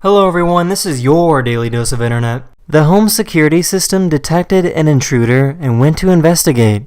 Hello everyone, this is your daily dose of internet. The home security system detected an intruder and went to investigate.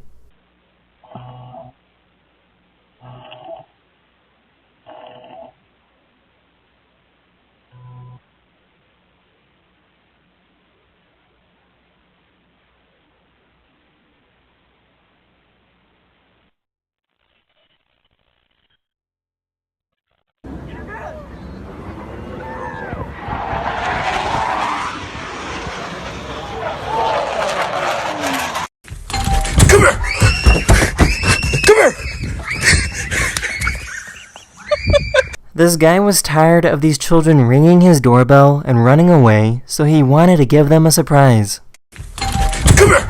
This guy was tired of these children ringing his doorbell and running away, so he wanted to give them a surprise. Come here!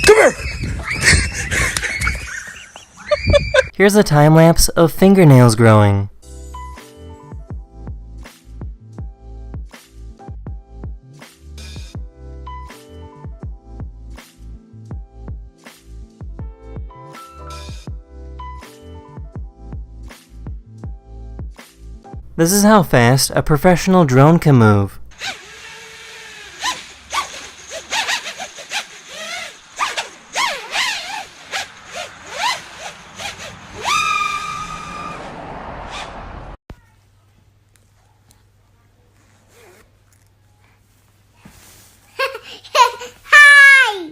Come here! Here's a time lapse of fingernails growing. This is how fast a professional drone can move. Hi!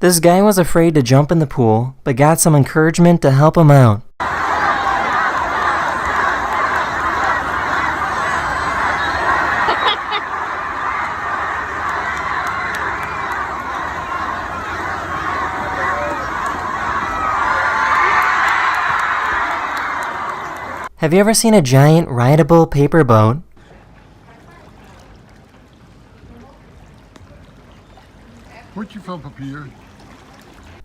This guy was afraid to jump in the pool, but got some encouragement to help him out. Have you ever seen a giant rideable paper boat? Where'd you from, Papier?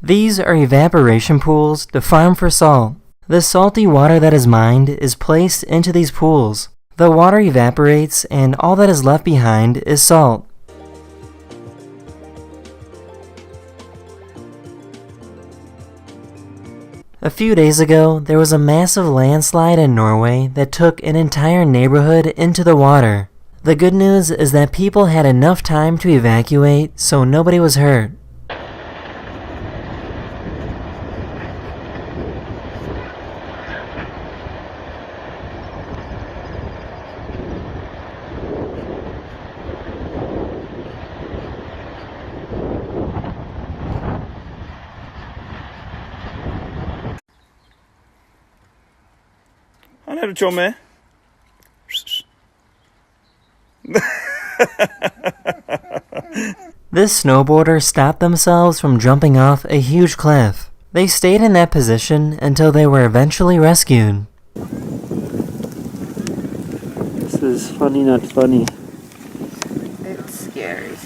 These are evaporation pools to farm for salt. The salty water that is mined is placed into these pools. The water evaporates and all that is left behind is salt. A few days ago, there was a massive landslide in Norway that took an entire neighborhood into the water. The good news is that people had enough time to evacuate, so nobody was hurt. Han är du Tjomme? This snowboarder stopped themselves from jumping off a huge cliff. They stayed in that position until they were eventually rescued. This is funny, not funny. It's scary.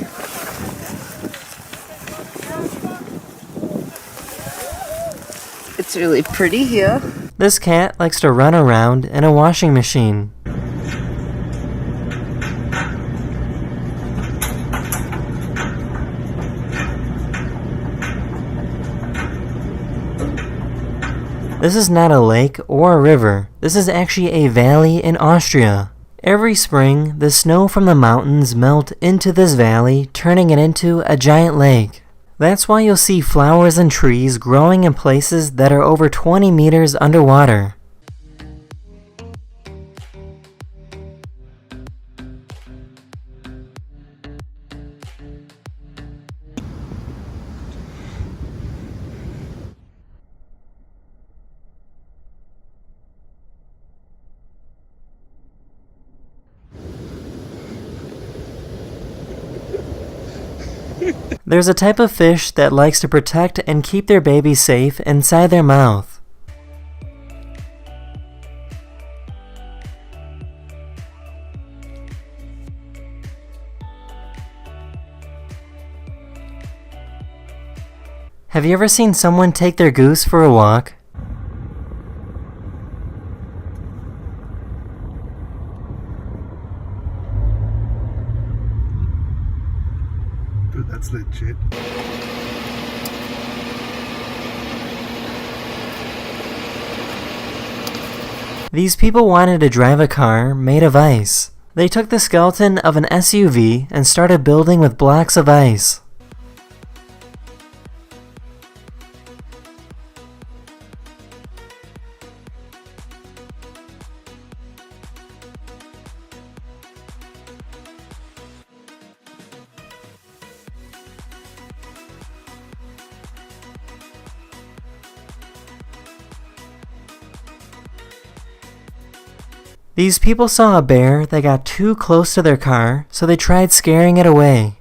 It's really pretty here. This cat likes to run around in a washing machine. This is not a lake or a river. This is actually a valley in Austria. Every spring, the snow from the mountains melt into this valley, turning it into a giant lake. That's why you'll see flowers and trees growing in places that are over 20 meters underwater. There's a type of fish that likes to protect and keep their babies safe inside their mouth. Have you ever seen someone take their goose for a walk? Dude, that's legit. These people wanted to drive a car made of ice. They took the skeleton of an SUV and started building with blocks of ice. These people saw a bear that got too close to their car, so they tried scaring it away.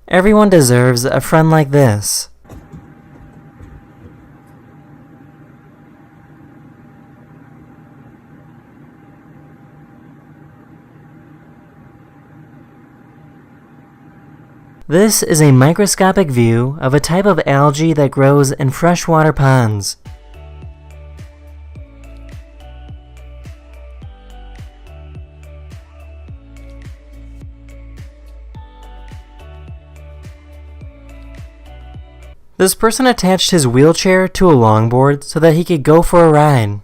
Everyone deserves a friend like this. This is a microscopic view of a type of algae that grows in freshwater ponds. This person attached his wheelchair to a longboard so that he could go for a ride.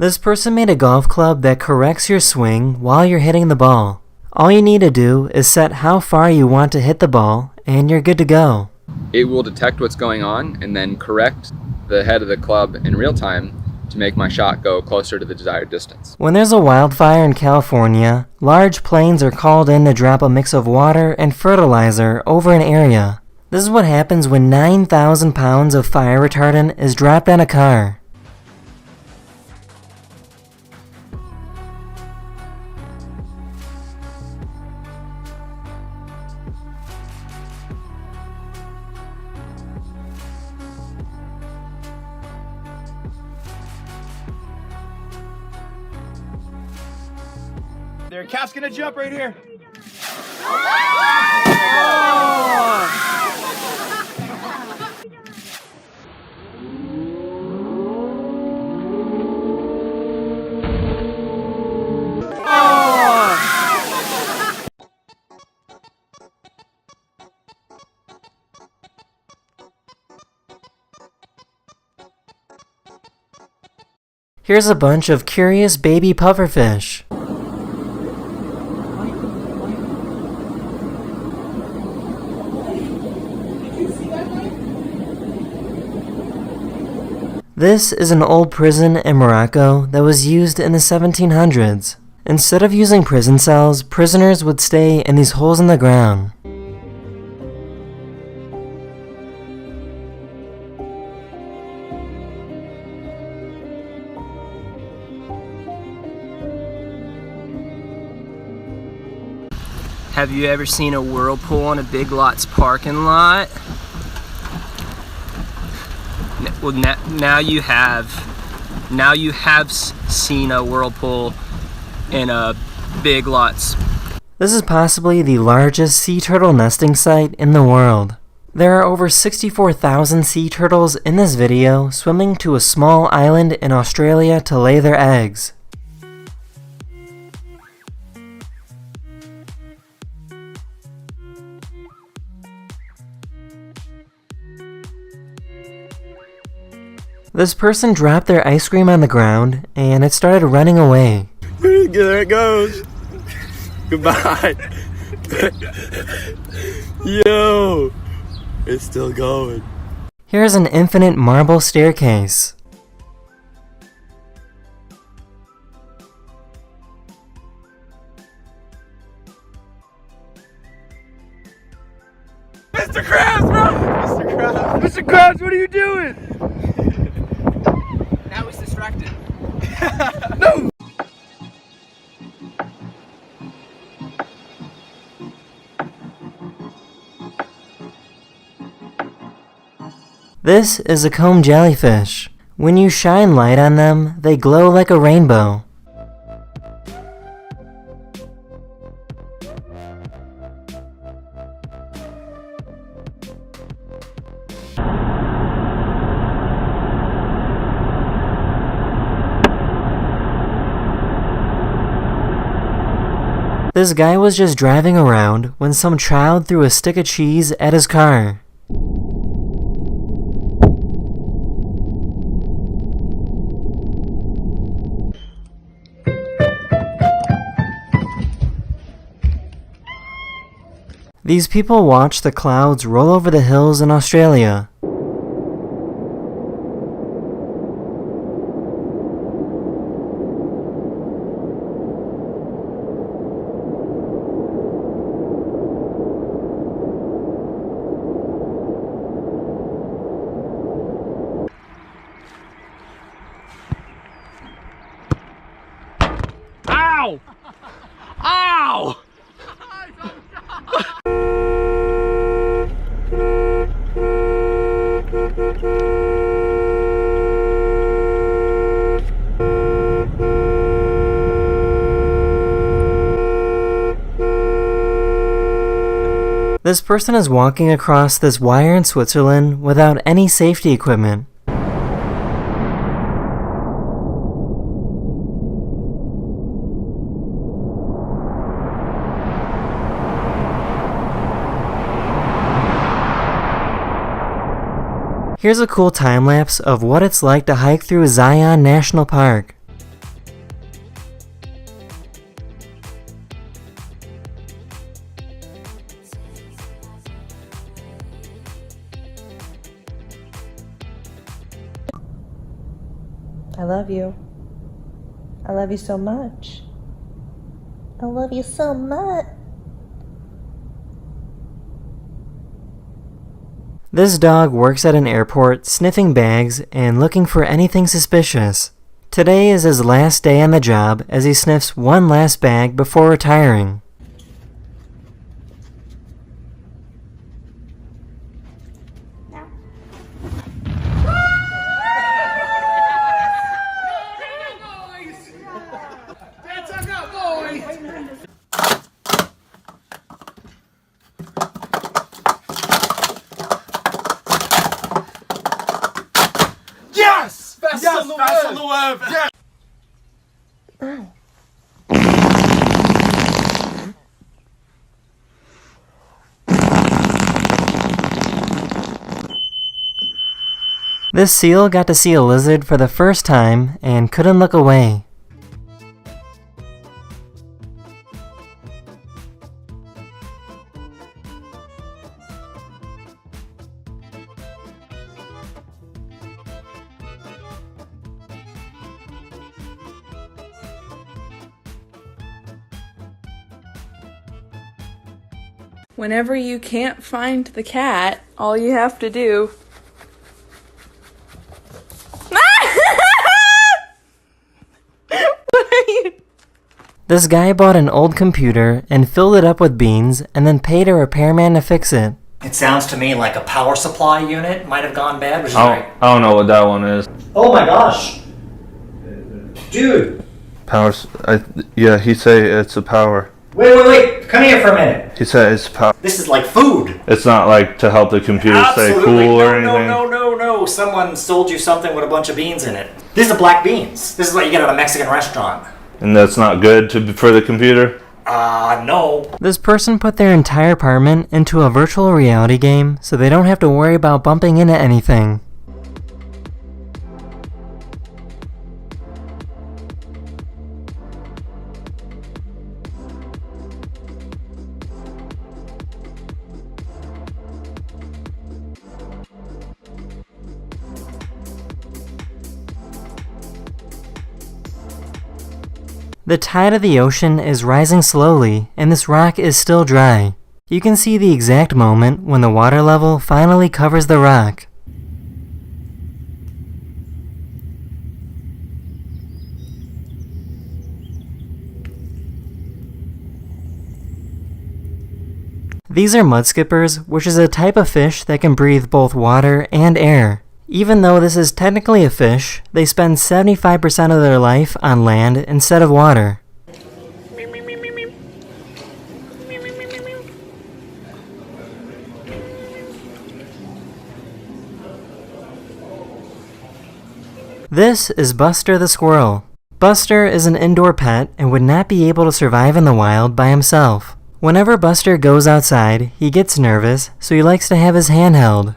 This person made a golf club that corrects your swing while you're hitting the ball. All you need to do is set how far you want to hit the ball, and you're good to go. It will detect what's going on and then correct the head of the club in real time to make my shot go closer to the desired distance. When there's a wildfire in California, large planes are called in to drop a mix of water and fertilizer over an area. This is what happens when 9,000 pounds of fire retardant is dropped on a car. There, Cap's gonna jump right here. Here's a bunch of curious baby pufferfish. This is an old prison in Morocco that was used in the 1700s. Instead of using prison cells, prisoners would stay in these holes in the ground. Have you ever seen a whirlpool in a Big Lots parking lot? Well, now you have. Now you have seen a whirlpool in a Big Lots. This is possibly the largest sea turtle nesting site in the world. There are over 64,000 sea turtles in this video swimming to a small island in Australia to lay their eggs. This person dropped their ice cream on the ground, and it started running away. There it goes. Goodbye. Yo, it's still going. Here's an infinite marble staircase. Mr. Krabs, bro! Mr. Krabs! Mr. Krabs, what are you doing? Now he's distracted. No! This is a comb jellyfish. When you shine light on them, they glow like a rainbow. This guy was just driving around when some child threw a stick of cheese at his car. These people watch the clouds roll over the hills in Australia. Ow! Ow! This person is walking across this wire in Switzerland without any safety equipment. Here's a cool time lapse of what it's like to hike through Zion National Park. I love you. I love you so much. I love you so much. This dog works at an airport sniffing bags and looking for anything suspicious. Today is his last day on the job as he sniffs one last bag before retiring. Yes! Best on the web! Yes! This seal got to see a lizard for the first time and couldn't look away. Whenever you can't find the cat, all you have to do... What are you... This guy bought an old computer and filled it up with beans and then paid a repairman to fix it. It sounds to me like a power supply unit might have gone bad, which is I don't know what that one is. Oh my gosh! Dude! Yeah, he say it's a power. Wait, come here for a minute. He said it's power. This is like food. It's not like to help the computer stay cool or anything. No. Someone sold you something with a bunch of beans in it. These are black beans. This is what you get at a Mexican restaurant. And that's not good for the computer? No. This person put their entire apartment into a virtual reality game so they don't have to worry about bumping into anything. The tide of the ocean is rising slowly, and this rock is still dry. You can see the exact moment when the water level finally covers the rock. These are mud skippers, which is a type of fish that can breathe both water and air. Even though this is technically a fish, they spend 75% of their life on land instead of water. This is Buster the squirrel. Buster is an indoor pet and would not be able to survive in the wild by himself. Whenever Buster goes outside, he gets nervous, so he likes to have his hand held.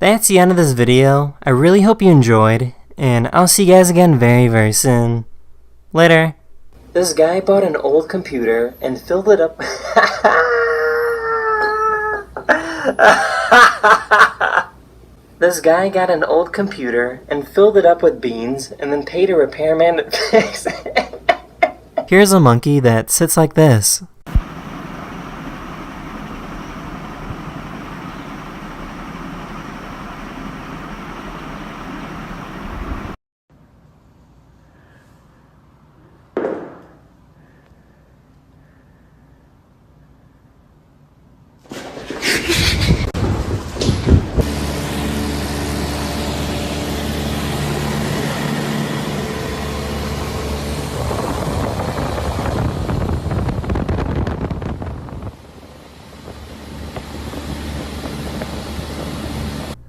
That's the end of this video. I really hope you enjoyed, and I'll see you guys again very soon. Later. This guy bought an old computer and filled it up. This guy got an old computer and filled it up with beans and then paid a repairman to fix it. Here's a monkey that sits like this.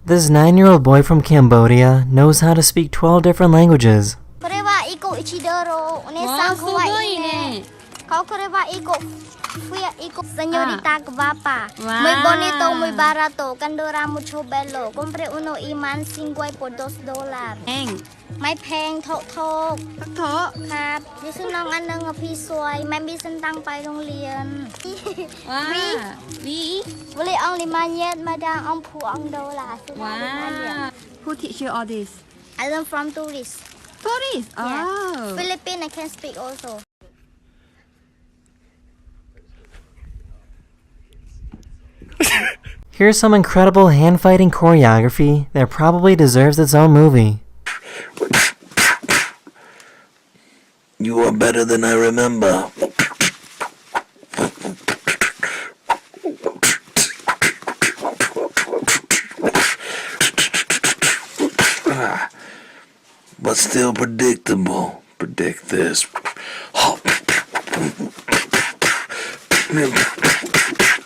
This 9-year-old boy from Cambodia knows how to speak 12 different languages. Señorita guapa, muy bonito, muy barato. Candora mucho bello. Compré uno imán 5 por $2. ไม่แพงโถครับดิฉันน้องอันนึงพี่สวยแม่มีฉันตั้งไปโรงเรียนวันนี้องลิมาเย็ดมาดังองผู้องโดล่ะ Who teach you all this? I learn from tourists. Tourists? Oh. Philippines I can speak also. Here's some incredible hand-fighting choreography that probably deserves its own movie. You are better than I remember. But still predictable. Predict this.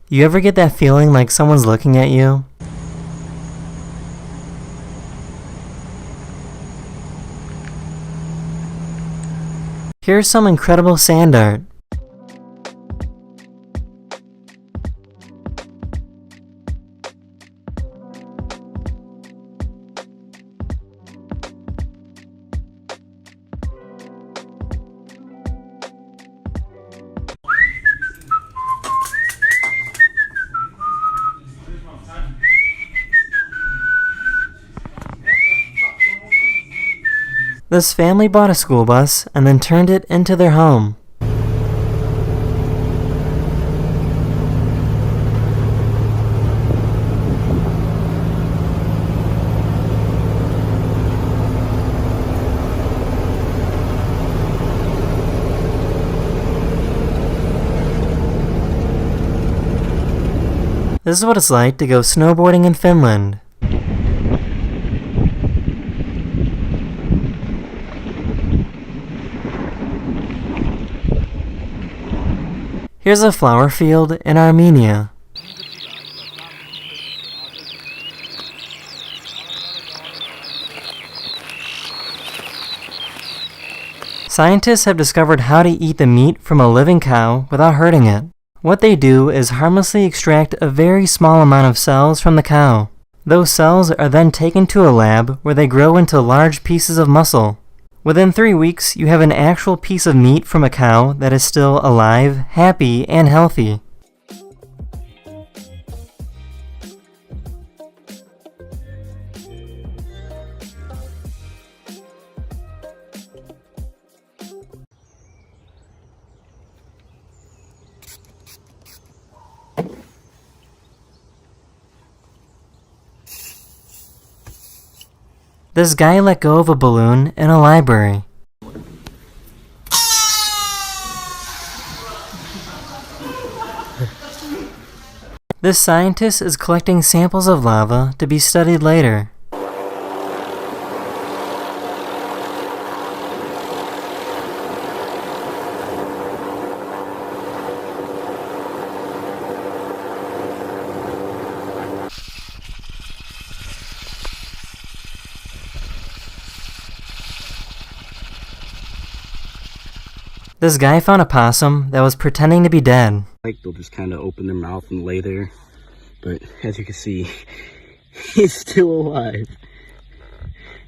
You ever get that feeling like someone's looking at you? Here's some incredible sand art. This family bought a school bus and then turned it into their home. This is what it's like to go snowboarding in Finland. Here's a flower field in Armenia. Scientists have discovered how to eat the meat from a living cow without hurting it. What they do is harmlessly extract a very small amount of cells from the cow. Those cells are then taken to a lab where they grow into large pieces of muscle. Within 3 weeks, you have an actual piece of meat from a cow that is still alive, happy, and healthy. This guy let go of a balloon in a library. This scientist is collecting samples of lava to be studied later. This guy found a possum that was pretending to be dead. Like they'll just kind of open their mouth and lay there, but as you can see, he's still alive.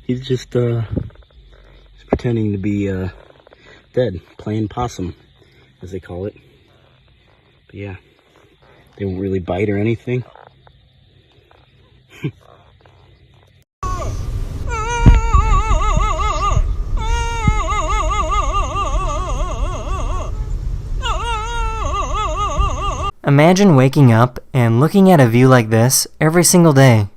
He's just he's pretending to be dead, playing possum, as they call it. But yeah, they won't really bite or anything. Imagine waking up and looking at a view like this every single day.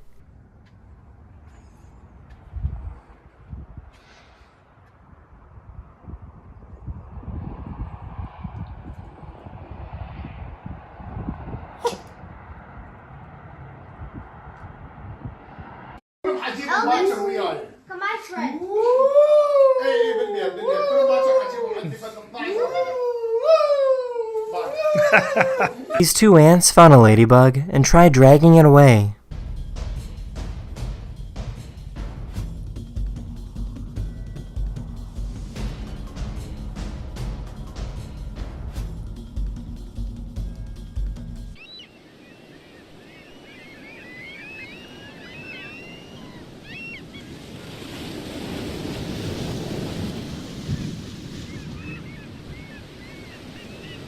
These two ants found a ladybug and tried dragging it away.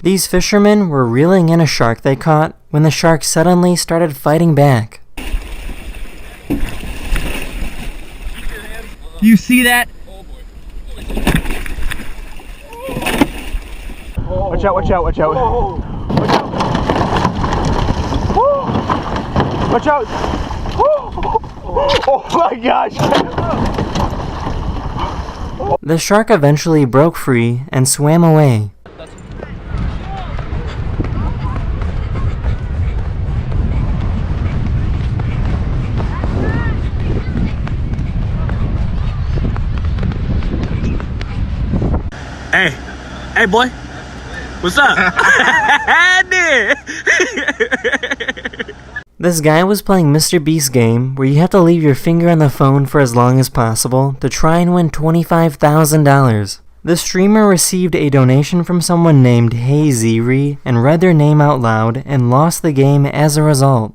These fishermen were reeling in a shark they caught when the shark suddenly started fighting back. You see that? Watch out, watch out, watch out. Watch out. Watch out. Oh my gosh. The shark eventually broke free and swam away. Hey boy, what's up? This guy was playing Mr. Beast's game where you have to leave your finger on the phone for as long as possible to try and win $25,000. The streamer received a donation from someone named Hey Ziri and read their name out loud and lost the game as a result.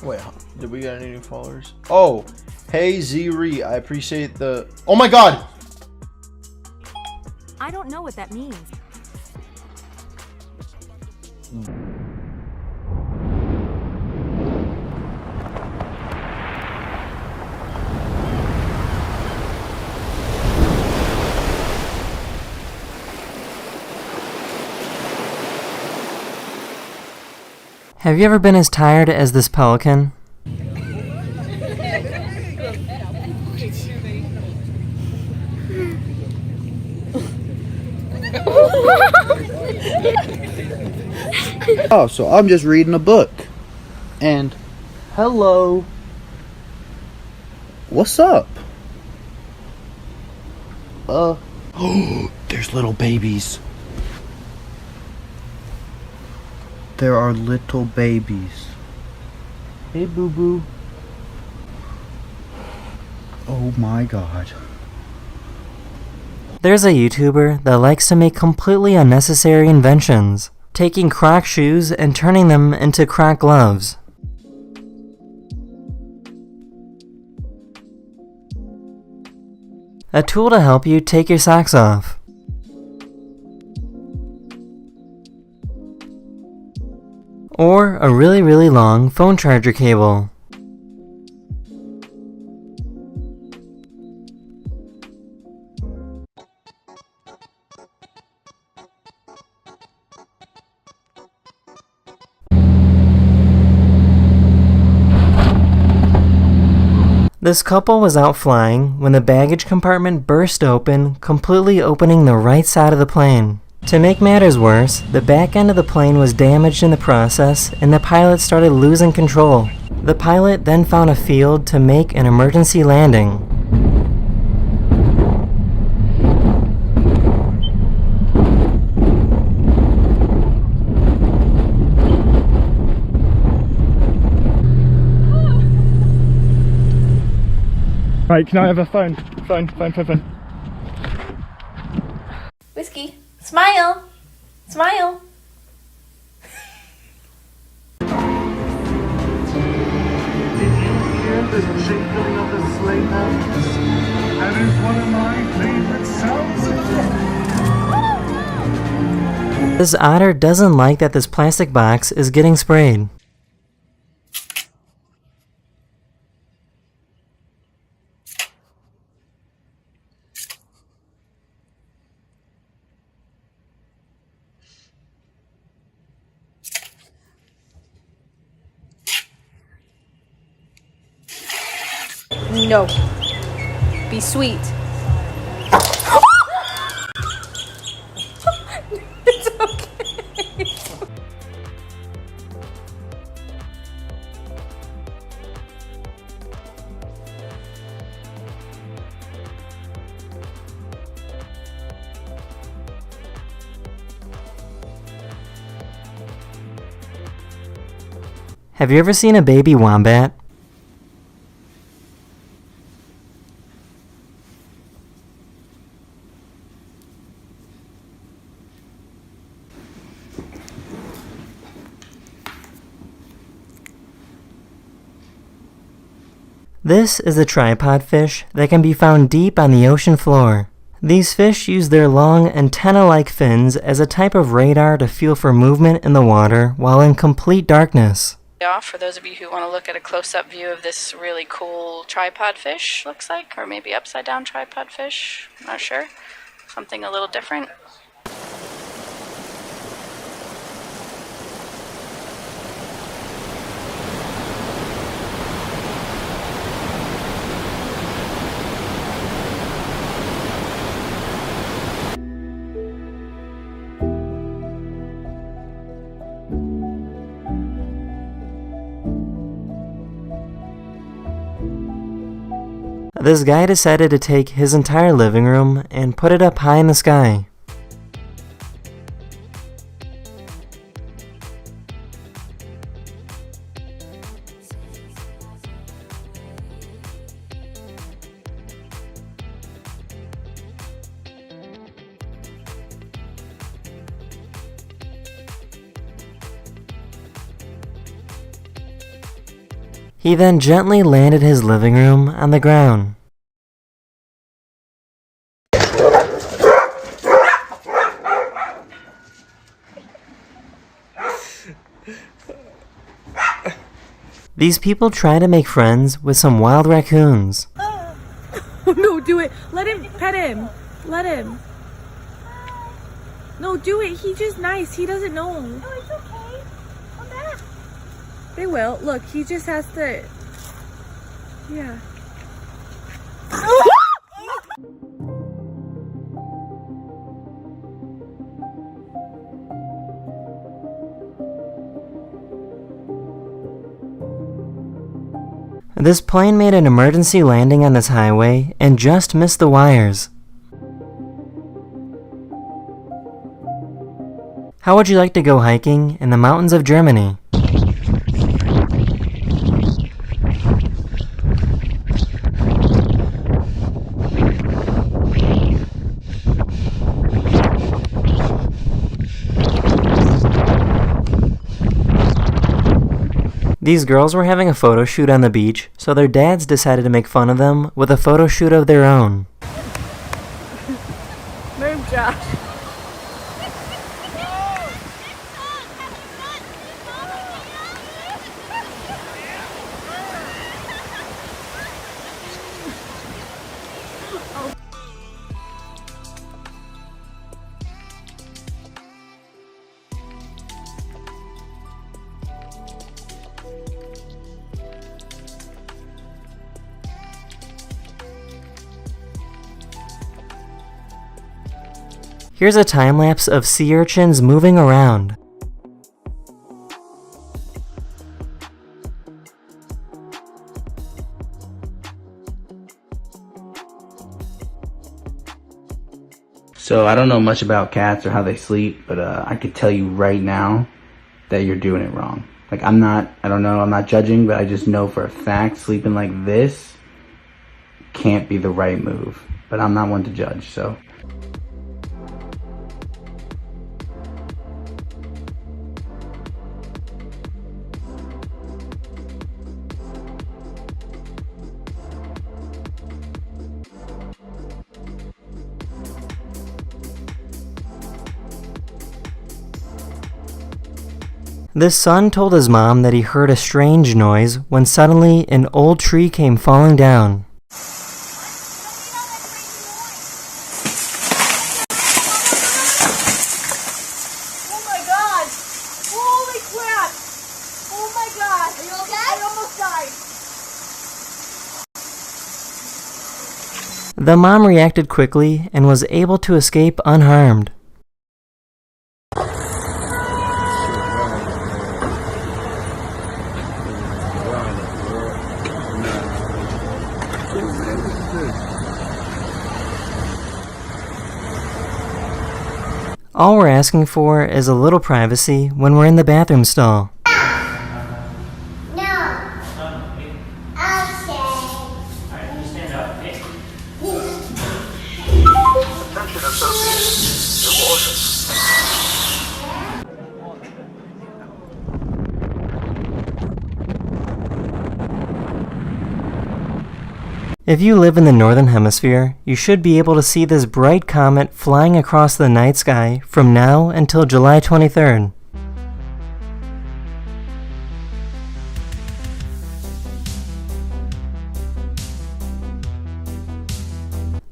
Wait, did we get any new followers? Oh, Hey Ziri, I appreciate the... Oh my god! I don't know what that means. Have you ever been as tired as this pelican? Oh, so I'm just reading a book. And hello. What's up? Oh, there's little babies. There are little babies. Hey, boo-boo. Oh my god. There's a YouTuber that likes to make completely unnecessary inventions, taking Croc shoes and turning them into Croc gloves. a tool to help you take your socks off. Or a really long phone charger cable. This couple was out flying when the baggage compartment burst open, completely opening the right side of the plane. To make matters worse, the back end of the plane was damaged in the process and the pilot started losing control. The pilot then found a field to make an emergency landing. Right, can I have a phone? Phone. Whiskey, smile! Smile! The jingling of the sleigh bells. That is one of my favorite sounds in the world. This otter doesn't like that this plastic box is getting sprayed. No. Be sweet. It's okay. Have you ever seen a baby wombat? This is a tripod fish that can be found deep on the ocean floor. These fish use their long antenna-like fins as a type of radar to feel for movement in the water while in complete darkness. For those of you who want to look at a close-up view of this really cool tripod fish, looks like, or maybe upside down tripod fish, I'm not sure, something a little different. This guy decided to take his entire living room and put it up high in the sky. He then gently landed his living room on the ground. These people try to make friends with some wild raccoons. Oh no, do it. Let him pet him. Let him. No, do it. He's just nice. He doesn't know. No, it's okay. Come back. They will. Look, he just has to. Yeah. This plane made an emergency landing on this highway and just missed the wires. How would you like to go hiking in the mountains of Germany? These girls were having a photo shoot on the beach, so their dads decided to make fun of them with a photo shoot of their own. Move, Josh. Here's a time lapse of sea urchins moving around. So I don't know much about cats or how they sleep, but I could tell you right now that you're doing it wrong. Like I'm not judging, but I just know for a fact sleeping like this can't be the right move. But I'm not one to judge, so. This son told his mom that he heard a strange noise when suddenly an old tree came falling down. Oh my god! Holy crap! Oh my god! Are you okay? I almost died. The mom reacted quickly and was able to escape unharmed. All we're asking for is a little privacy when we're in the bathroom stall. If you live in the Northern Hemisphere, you should be able to see this bright comet flying across the night sky from now until July 23rd.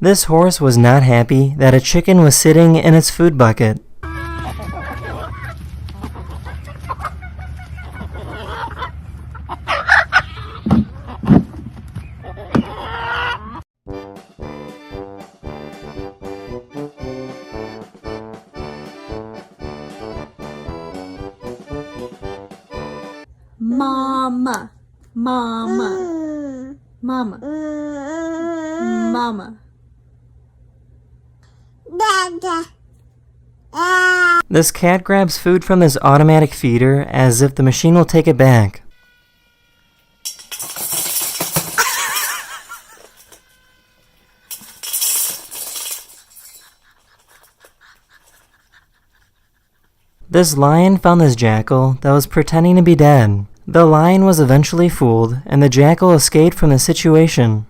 This horse was not happy that a chicken was sitting in its food bucket. Mama. Mama. Mama. Mama. This cat grabs food from this automatic feeder as if the machine will take it back. This lion found this jackal that was pretending to be dead. The lion was eventually fooled, and the jackal escaped from the situation.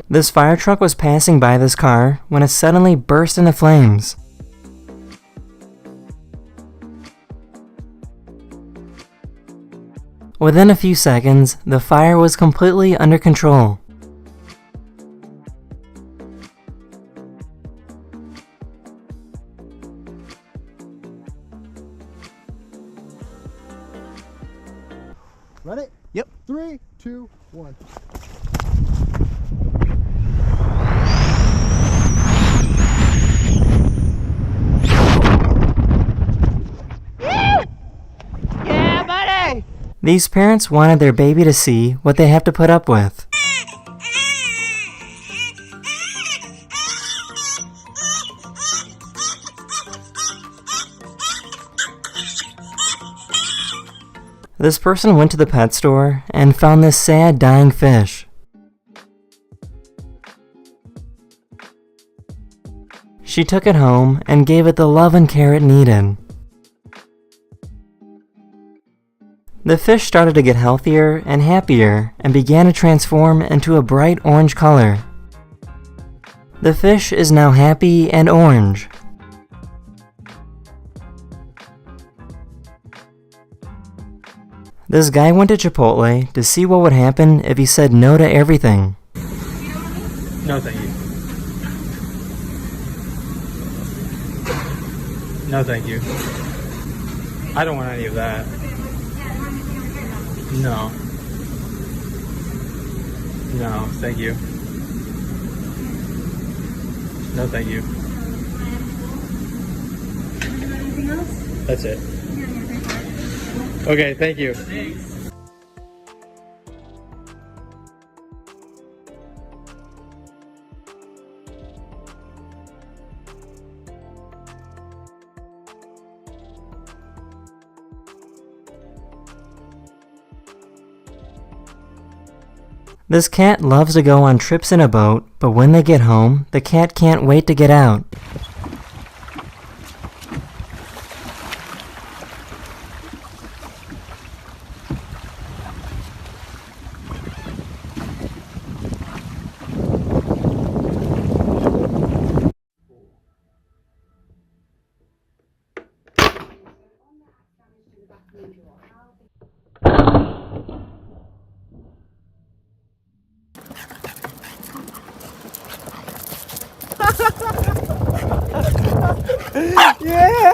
This fire truck was passing by this car when it suddenly burst into flames. Within a few seconds, the fire was completely under control. Ready? Yep. 3, 2, 1. Yeah, buddy! These parents wanted their baby to see what they have to put up with. This person went to the pet store and found this sad dying fish. She took it home and gave it the love and care it needed. The fish started to get healthier and happier and began to transform into a bright orange color. The fish is now happy and orange. This guy went to Chipotle to see what would happen if he said no to everything. No, thank you. No, thank you. I don't want any of that. No. No, thank you. No, thank you. Anything else? That's it. Okay, thank you. This cat loves to go on trips in a boat, but when they get home, the cat can't wait to get out. Yeah!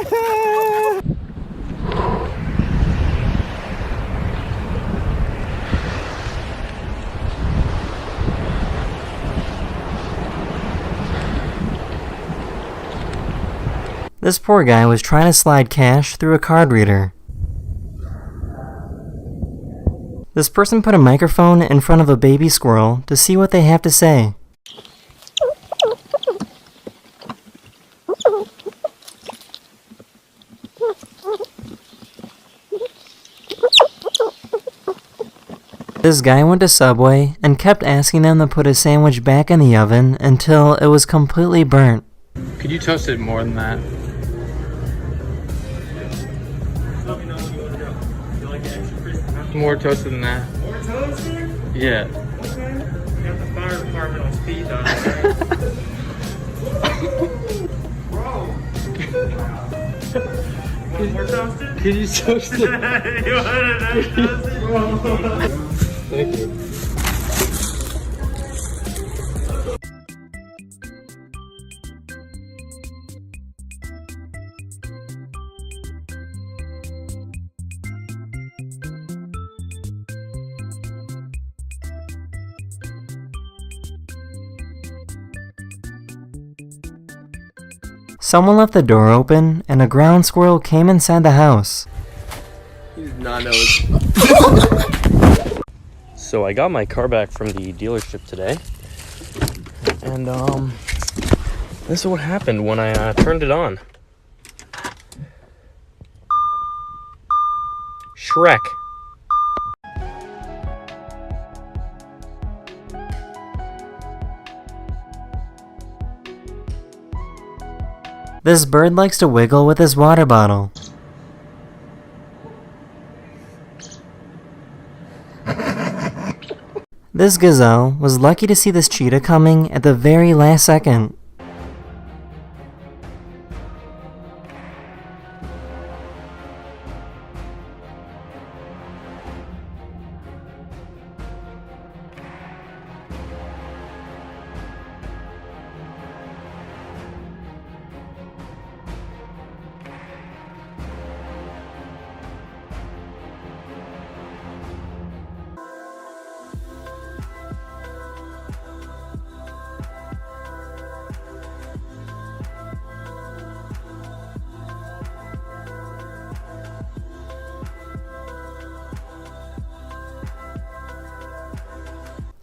This poor guy was trying to slide cash through a card reader. This person put a microphone in front of a baby squirrel to see what they have to say. This guy went to Subway and kept asking them to put his sandwich back in the oven until it was completely burnt. Could you toast it more than that? More toasted than that. More toasted? Yeah. Okay. You got the fire department on speed dial, right? Bro. Want more toasted? Could you toast it? You want it toasted? Thank you. Someone left the door open and a ground squirrel came inside the house. He did not know So I got my car back from the dealership today. And this is what happened when I turned it on. Shrek. This bird likes to wiggle with his water bottle. This gazelle was lucky to see this cheetah coming at the very last second.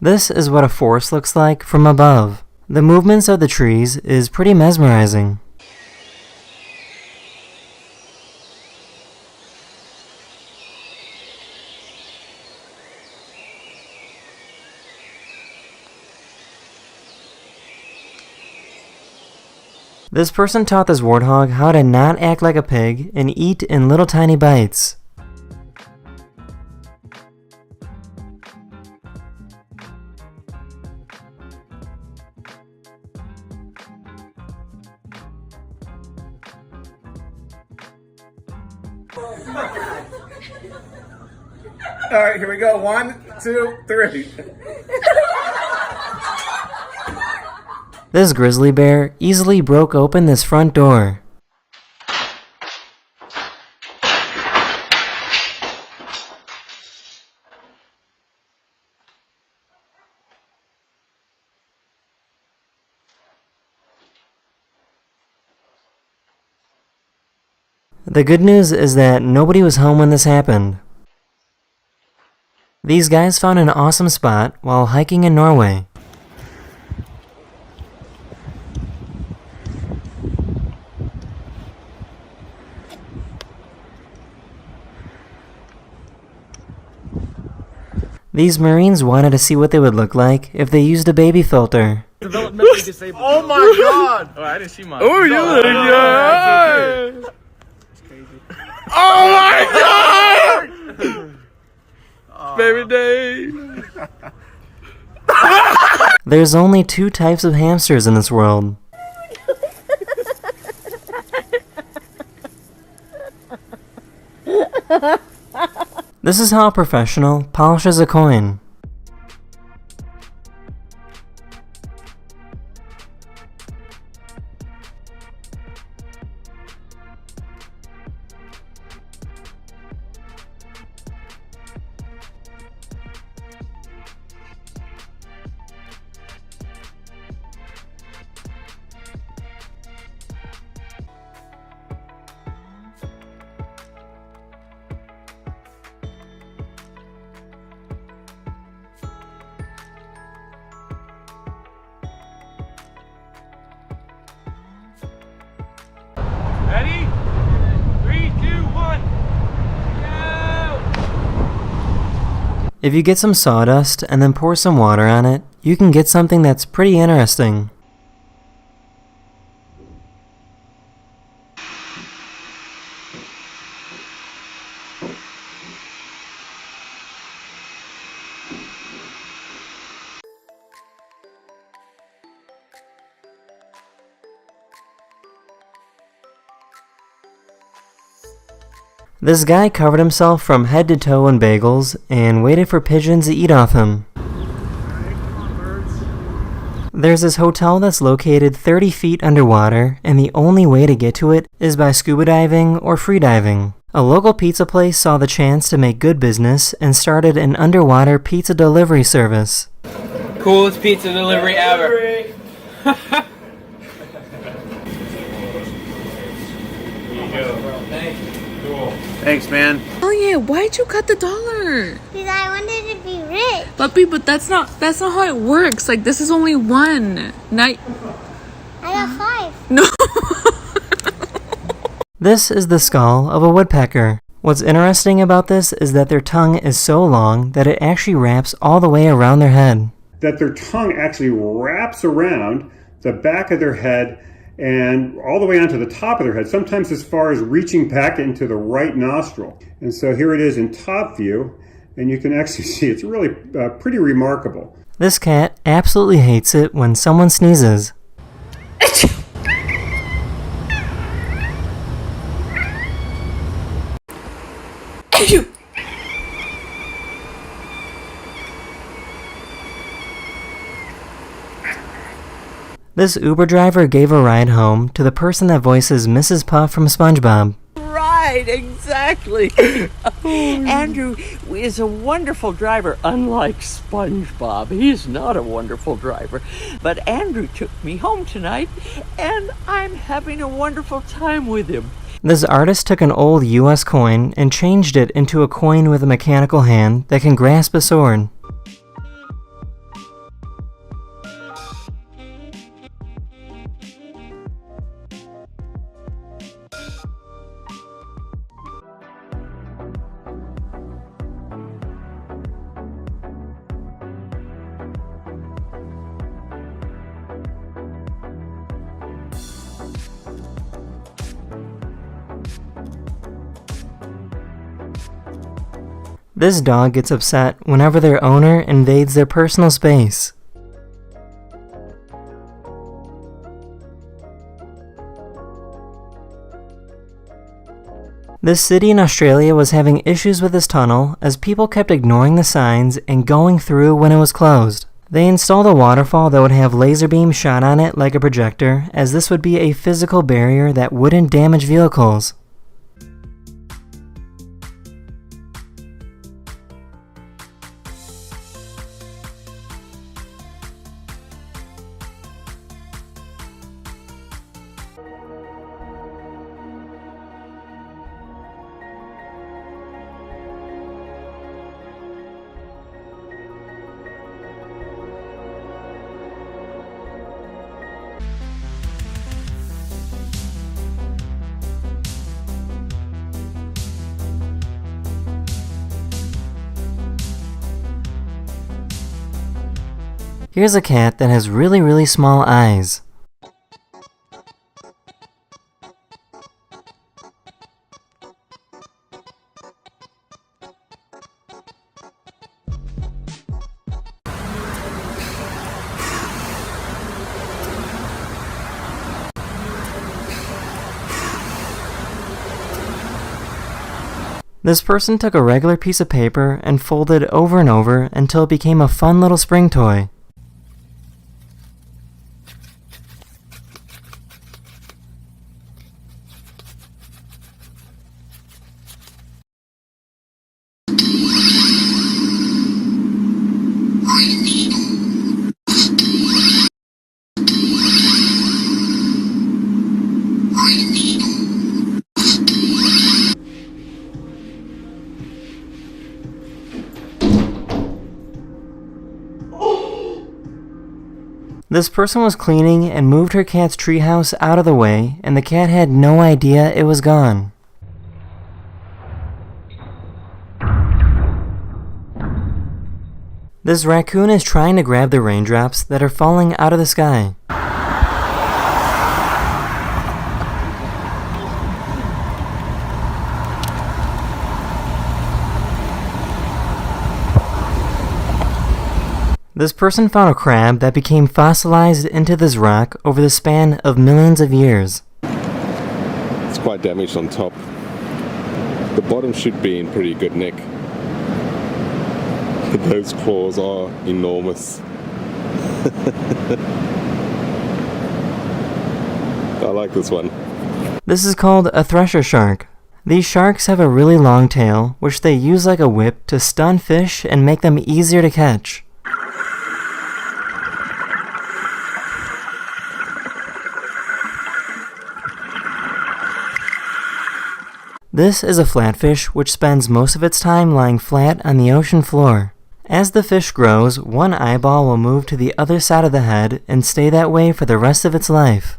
This is what a forest looks like from above. The movements of the trees is pretty mesmerizing. This person taught this warthog how to not act like a pig and eat in little tiny bites. All right, here we go. 1, 2, 3. This grizzly bear easily broke open this front door. The good news is that nobody was home when this happened. These guys found an awesome spot while hiking in Norway. These Marines wanted to see what they would look like if they used a baby filter. Developmentally disabled. Oh my god! Oh, I didn't see mine. Oh, you look good! Oh my god! Baby day! There's only 2 types of hamsters in this world. This is how a professional polishes a coin. Ready? 3, 2, 1. If you get some sawdust and then pour some water on it, you can get something that's pretty interesting. This guy covered himself from head to toe in bagels and waited for pigeons to eat off him. There's this hotel that's located 30 feet underwater, and the only way to get to it is by scuba diving or free diving. A local pizza place saw the chance to make good business and started an underwater pizza delivery service. Coolest pizza delivery ever. Thanks, man. Oh yeah, why'd you cut the dollar? Because I wanted to be rich. Puppy, but that's not how it works. Like, this is only one. Not... I got 5. No. This is the skull of a woodpecker. What's interesting about this is that their tongue is so long that it actually wraps all the way around their head. That their tongue actually wraps around the back of their head and all the way onto the top of their head, sometimes as far as reaching back into the right nostril. And so here it is in top view, and you can actually see it's really pretty remarkable. This cat absolutely hates it when someone sneezes. This Uber driver gave a ride home to the person that voices Mrs. Puff from SpongeBob. Right, exactly. Andrew is a wonderful driver, unlike SpongeBob. He's not a wonderful driver. But Andrew took me home tonight, and I'm having a wonderful time with him. This artist took an old US coin and changed it into a coin with a mechanical hand that can grasp a sword. This dog gets upset whenever their owner invades their personal space. This city in Australia was having issues with this tunnel as people kept ignoring the signs and going through when it was closed. They installed a waterfall that would have laser beams shot on it like a projector, as this would be a physical barrier that wouldn't damage vehicles. Here's a cat that has really small eyes. This person took a regular piece of paper and folded over and over until it became a fun little spring toy. This person was cleaning and moved her cat's treehouse out of the way, and the cat had no idea it was gone. This raccoon is trying to grab the raindrops that are falling out of the sky. This person found a crab that became fossilized into this rock over the span of millions of years. It's quite damaged on top. The bottom should be in pretty good nick. But those claws are enormous. I like this one. This is called a thresher shark. These sharks have a really long tail, which they use like a whip to stun fish and make them easier to catch. This is a flatfish which spends most of its time lying flat on the ocean floor. As the fish grows, one eyeball will move to the other side of the head and stay that way for the rest of its life.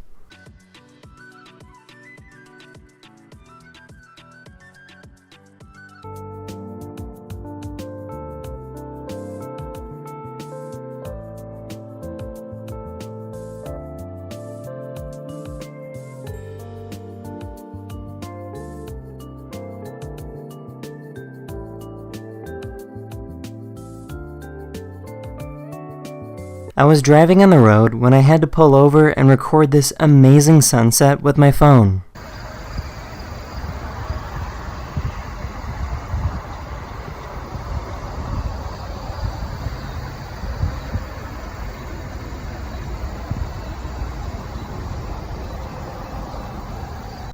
I was driving on the road when I had to pull over and record this amazing sunset with my phone.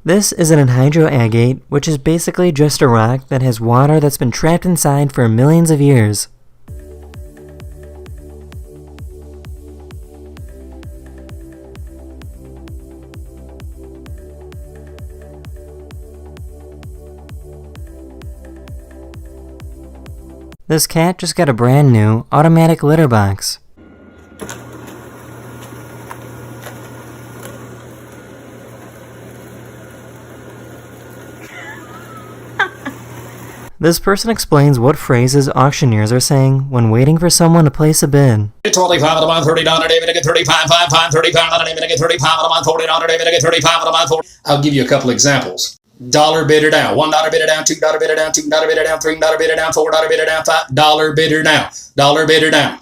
This is an anhydroagate, which is basically just a rock that has water that's been trapped inside for millions of years. This cat just got a brand new automatic litter box. This person explains what phrases auctioneers are saying when waiting for someone to place a bid. £25 a month, $30 a day, get £35, £30 a day, get £30 a month, $40 a day, get £35 a month. I'll give you a couple examples. Dollar bidder down. $1 bidder down. $2 bidder down. $2 bidder down. $3 bidder down. $4 bidder down. $5 bidder down. Dollar bidder down.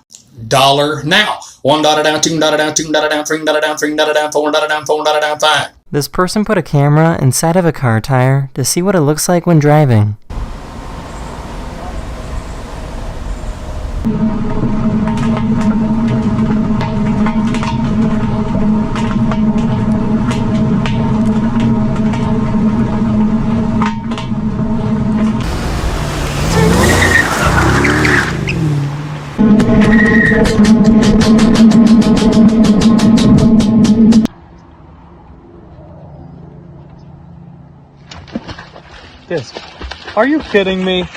Dollar now. $1 down. $2 down. $2 down. $3 down. $3 down. $4 down. $4 down. $5. This person put a camera inside of a car tire to see what it looks like when driving. Yes. Are you kidding me?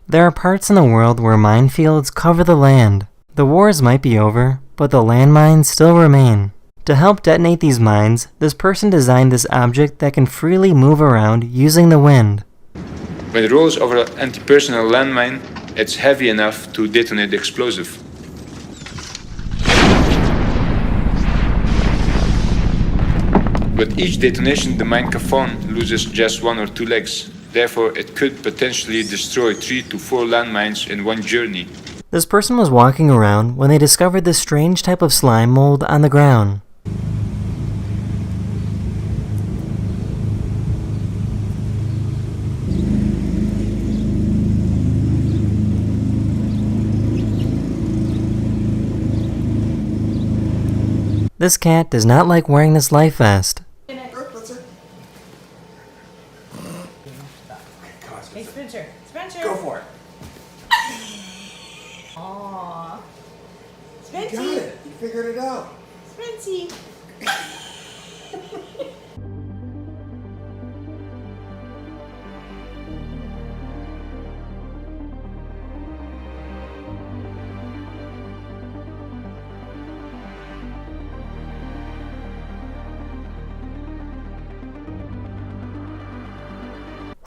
There are parts in the world where minefields cover the land. The wars might be over, but the landmines still remain. To help detonate these mines, this person designed this object that can freely move around using the wind. When it rolls over an anti-personnel landmine, it's heavy enough to detonate the explosive. With each detonation, the mine caphon loses just 1 or 2 legs. Therefore, it could potentially destroy 3 to 4 landmines in one journey. This person was walking around when they discovered this strange type of slime mold on the ground. This cat does not like wearing this life vest. Hey, Spencer. Spencer. Go for it. Aww. Spency. You got it. You figured it out. Spency.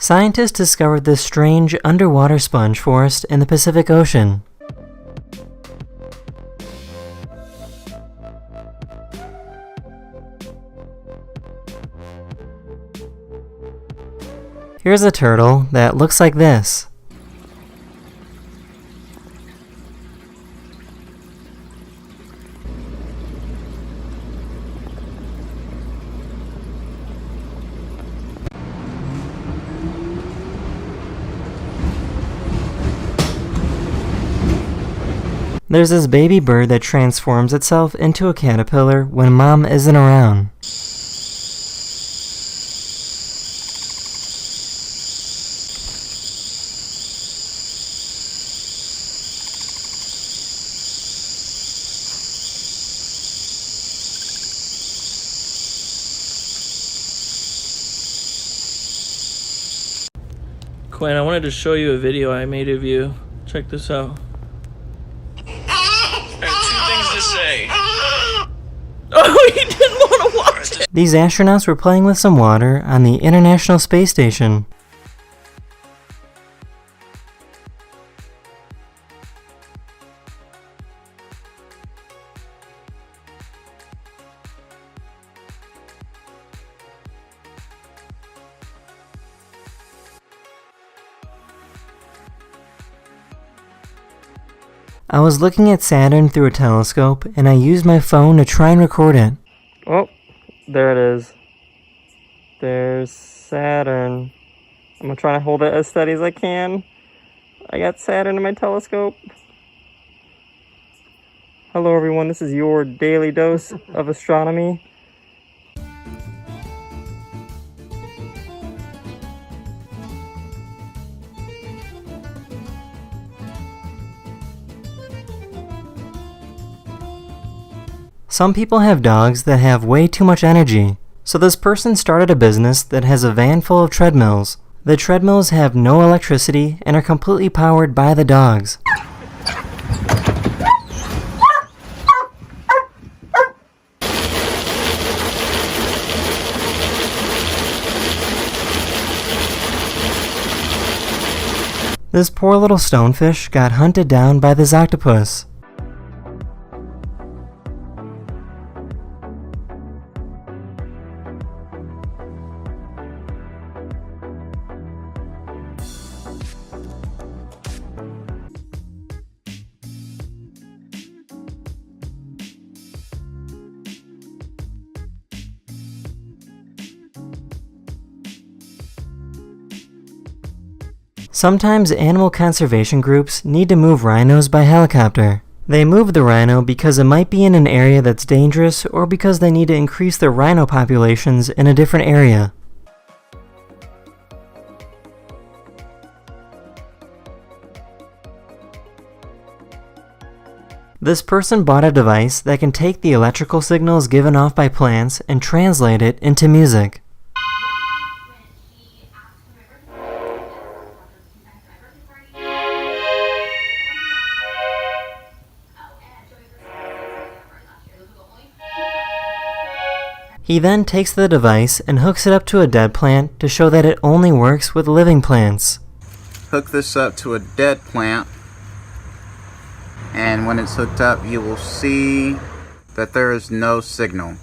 Scientists discovered this strange underwater sponge forest in the Pacific Ocean. Here's a turtle that looks like this. There's this baby bird that transforms itself into a caterpillar when mom isn't around. Quinn, I wanted to show you a video I made of you. Check this out. Oh, he didn't want to watch it! These astronauts were playing with some water on the International Space Station. I was looking at Saturn through a telescope, and I used my phone to try and record it. Oh, there it is. There's Saturn. I'm gonna try to hold it as steady as I can. I got Saturn in my telescope. Hello everyone, this is your daily dose of astronomy. Some people have dogs that have way too much energy, so this person started a business that has a van full of treadmills. The treadmills have no electricity and are completely powered by the dogs. This poor little stonefish got hunted down by this octopus. Sometimes animal conservation groups need to move rhinos by helicopter. They move the rhino because it might be in an area that's dangerous or because they need to increase the rhino populations in a different area. This person bought a device that can take the electrical signals given off by plants and translate it into music. He then takes the device and hooks it up to a dead plant to show that it only works with living plants. Hook this up to a dead plant, and when it's hooked up, you will see that there is no signal.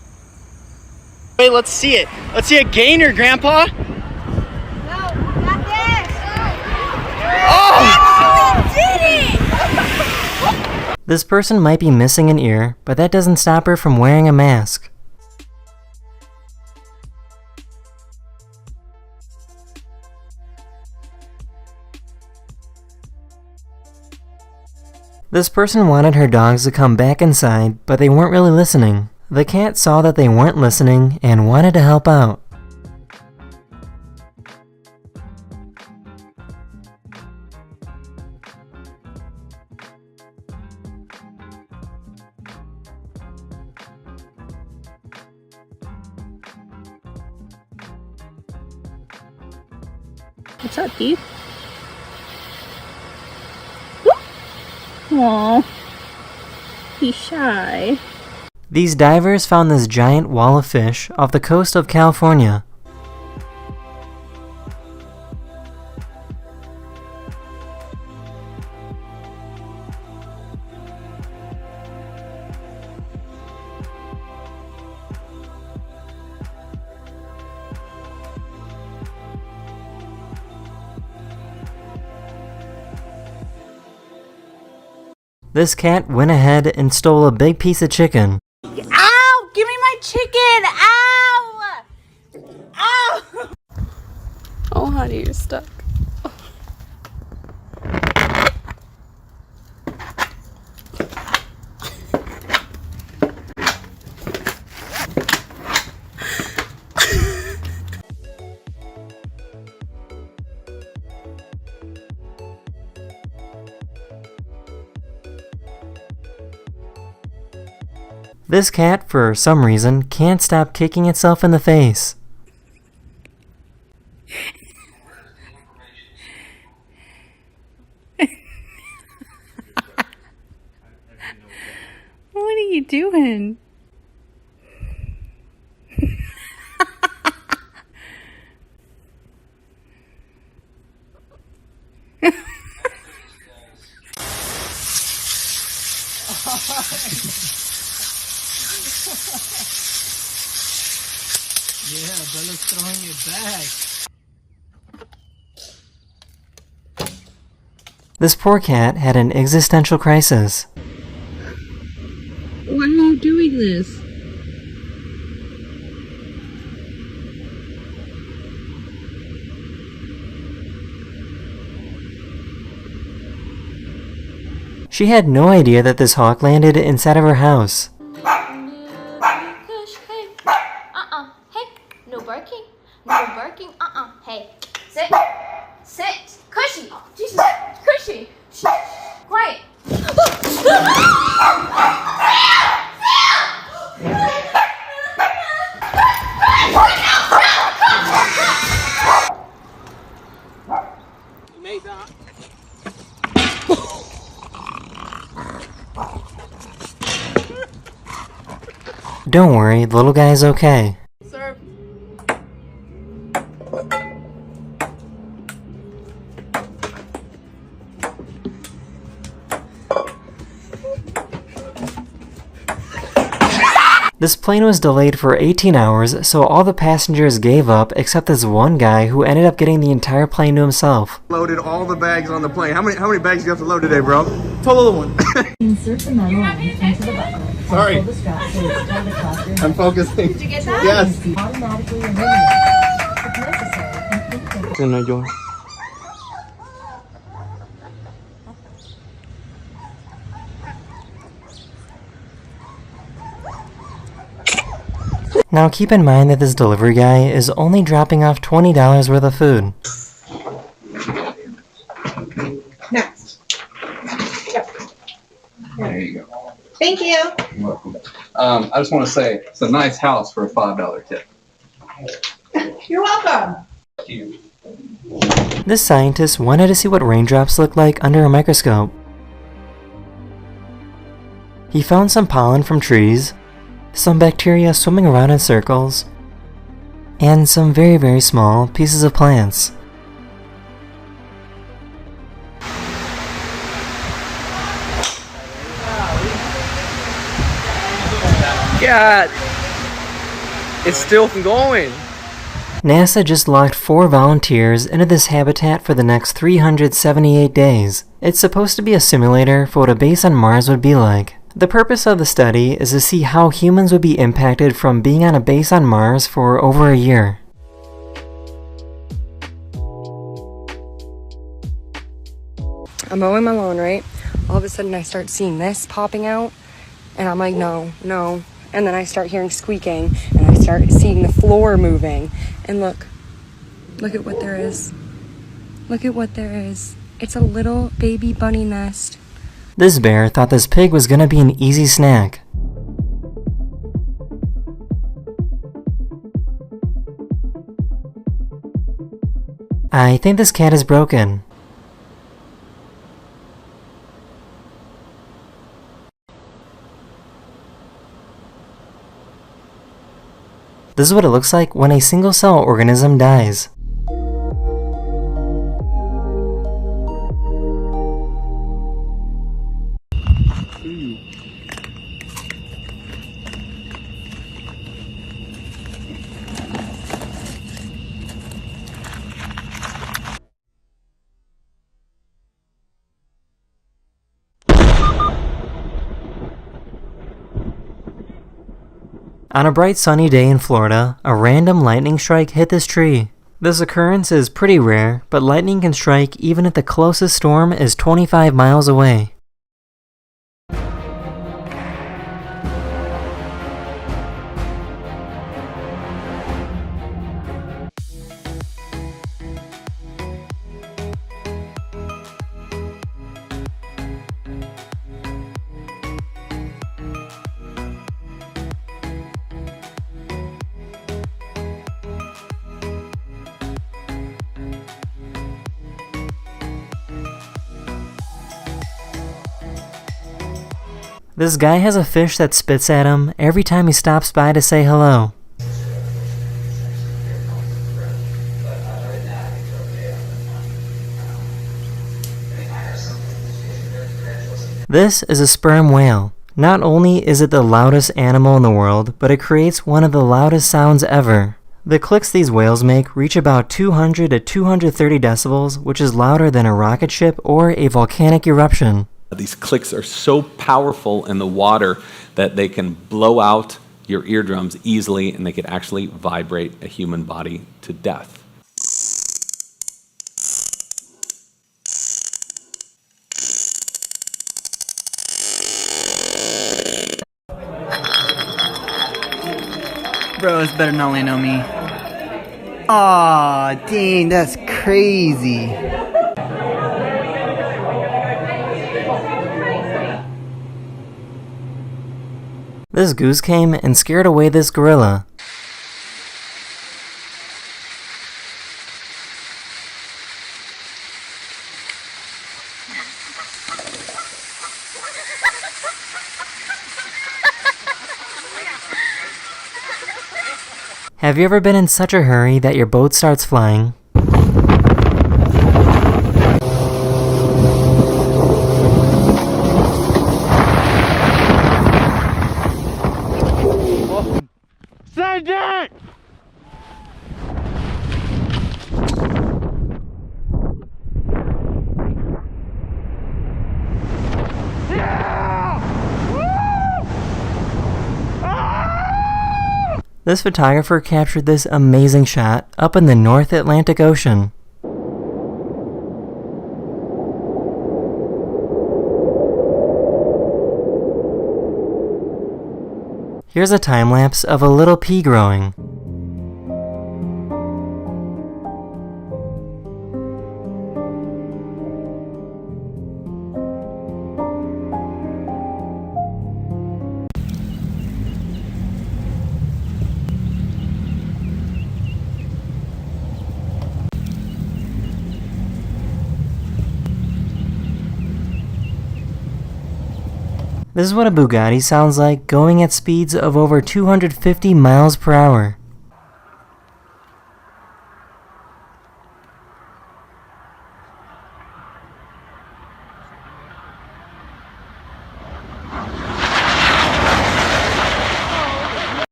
Wait, let's see it. Let's see a gainer, Grandpa. No, got this. Oh! We did it! This person might be missing an ear, but that doesn't stop her from wearing a mask. This person wanted her dogs to come back inside, but they weren't really listening. The cat saw that they weren't listening and wanted to help out. What's up, dude? Aww. He's shy. These divers found this giant wall of fish off the coast of California. This cat went ahead and stole a big piece of chicken. Ow! Give me my chicken! Ow! Ow! Oh, honey, you're stuck. This cat, for some reason, can't stop kicking itself in the face. What are you doing? Yeah, Bella's throwing it back. This poor cat had an existential crisis. Why are you doing this? She had no idea that this hawk landed inside of her house. No barking. No barking. Hey, sit. Sit. Cushy. Jesus. Cushy. Shh. Quiet. Don't worry, the little guy's okay. Serve. This plane was delayed for 18 hours, so all the passengers gave up except this one guy who ended up getting the entire plane to himself. Loaded all the bags on the plane. How many bags do you have to load today, bro? Total of one. Insert the metal into the buckle. Sorry. Pull the strap so it's tied across your I'm focusing. Did you get that? Yes. automatically eliminate if necessary. Good night, Joy. Now keep in mind that this delivery guy is only dropping off $20 worth of food. Next. There you go. Thank you. You're welcome. I just want to say it's a nice house for a $5 tip. You're welcome. Thank you. This scientist wanted to see what raindrops look like under a microscope. He found some pollen from trees, some bacteria swimming around in circles, and some very, very small pieces of plants. God, it's still going. NASA just locked 4 volunteers into this habitat for the next 378 days. It's supposed to be a simulator for what a base on Mars would be like. The purpose of the study is to see how humans would be impacted from being on a base on Mars for over a year. I'm mowing my lawn, right? All of a sudden I start seeing this popping out, and I'm like, no, no. And then I start hearing squeaking, and I start seeing the floor moving. And look at what there is. Look at what there is. It's a little baby bunny nest. This bear thought this pig was gonna be an easy snack. I think this cat is broken. This is what it looks like when a single-cell organism dies. On a bright sunny day in Florida, a random lightning strike hit this tree. This occurrence is pretty rare, but lightning can strike even if the closest storm is 25 miles away. This guy has a fish that spits at him every time he stops by to say hello. This is a sperm whale. Not only is it the loudest animal in the world, but it creates one of the loudest sounds ever. The clicks these whales make reach about 200 to 230 decibels, which is louder than a rocket ship or a volcanic eruption. These clicks are so powerful in the water that they can blow out your eardrums easily, and they could actually vibrate a human body to death. Bros better not land on me. Aw, dang, that's crazy. This goose came and scared away this gorilla. Have you ever been in such a hurry that your boat starts flying? Send it! This photographer captured this amazing shot up in the North Atlantic Ocean. Here's a time lapse of a little pea growing. This is what a Bugatti sounds like going at speeds of over 250 miles per hour.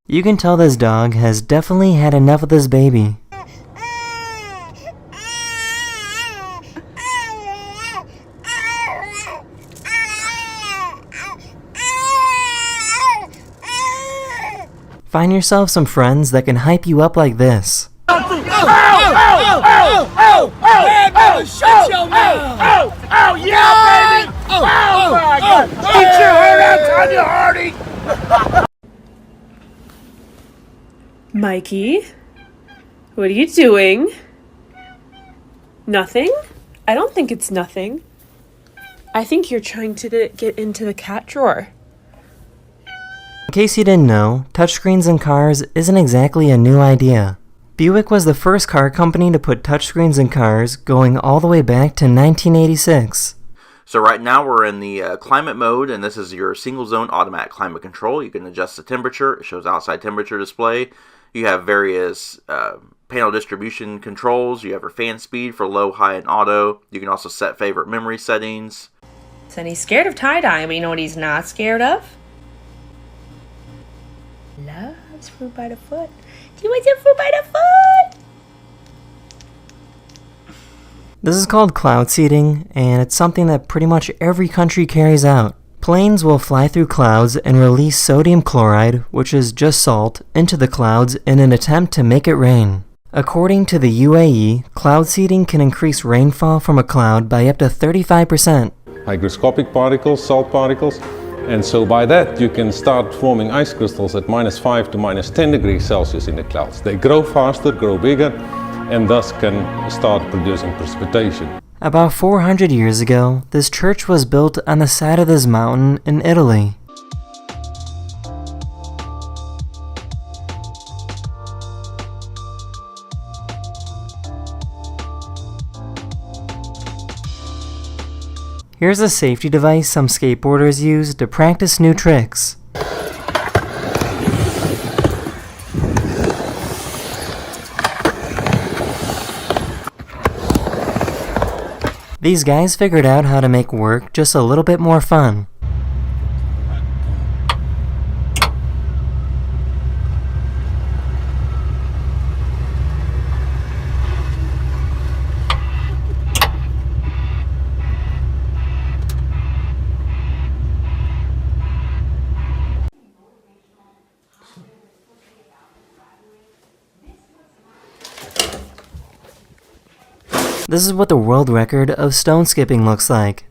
You can tell this dog has definitely had enough of this baby. Find yourself some friends that can hype you up like this. Shut your mouth! Oh, yeah, baby! Oh, my God! Get your head out, Tanya Hardy! Mikey, what are you doing? Nothing? I don't think it's nothing. I think you're trying to get into the cat drawer. In case you didn't know, touchscreens in cars isn't exactly a new idea. Buick was the first car company to put touchscreens in cars, going all the way back to 1986. So right now we're in the climate mode, and this is your single zone automatic climate control. You can adjust the temperature. It shows outside temperature display. You have various panel distribution controls. You have your fan speed for low, high, and auto. You can also set favorite memory settings. And he's scared of tie-dye, but you know what he's not scared of? Loves fruit by the foot. Do you want some fruit by the foot? This is called cloud seeding, and it's something that pretty much every country carries out. Planes will fly through clouds and release sodium chloride, which is just salt, into the clouds in an attempt to make it rain. According to the UAE, cloud seeding can increase rainfall from a cloud by up to 35%. Hygroscopic particles, salt particles, and so by that you can start forming ice crystals at -5 to -10 degrees Celsius in the clouds. They grow faster, grow bigger, and thus can start producing precipitation. About 400 years ago, this church was built on the side of this mountain in Italy. Here's a safety device some skateboarders use to practice new tricks. These guys figured out how to make work just a little bit more fun. This is what the world record of stone skipping looks like.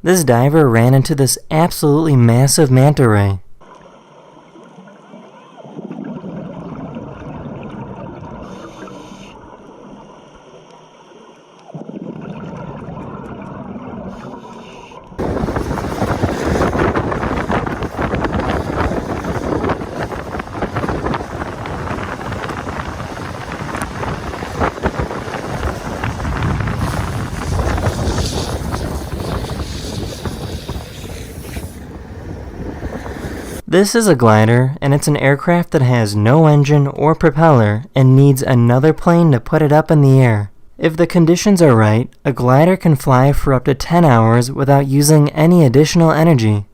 This diver ran into this absolutely massive manta ray. This is a glider, and it's an aircraft that has no engine or propeller and needs another plane to put it up in the air. If the conditions are right, a glider can fly for up to 10 hours without using any additional energy.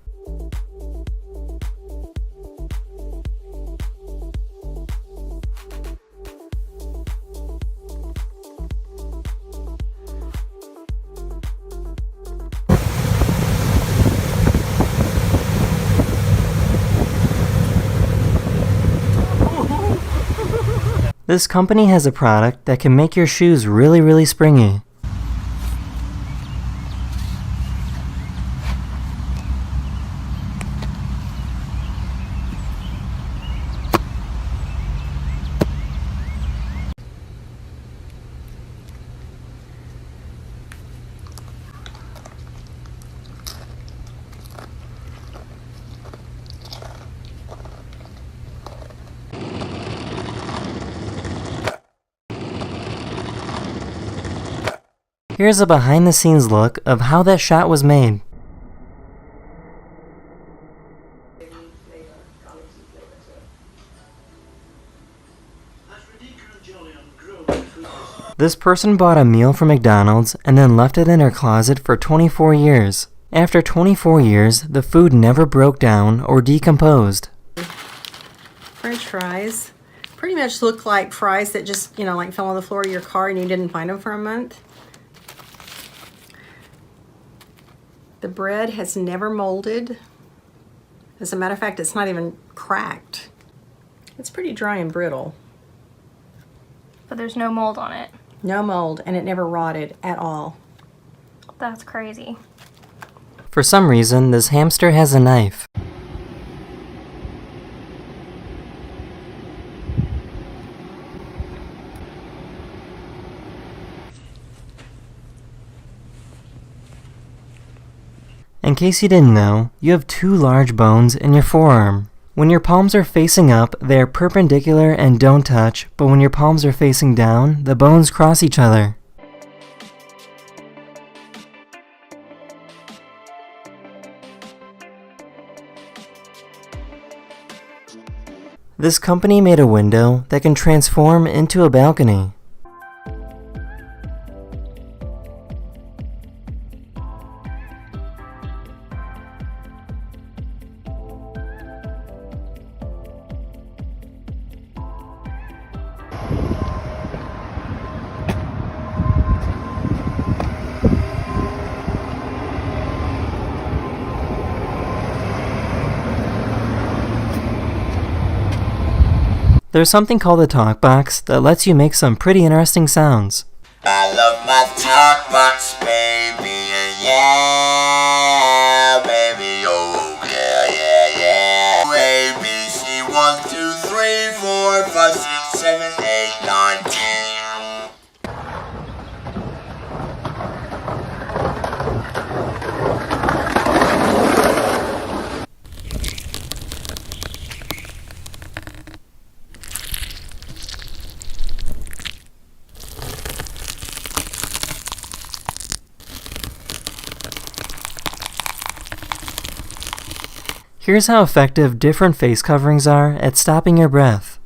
This company has a product that can make your shoes really springy. Here's a behind-the-scenes look of how that shot was made. This person bought a meal from McDonald's and then left it in her closet for 24 years. After 24 years, the food never broke down or decomposed. French fries pretty much look like fries that just, like fell on the floor of your car and you didn't find them for a month. The bread has never molded. As a matter of fact, it's not even cracked. It's pretty dry and brittle. But there's no mold on it. No mold, and it never rotted at all. That's crazy. For some reason, this hamster has a knife. In case you didn't know, you have two large bones in your forearm. When your palms are facing up, they are perpendicular and don't touch, but when your palms are facing down, the bones cross each other. This company made a window that can transform into a balcony. There's something called a talk box that lets you make some pretty interesting sounds. I love my talk box, baby, yeah, baby, oh, yeah. A, B, C, 1, 2, 3, 4, 5, 6, 7, 8, 9, 10. Here's how effective different face coverings are at stopping your breath.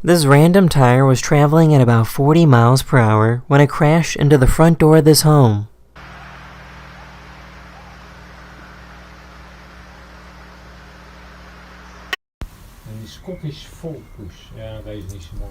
This random tire was traveling at about 40 miles per hour when it crashed into the front door of this home. En die Scottish folk push, ja, deze is niet zo mooi.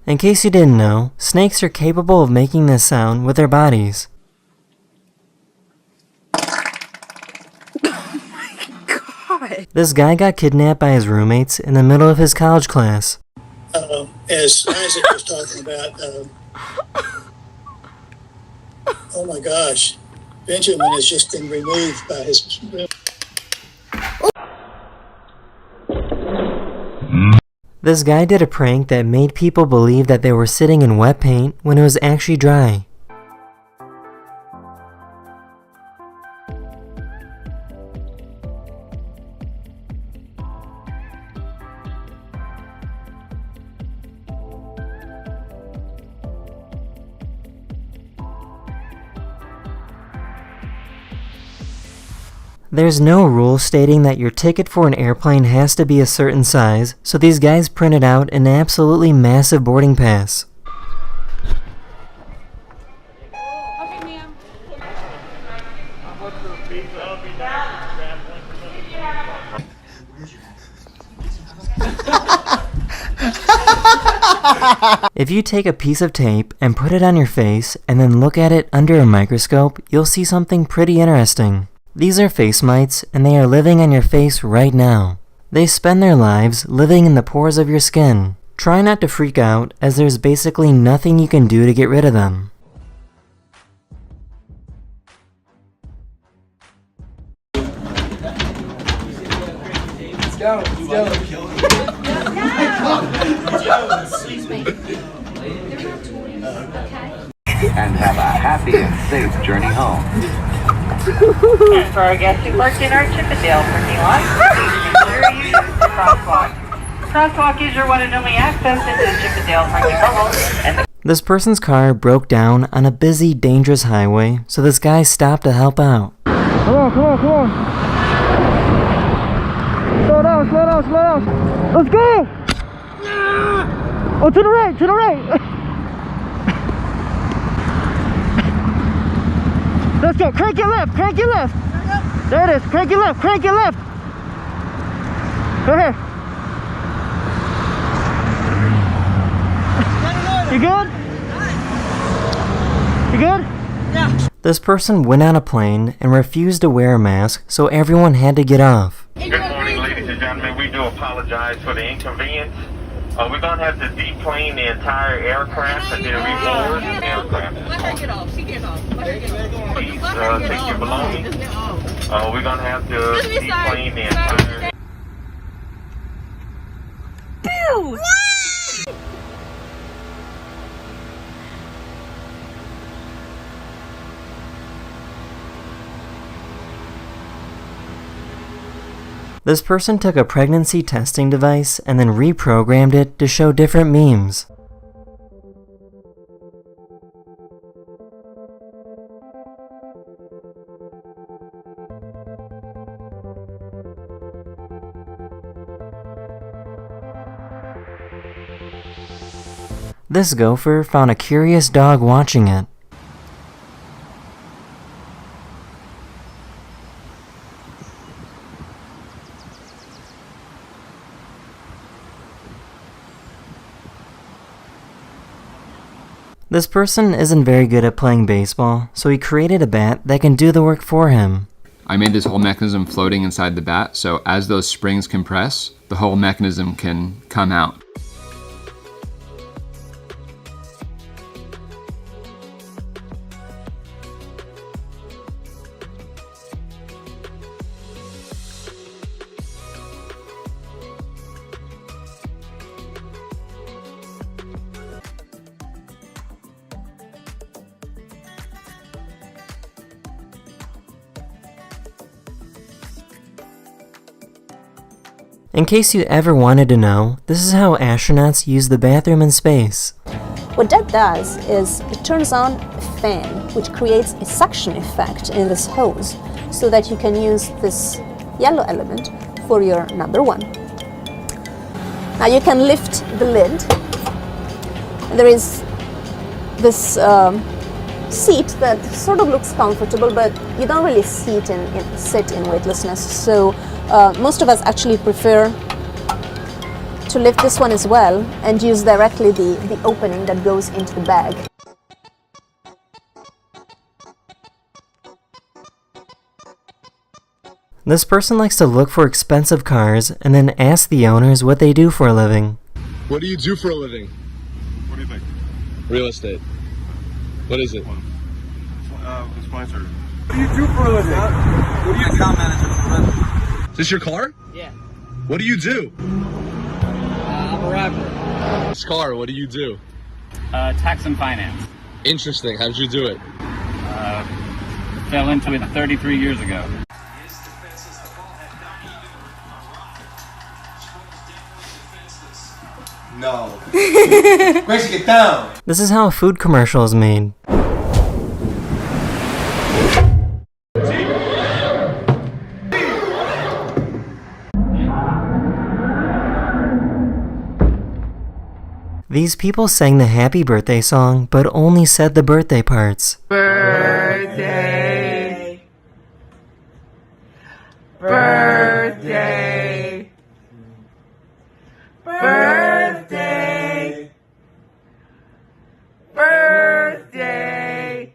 In case you didn't know, snakes are capable of making this sound with their bodies. God. This guy got kidnapped by his roommates in the middle of his college class. As Isaac was talking about, oh my gosh, Benjamin has just been removed by his... This guy did a prank that made people believe that they were sitting in wet paint when it was actually dry. There's no rule stating that your ticket for an airplane has to be a certain size, so these guys printed out an absolutely massive boarding pass. If you take a piece of tape and put it on your face and then look at it under a microscope, you'll see something pretty interesting. These are face mites, and they are living on your face right now. They spend their lives living in the pores of your skin. Try not to freak out, as there's basically nothing you can do to get rid of them. Let's go. And have a happy and safe journey home. And for our guests who parked in our Chippendale parking lot, make sure you use the crosswalk. Crosswalk is your one and only access into the Chippendale parking lot. This person's car broke down on a busy, dangerous highway, so this guy stopped to help out. Come on. Slow down. Let's go! Oh, to the right. Let's go, crank it left. There it is, crank it left. Go ahead. You good? Yeah. This person went on a plane and refused to wear a mask, so everyone had to get off. Good morning, ladies and gentlemen. We do apologize for the inconvenience. We're going to have to deplane the entire aircraft and then reboard the aircraft. Let her get off. She get off. Please take your belongings. We're going to have to deplane the entire... Pew! This person took a pregnancy testing device and then reprogrammed it to show different memes. This gopher found a curious dog watching it. This person isn't very good at playing baseball, so he created a bat that can do the work for him. I made this whole mechanism floating inside the bat, so as those springs compress, the whole mechanism can come out. In case you ever wanted to know, this is how astronauts use the bathroom in space. What that does is it turns on a fan, which creates a suction effect in this hose, so that you can use this yellow element for your number one. Now you can lift the lid. There is this seat that sort of looks comfortable, but you don't really sit in weightlessness. So most of us actually prefer to lift this one as well and use directly the opening that goes into the bag. This person likes to look for expensive cars and then ask the owners what they do for a living. What do you do for a living? What do you think? Real estate. What is it? Sponsor. What do you do for a living? What do you account manager? Is this your car? Yeah. What do you do? I'm a rapper. This car, what do you do? Tax and finance. Interesting. How did you do it? Fell into it 33 years ago. No. Gracie, get down! This is how a food commercial is made. These people sang the happy birthday song, but only said the birthday parts. Birthday. Birthday. Birthday. Birthday.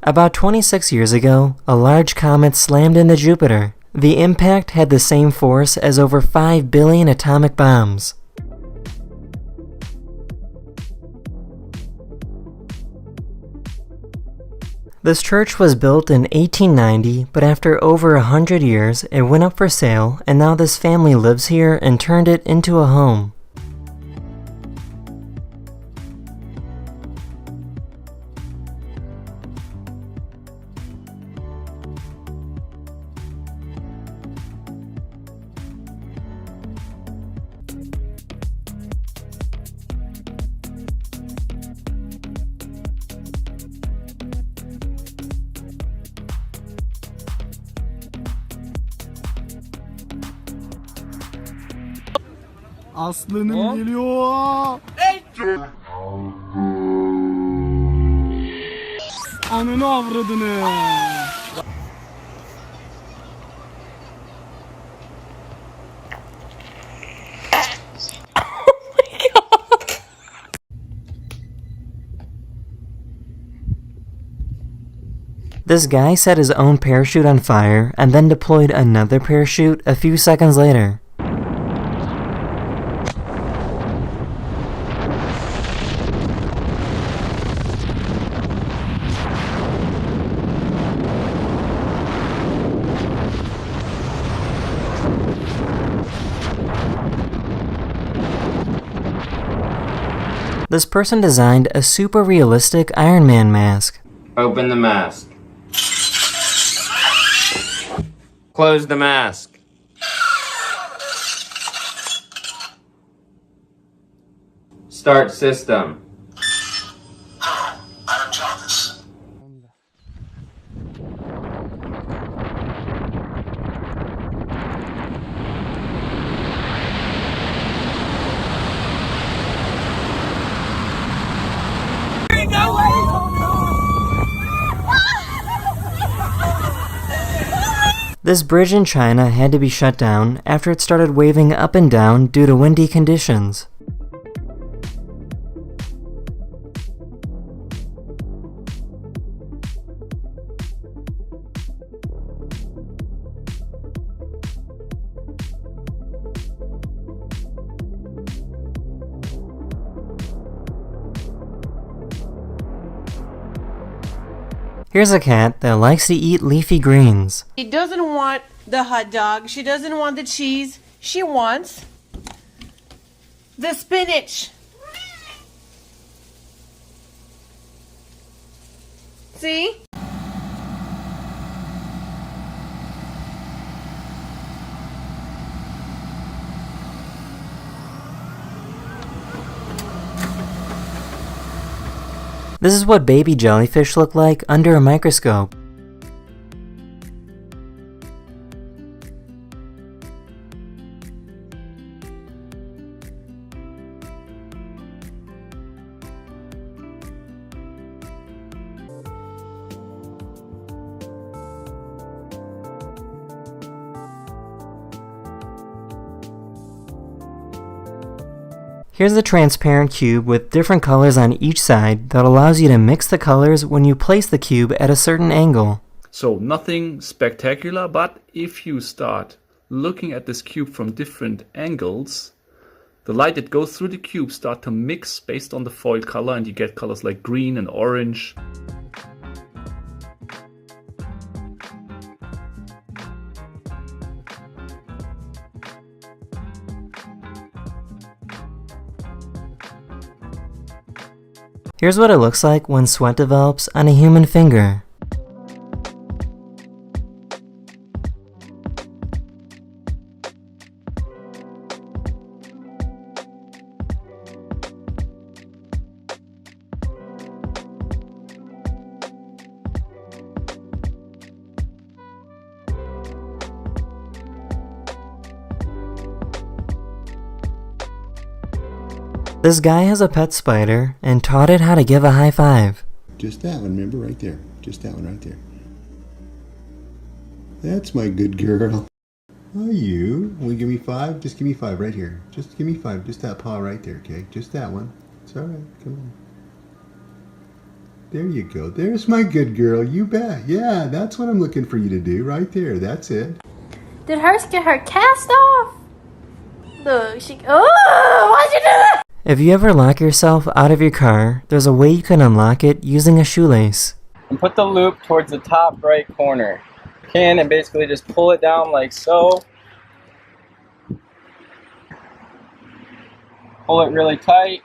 About 26 years ago, a large comet slammed into Jupiter. The impact had the same force as over 5 billion atomic bombs. This church was built in 1890, but after over 100 years, it went up for sale, and now this family lives here and turned it into a home. Aslanım geliyor. Ananı avradını. This guy set his own parachute on fire and then deployed another parachute a few seconds later. This person designed a super realistic Iron Man mask. Open the mask. Close the mask. Start system. This bridge in China had to be shut down after it started waving up and down due to windy conditions. Here's a cat that likes to eat leafy greens. She doesn't want the hot dog. She doesn't want the cheese. She wants the spinach. See? This is what baby jellyfish look like under a microscope. Here's a transparent cube with different colors on each side that allows you to mix the colors when you place the cube at a certain angle. So nothing spectacular, but if you start looking at this cube from different angles, the light that goes through the cube starts to mix based on the foil color, and you get colors like green and orange. Here's what it looks like when sweat develops on a human finger. This guy has a pet spider and taught it how to give a high five. Just that one, remember? Right there. Just that one right there. That's my good girl. Oh, you? Will you give me 5? Just give me 5 right here. Just give me 5. Just that paw right there, okay? Just that one. It's alright. Come on. There you go. There's my good girl. You bet. Yeah, that's what I'm looking for you to do. Right there. That's it. Did hers get her cast off? Look, she. Oh, why'd you do that? If you ever lock yourself out of your car, there's a way you can unlock it using a shoelace. And put the loop towards the top right corner. You can, and basically just pull it down like so. Pull it really tight.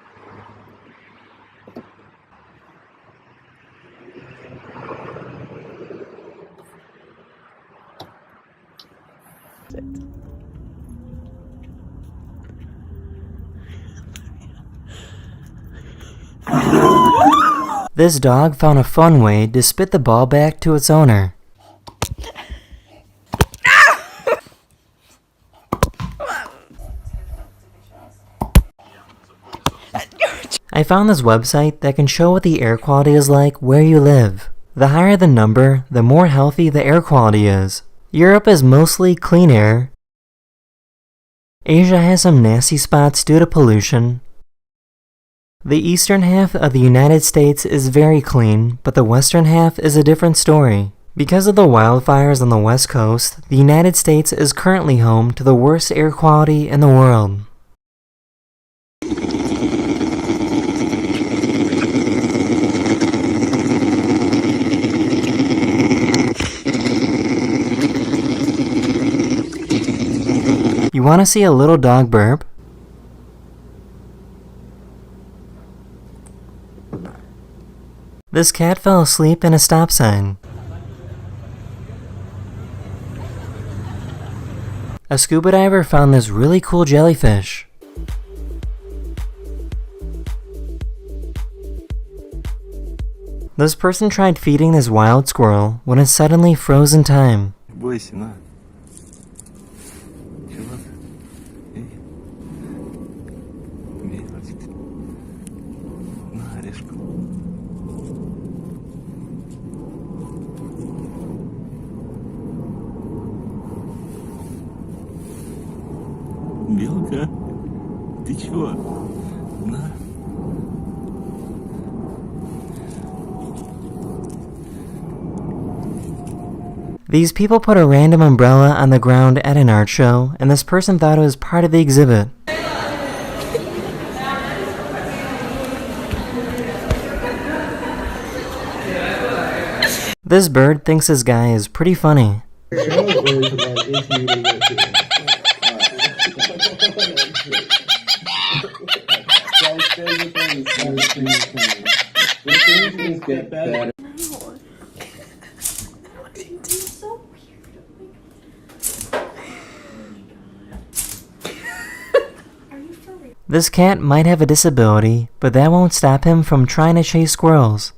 This dog found a fun way to spit the ball back to its owner. I found this website that can show what the air quality is like where you live. The higher the number, the more healthy the air quality is. Europe is mostly clean air. Asia has some nasty spots due to pollution. The eastern half of the United States is very clean, but the western half is a different story. Because of the wildfires on the west coast, the United States is currently home to the worst air quality in the world. You want to see a little dog burp? This cat fell asleep in a stop sign. A scuba diver found this really cool jellyfish. This person tried feeding this wild squirrel when it suddenly froze in time. Белка, ты чего? На. These people put a random umbrella on the ground at an art show, and this person thought it was part of the exhibit. This bird thinks this guy is pretty funny. This cat might have a disability, but that won't stop him from trying to chase squirrels.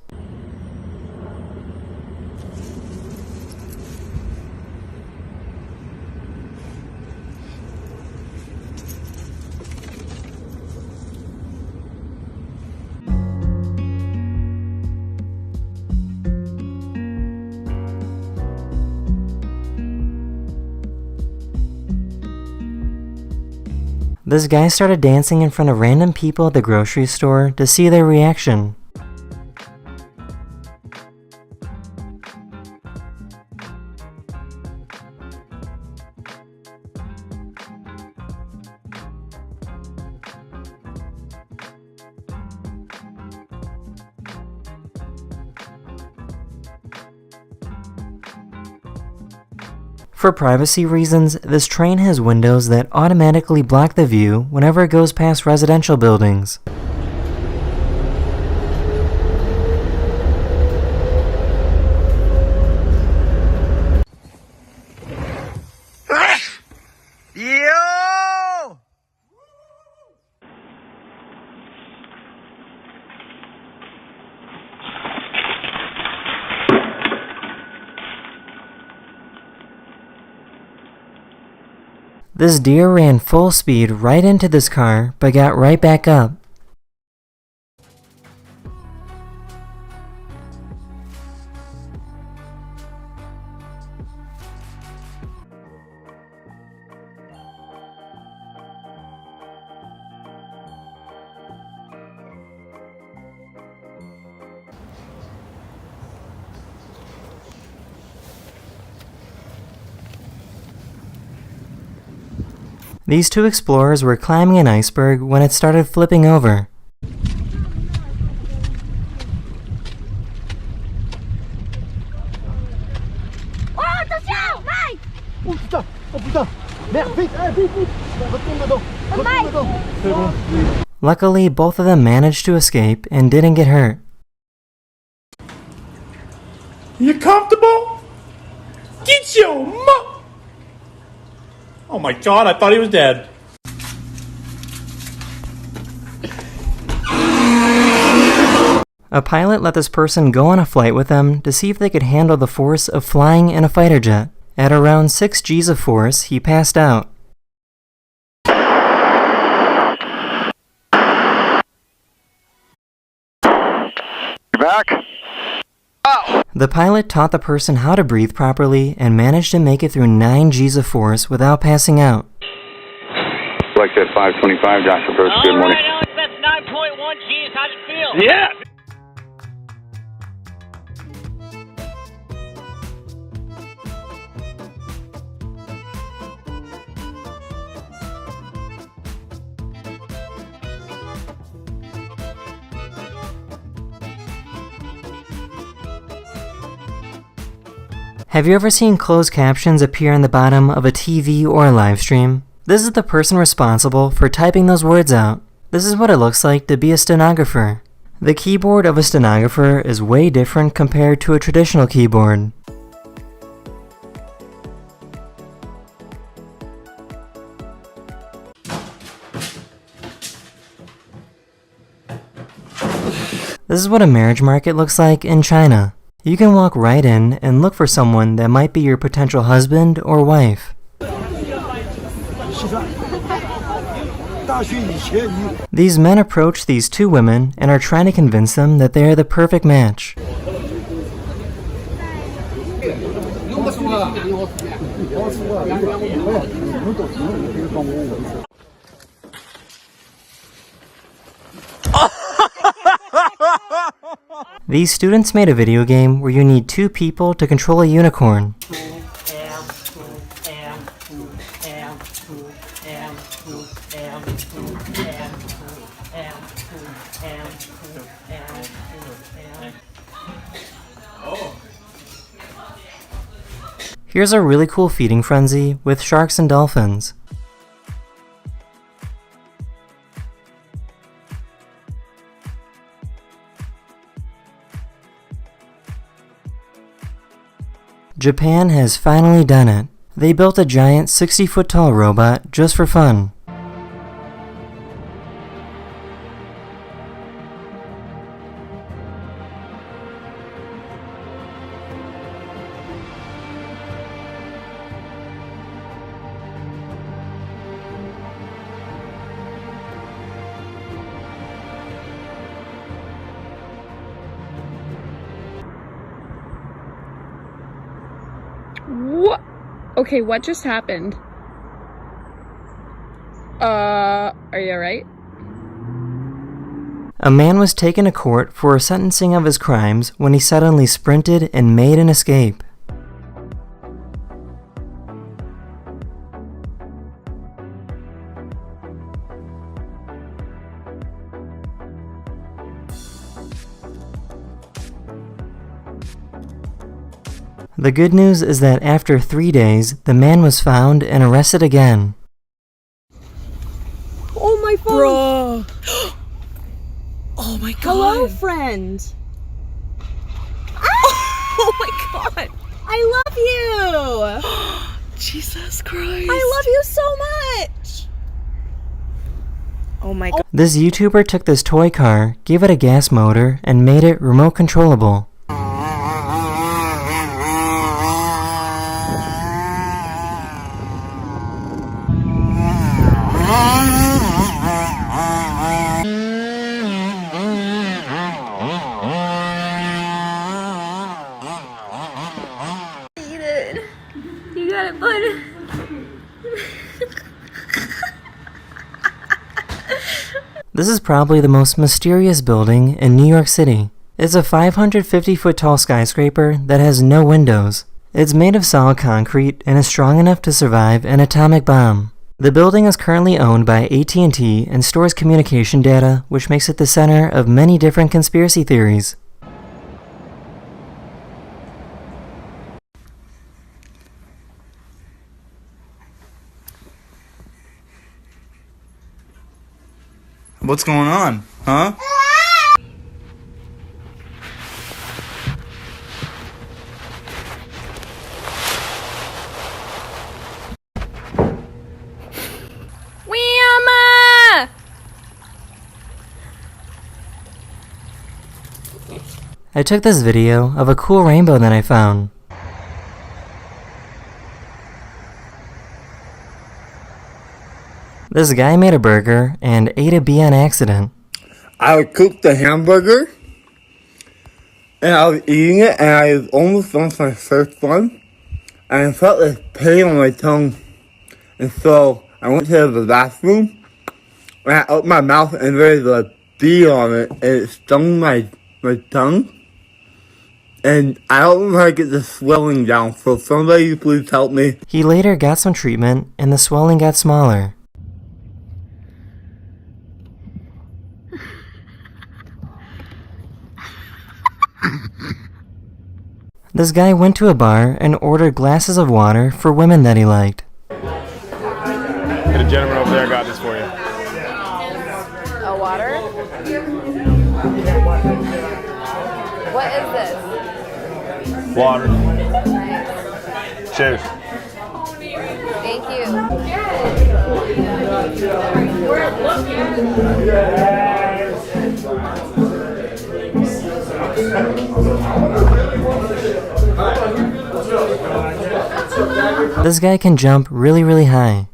This guy started dancing in front of random people at the grocery store to see their reaction. For privacy reasons, this train has windows that automatically block the view whenever it goes past residential buildings. Yo! This deer ran full speed right into this car, but got right back up. These two explorers were climbing an iceberg when it started flipping over. Luckily, both of them managed to escape and didn't get hurt. You comfortable? Get your Oh my god, I thought he was dead. A pilot let this person go on a flight with them to see if they could handle the force of flying in a fighter jet. At around 6 Gs of force, he passed out. You back? Oh! The pilot taught the person how to breathe properly and managed to make it through 9 Gs of force without passing out. Like that 525, Josh approach. Good morning. Alex, that's 9.1 Gs. How'd it feel? Yeah! Have you ever seen closed captions appear on the bottom of a TV or a live stream? This is the person responsible for typing those words out. This is what it looks like to be a stenographer. The keyboard of a stenographer is way different compared to a traditional keyboard. This is what a marriage market looks like in China. You can walk right in and look for someone that might be your potential husband or wife. These men approach these two women and are trying to convince them that they are the perfect match. These students made a video game where you need 2 people to control a unicorn. Here's a really cool feeding frenzy with sharks and dolphins. Japan has finally done it. They built a giant 60-foot tall robot just for fun. What? Okay, what just happened? Are you alright? A man was taken to court for a sentencing of his crimes when he suddenly sprinted and made an escape. The good news is that after 3 days, the man was found and arrested again. Oh my phone! Bro. Oh my god. Hello, friend. Oh my god. I love you. Jesus Christ. I love you so much. Oh my god. This YouTuber took this toy car, gave it a gas motor, and made it remote controllable. You got it, bud. This is probably the most mysterious building in New York City. It's a 550-foot tall skyscraper that has no windows. It's made of solid concrete and is strong enough to survive an atomic bomb. The building is currently owned by AT&T and stores communication data, which makes it the center of many different conspiracy theories. What's going on, huh? Mama! I took this video of a cool rainbow that I found. This guy made a burger and ate a bee on accident. I cooked the hamburger, and I was eating it, and I was almost finished my first one, and I felt this pain on my tongue, and so I went to the bathroom, and I opened my mouth, and there was a bee on it, and it stung my tongue, and I don't know how to get the swelling down, so somebody please help me. He later got some treatment, and the swelling got smaller. This guy went to a bar and ordered glasses of water for women that he liked. The gentleman over there got this for you. A water? What is this? Water. Nice. Cheers. Thank you. This guy can jump really, really high.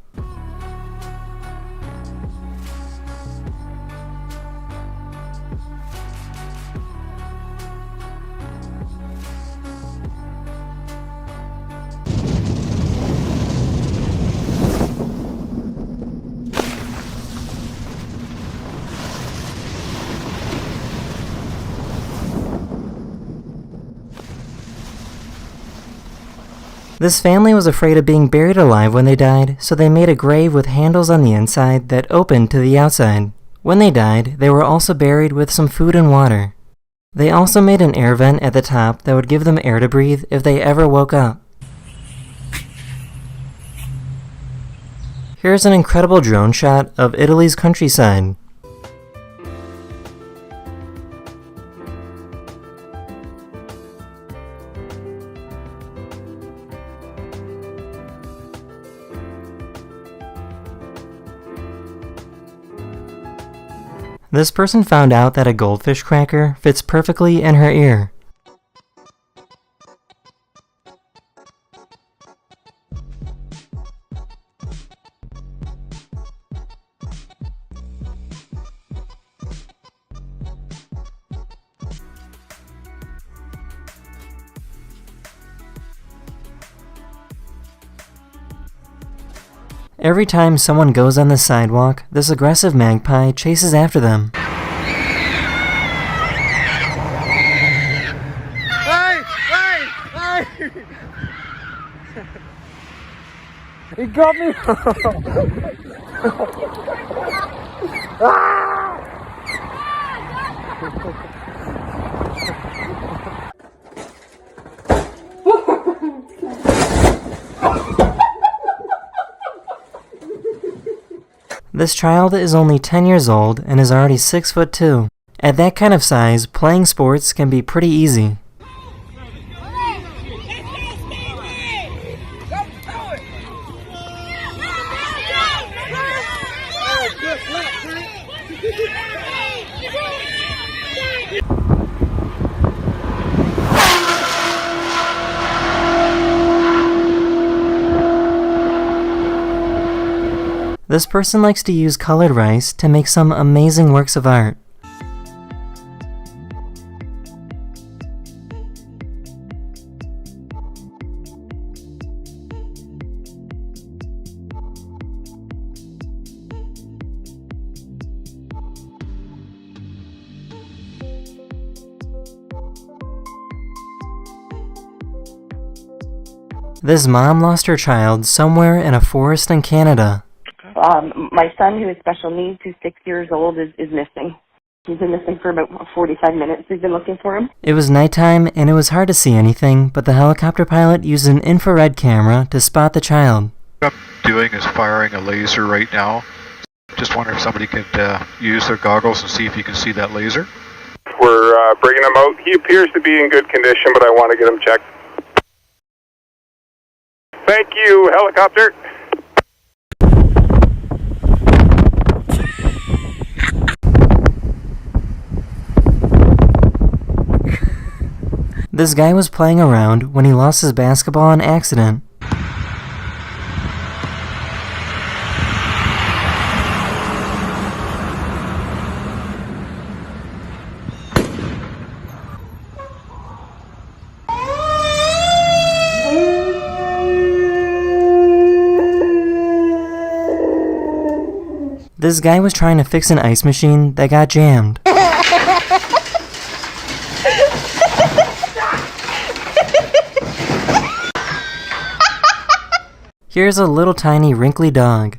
This family was afraid of being buried alive when they died, so they made a grave with handles on the inside that opened to the outside. When they died, they were also buried with some food and water. They also made an air vent at the top that would give them air to breathe if they ever woke up. Here's an incredible drone shot of Italy's countryside. This person found out that a goldfish cracker fits perfectly in her ear. Every time someone goes on the sidewalk, this aggressive magpie chases after them. Hey! He got me! This child is only 10 years old and is already 6'2". At that kind of size, playing sports can be pretty easy. This person likes to use colored rice to make some amazing works of art. This mom lost her child somewhere in a forest in Canada. My son, who has special needs, who's 6 years old, is missing. He's been missing for about 45 minutes. We've been looking for him. It was nighttime and it was hard to see anything, but the helicopter pilot used an infrared camera to spot the child. What I'm doing is firing a laser right now. Just wonder if somebody could use their goggles and see if you can see that laser. We're bringing him out. He appears to be in good condition, but I want to get him checked. Thank you, helicopter. This guy was playing around when he lost his basketball on accident. This guy was trying to fix an ice machine that got jammed. Here's a little tiny wrinkly dog.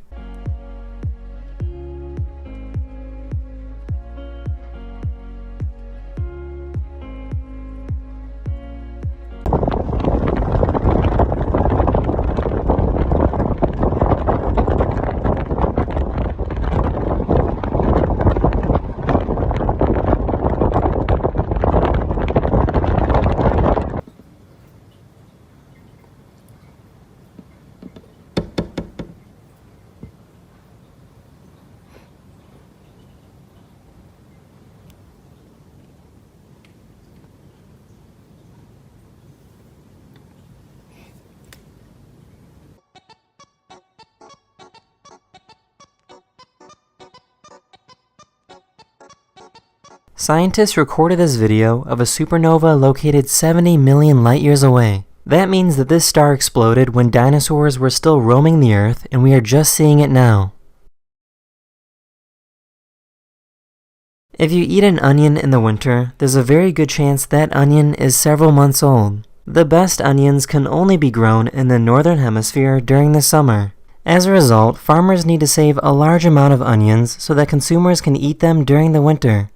Scientists recorded this video of a supernova located 70 million light-years away. That means that this star exploded when dinosaurs were still roaming the Earth and we are just seeing it now. If you eat an onion in the winter, there's a very good chance that onion is several months old. The best onions can only be grown in the northern hemisphere during the summer. As a result, farmers need to save a large amount of onions so that consumers can eat them during the winter.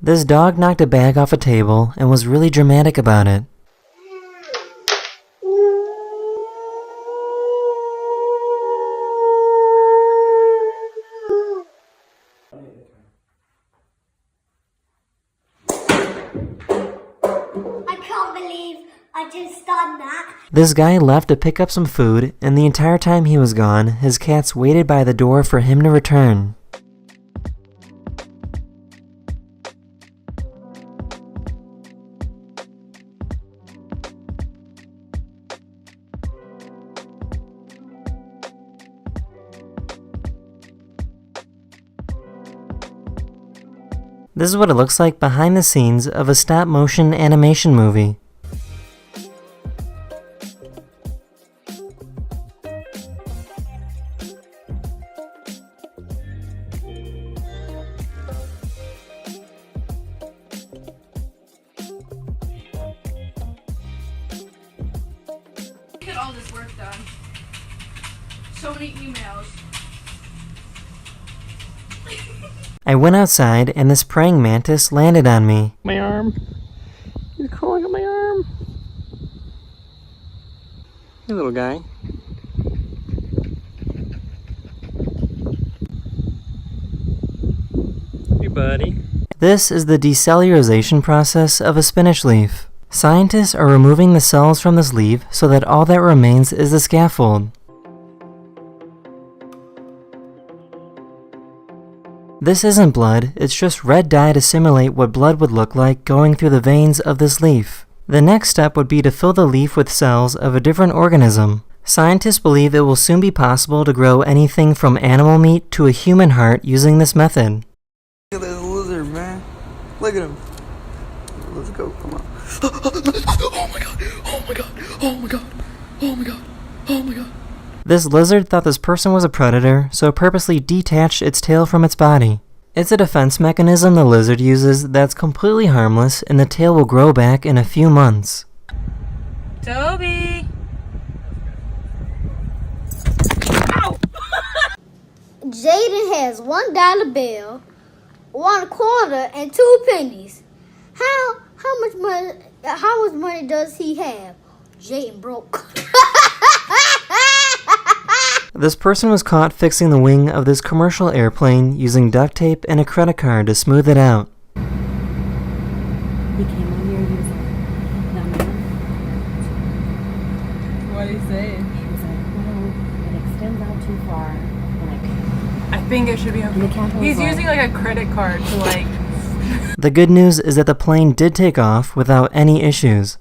This dog knocked a bag off a table and was really dramatic about it. I can't believe I just done that. This guy left to pick up some food, and the entire time he was gone, his cats waited by the door for him to return. This is what it looks like behind the scenes of a stop-motion animation movie. Get all this work done. So many emails. I went outside and this praying mantis landed on me. My arm. He's crawling on my arm. Hey, little guy. Hey, buddy. This is the decellularization process of a spinach leaf. Scientists are removing the cells from this leaf so that all that remains is the scaffold. This isn't blood, it's just red dye to simulate what blood would look like going through the veins of this leaf. The next step would be to fill the leaf with cells of a different organism. Scientists believe it will soon be possible to grow anything from animal meat to a human heart using this method. Look at this lizard, man. Look at him. Let's go, come on. Oh my god, oh my god, oh my god, oh my god, oh my god. This lizard thought this person was a predator, so purposely detached its tail from its body. It's a defense mechanism the lizard uses that's completely harmless, and the tail will grow back in a few months. Toby! Jaden has $1 bill, 1 quarter, and 2 pennies. How much money does he have? Jaden broke. This person was caught fixing the wing of this commercial airplane using duct tape and a credit card to smooth it out. He came on here using What did he say? He was like, no, it extends out too far. And I think it should be okay. He's using like a credit card to like... The good news is that the plane did take off without any issues.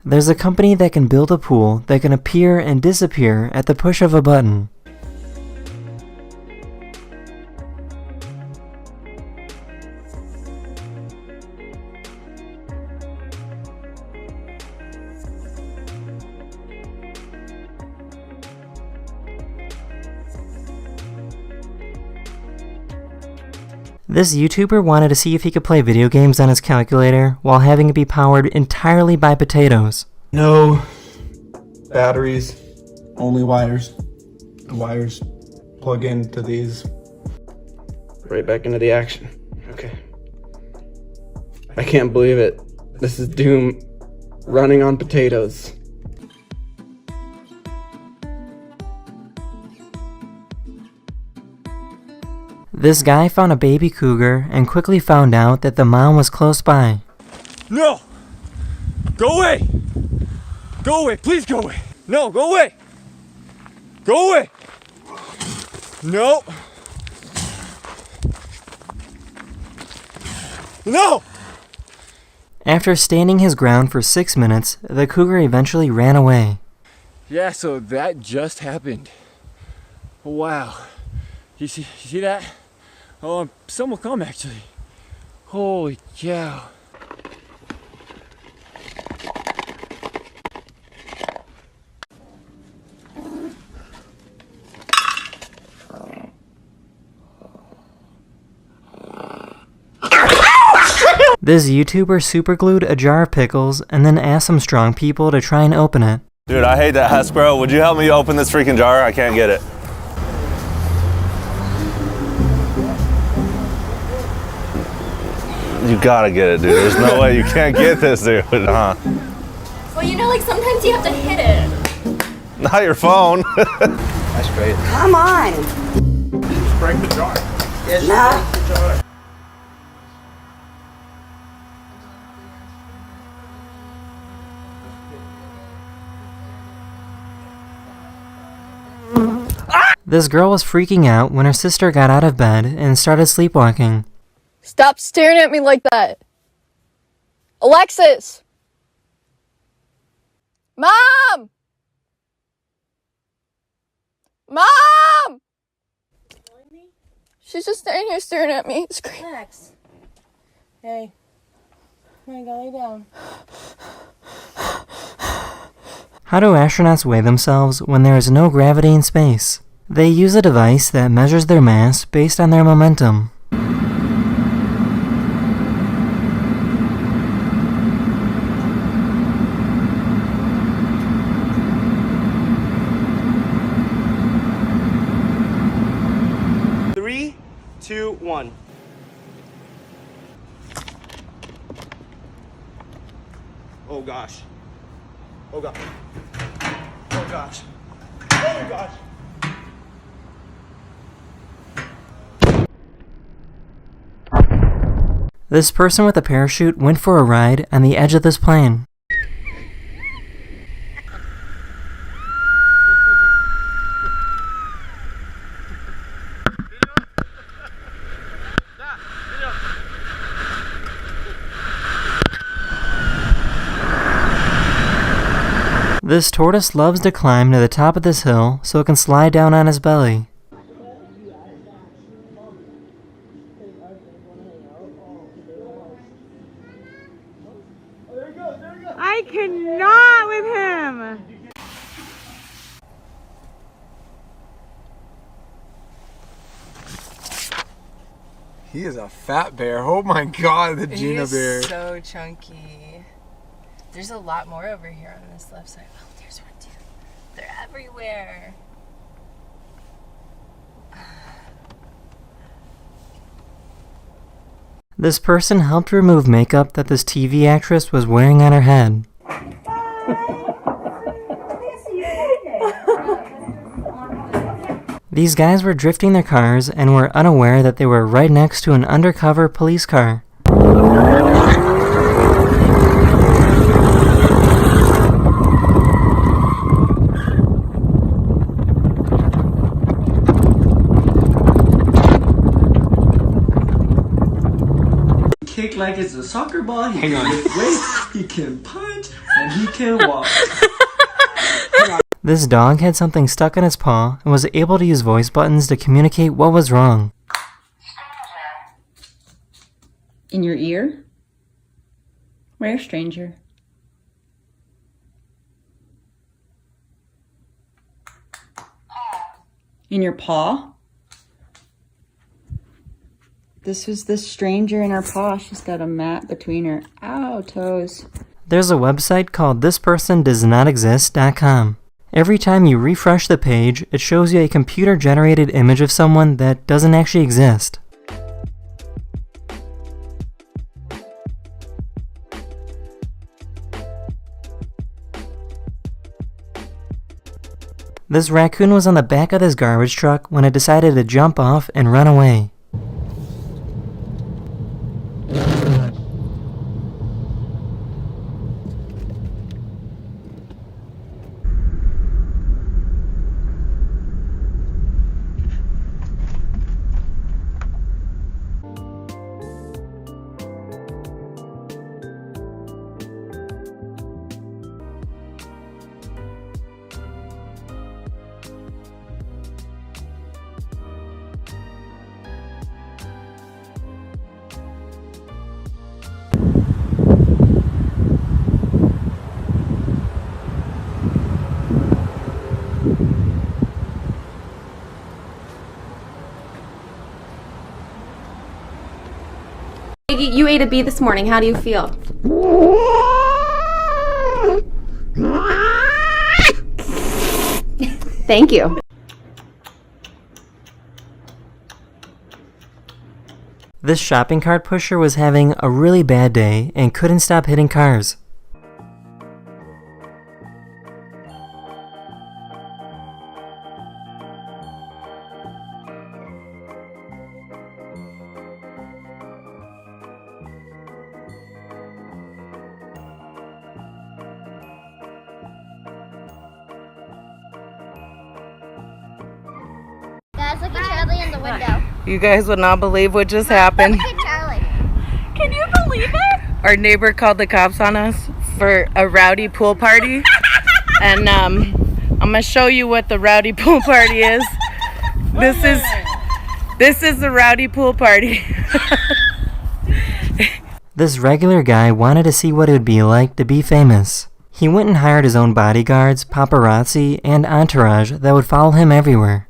There's a company that can build a pool that can appear and disappear at the push of a button. This YouTuber wanted to see if he could play video games on his calculator while having it be powered entirely by potatoes. No batteries, only wires. The wires plug into these. Right back into the action. Okay. I can't believe it. This is Doom running on potatoes. This guy found a baby cougar and quickly found out that the mom was close by. No! Go away! Go away! Please go away! No, go away! Go away! No! No! After standing his ground for 6 minutes, the cougar eventually ran away. Yeah, so that just happened. Wow. You see that? Oh, some will come actually. Holy cow. This YouTuber superglued a jar of pickles and then asked some strong people to try and open it. Dude, I hate that Hasbro. Would you help me open this freaking jar? I can't get it. You gotta get it, dude. There's no way you can't get this, dude. Huh? Well, you know, like sometimes you have to hit it. Not your phone. That's great. Come on. Just break the jar. Yes, no. Break the jar. This girl was freaking out when her sister got out of bed and started sleepwalking. Stop staring at me like that. Alexis! Mom! Mom! She's just standing here staring at me. Relax. Hey. Come on, go lay down. How do astronauts weigh themselves when there is no gravity in space? They use a device that measures their mass based on their momentum. Three, two, one. Oh gosh. Oh gosh. Oh gosh. Oh gosh. This person with a parachute went for a ride on the edge of this plane. This tortoise loves to climb to the top of this hill so it can slide down on his belly. I cannot with him. He is a fat bear. Oh my god, the Gina bear. He's so chunky. There's a lot more over here on this left side. Oh, there's one too. They're everywhere. This person helped remove makeup that this TV actress was wearing on her head. These guys were drifting their cars and were unaware that they were right next to an undercover police car. Kick like it's a soccer ball. He can lift weights, he can punch, and he can walk. This dog had something stuck in its paw and was able to use voice buttons to communicate what was wrong. In your ear? Where, stranger? In your paw? This was this stranger in her paw. She's got a mat between her toes. There's a website called thispersondoesnotexist.com. Every time you refresh the page, it shows you a computer-generated image of someone that doesn't actually exist. This raccoon was on the back of this garbage truck when it decided to jump off and run away. You ate a bee this morning. How do you feel? Thank you. This shopping cart pusher was having a really bad day and couldn't stop hitting cars. Guys, look at Charlie in the window. You guys would not believe what just happened. Look at Charlie. Can you believe it? Our neighbor called the cops on us for a rowdy pool party. And I'm gonna show you what the rowdy pool party is. This is the rowdy pool party. This regular guy wanted to see what it would be like to be famous. He went and hired his own bodyguards, paparazzi, and entourage that would follow him everywhere.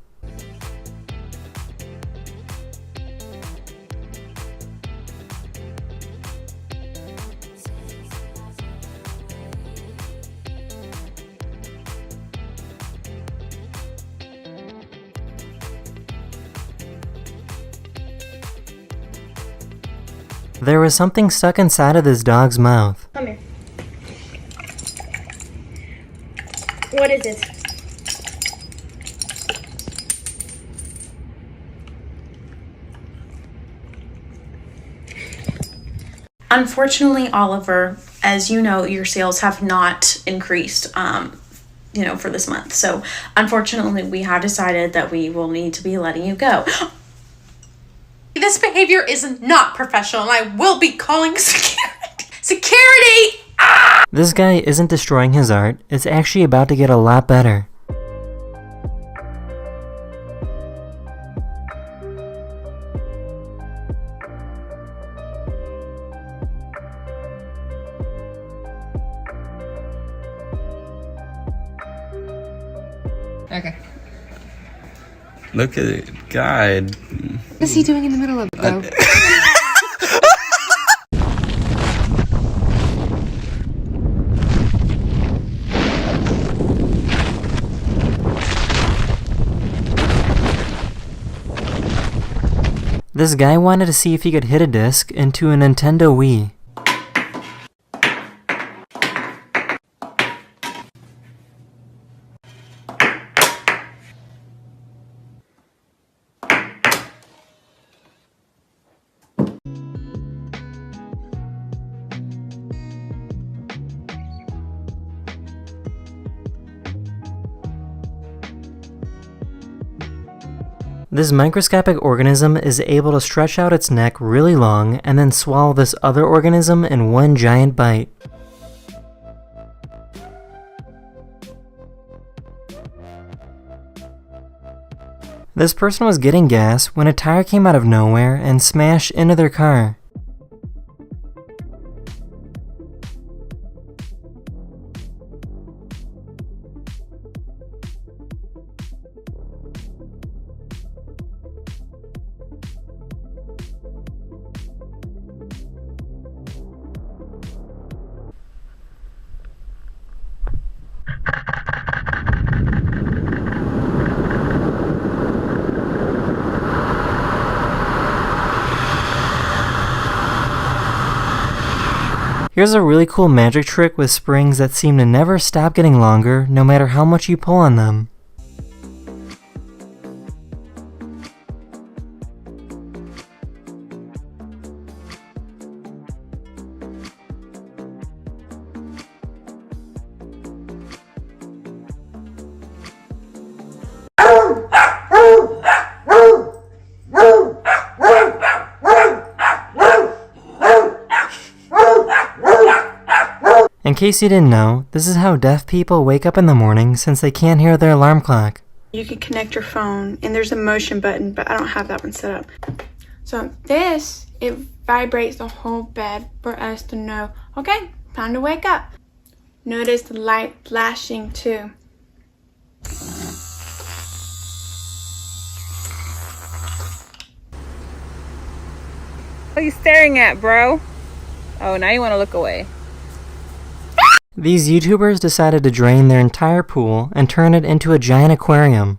There was something stuck inside of this dog's mouth. Come here. What is it? Unfortunately, Oliver, as you know, your sales have not increased, for this month. So unfortunately, we have decided that we will need to be letting you go. This behavior is not professional, and I will be calling security! Ah! This guy isn't destroying his art, it's actually about to get a lot better. Okay. Look at it. God. What is he doing in the middle of it, though? This guy wanted to see if he could hit a disc into a Nintendo Wii. This microscopic organism is able to stretch out its neck really long and then swallow this other organism in one giant bite. This person was getting gas when a tire came out of nowhere and smashed into their car. Here's a really cool magic trick with springs that seem to never stop getting longer no matter how much you pull on them. In case you didn't know, this is how deaf people wake up in the morning since they can't hear their alarm clock. You can connect your phone and there's a motion button, but I don't have that one set up. So this, it vibrates the whole bed for us to know, okay, time to wake up. Notice the light flashing too. What are you staring at, bro? Oh, now you want to look away. These YouTubers decided to drain their entire pool and turn it into a giant aquarium.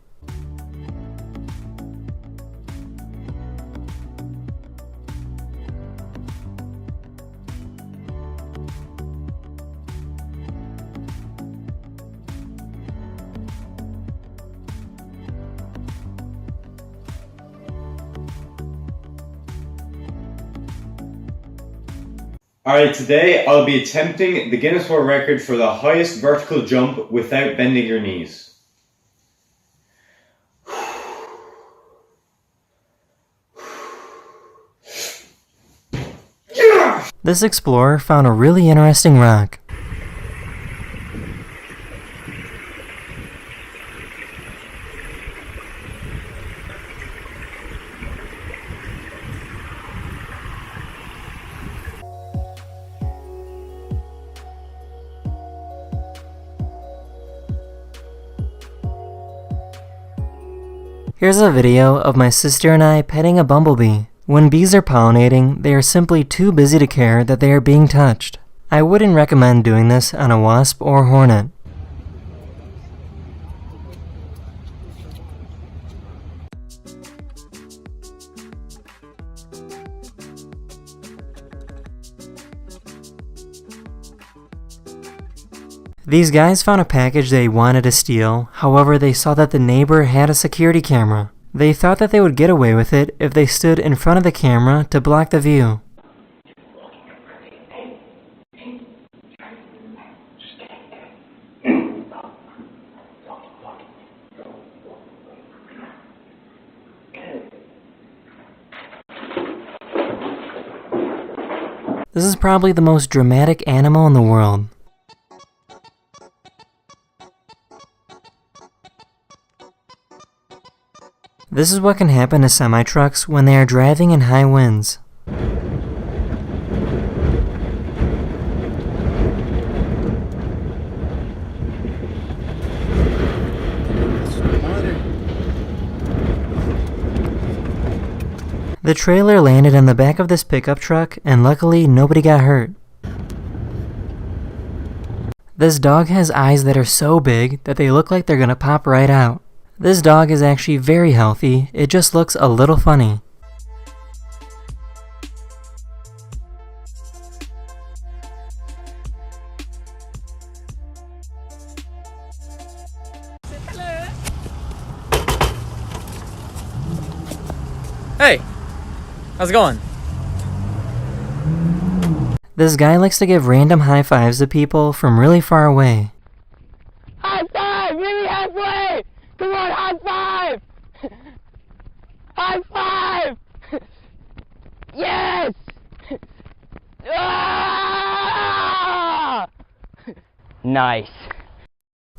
Alright, today I'll be attempting the Guinness World Record for the highest vertical jump without bending your knees. This explorer found a really interesting rock. Here's a video of my sister and I petting a bumblebee. When bees are pollinating, they are simply too busy to care that they are being touched. I wouldn't recommend doing this on a wasp or hornet. These guys found a package they wanted to steal, however they saw that the neighbor had a security camera. They thought that they would get away with it if they stood in front of the camera to block the view. This is probably the most dramatic animal in the world. This is what can happen to semi-trucks when they are driving in high winds. The trailer landed on the back of this pickup truck, and luckily nobody got hurt. This dog has eyes that are so big that they look like they're gonna pop right out. This dog is actually very healthy, it just looks a little funny. Hey, how's it going? This guy likes to give random high fives to people from really far away. High five! Meet me halfway! Come on, high five! High five! Yes! Ah! Nice.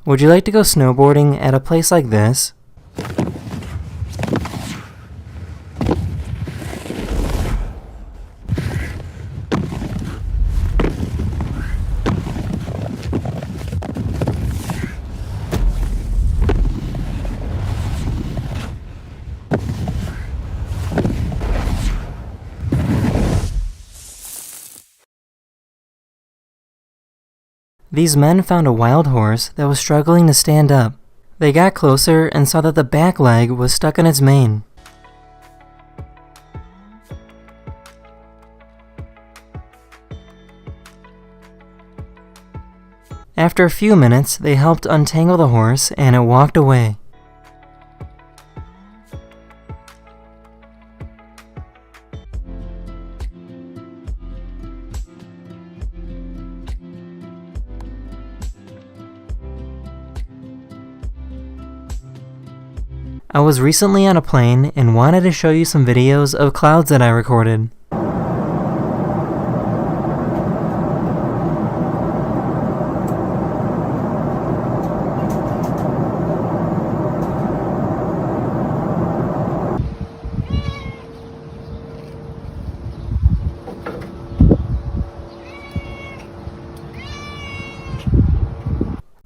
Would you like to go snowboarding at a place like this? These men found a wild horse that was struggling to stand up. They got closer and saw that the back leg was stuck in its mane. After a few minutes, they helped untangle the horse and it walked away. I was recently on a plane and wanted to show you some videos of clouds that I recorded.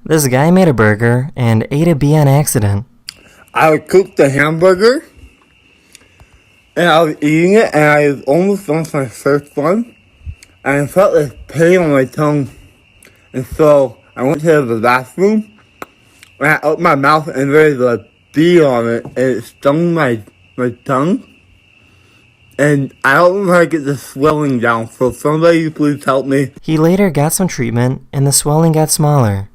This guy made a burger and ate a bee on accident. I cooked the hamburger, and I was eating it, and I was almost done with my first one, and I felt this pain on my tongue, and so I went to the bathroom, and I opened my mouth, and there was a bee on it, and it stung my tongue, and I don't know how to get the swelling down, so somebody please help me. He later got some treatment, and the swelling got smaller.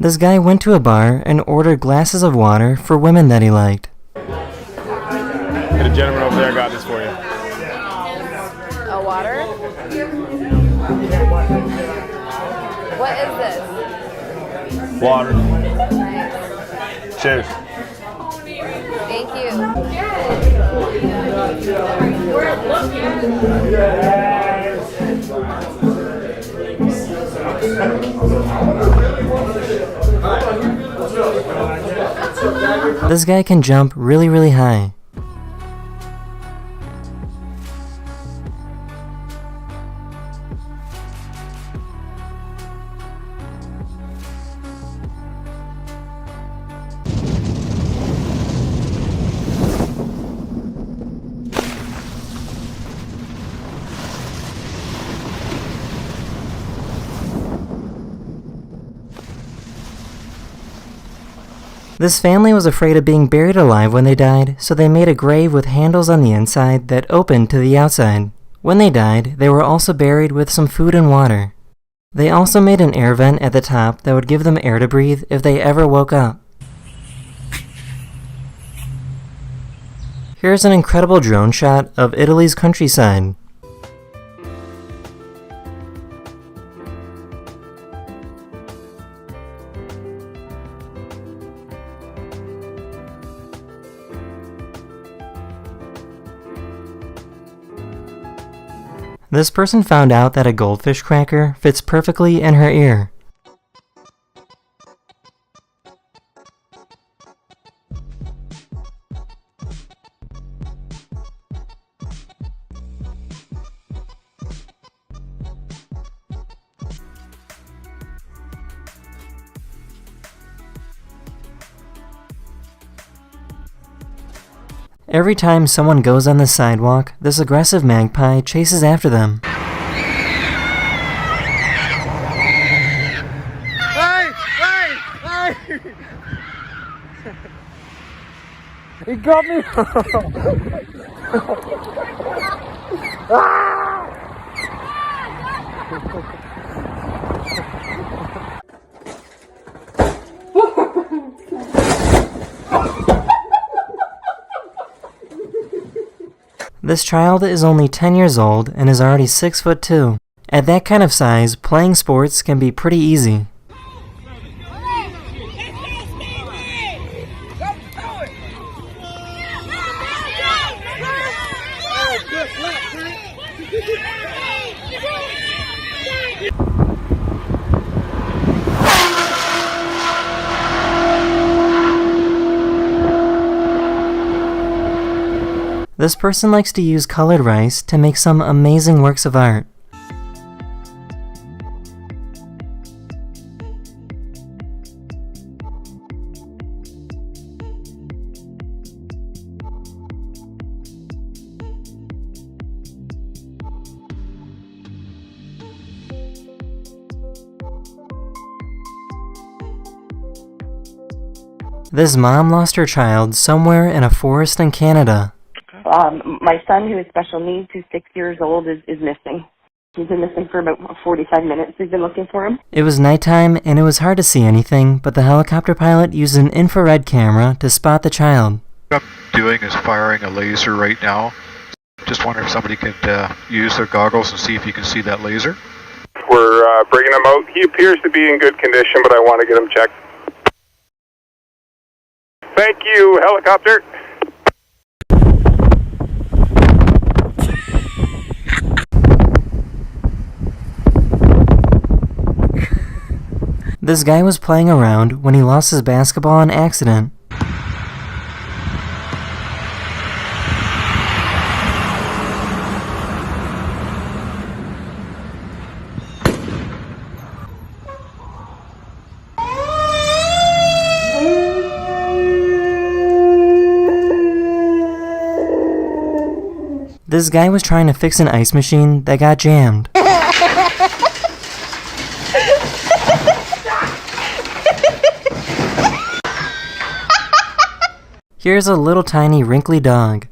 This guy went to a bar and ordered glasses of water for women that he liked. The gentleman over there got this for you. A water? What is this? Water. Nice. Cheers. Thank you. This guy can jump really, really high. This family was afraid of being buried alive when they died, so they made a grave with handles on the inside that opened to the outside. When they died, they were also buried with some food and water. They also made an air vent at the top that would give them air to breathe if they ever woke up. Here's an incredible drone shot of Italy's countryside. This person found out that a goldfish cracker fits perfectly in her ear. Every time someone goes on the sidewalk, this aggressive magpie chases after them. Hey! Hey! Hey! He got me! This child is only 10 years old and is already 6'2". At that kind of size, playing sports can be pretty easy. This person likes to use colored rice to make some amazing works of art. This mom lost her child somewhere in a forest in Canada. My son, who has special needs, who's 6 years old, is missing. He's been missing for about 45 minutes. We've been looking for him. It was nighttime and it was hard to see anything, but the helicopter pilot used an infrared camera to spot the child. What I'm doing is firing a laser right now. Just wondering if somebody could use their goggles and see if you can see that laser. We're bringing him out. He appears to be in good condition, but I want to get him checked. Thank you, helicopter. This guy was playing around when he lost his basketball on accident. This guy was trying to fix an ice machine that got jammed. Here's a little tiny wrinkly dog.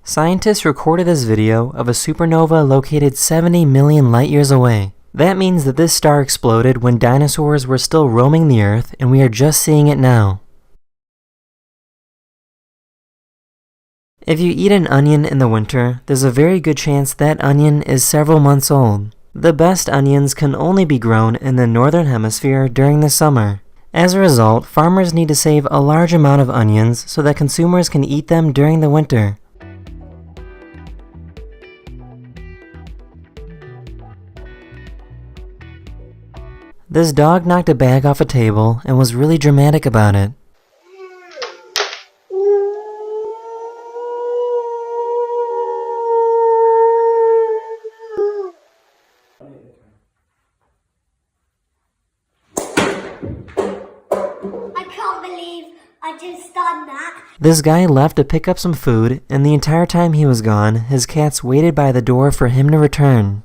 Scientists recorded this video of a supernova located 70 million light-years away. That means that this star exploded when dinosaurs were still roaming the Earth and we are just seeing it now. If you eat an onion in the winter, there's a very good chance that onion is several months old. The best onions can only be grown in the northern hemisphere during the summer. As a result, farmers need to save a large amount of onions so that consumers can eat them during the winter. This dog knocked a bag off a table and was really dramatic about it. I can't believe I just done that. This guy left to pick up some food, and the entire time he was gone, his cats waited by the door for him to return.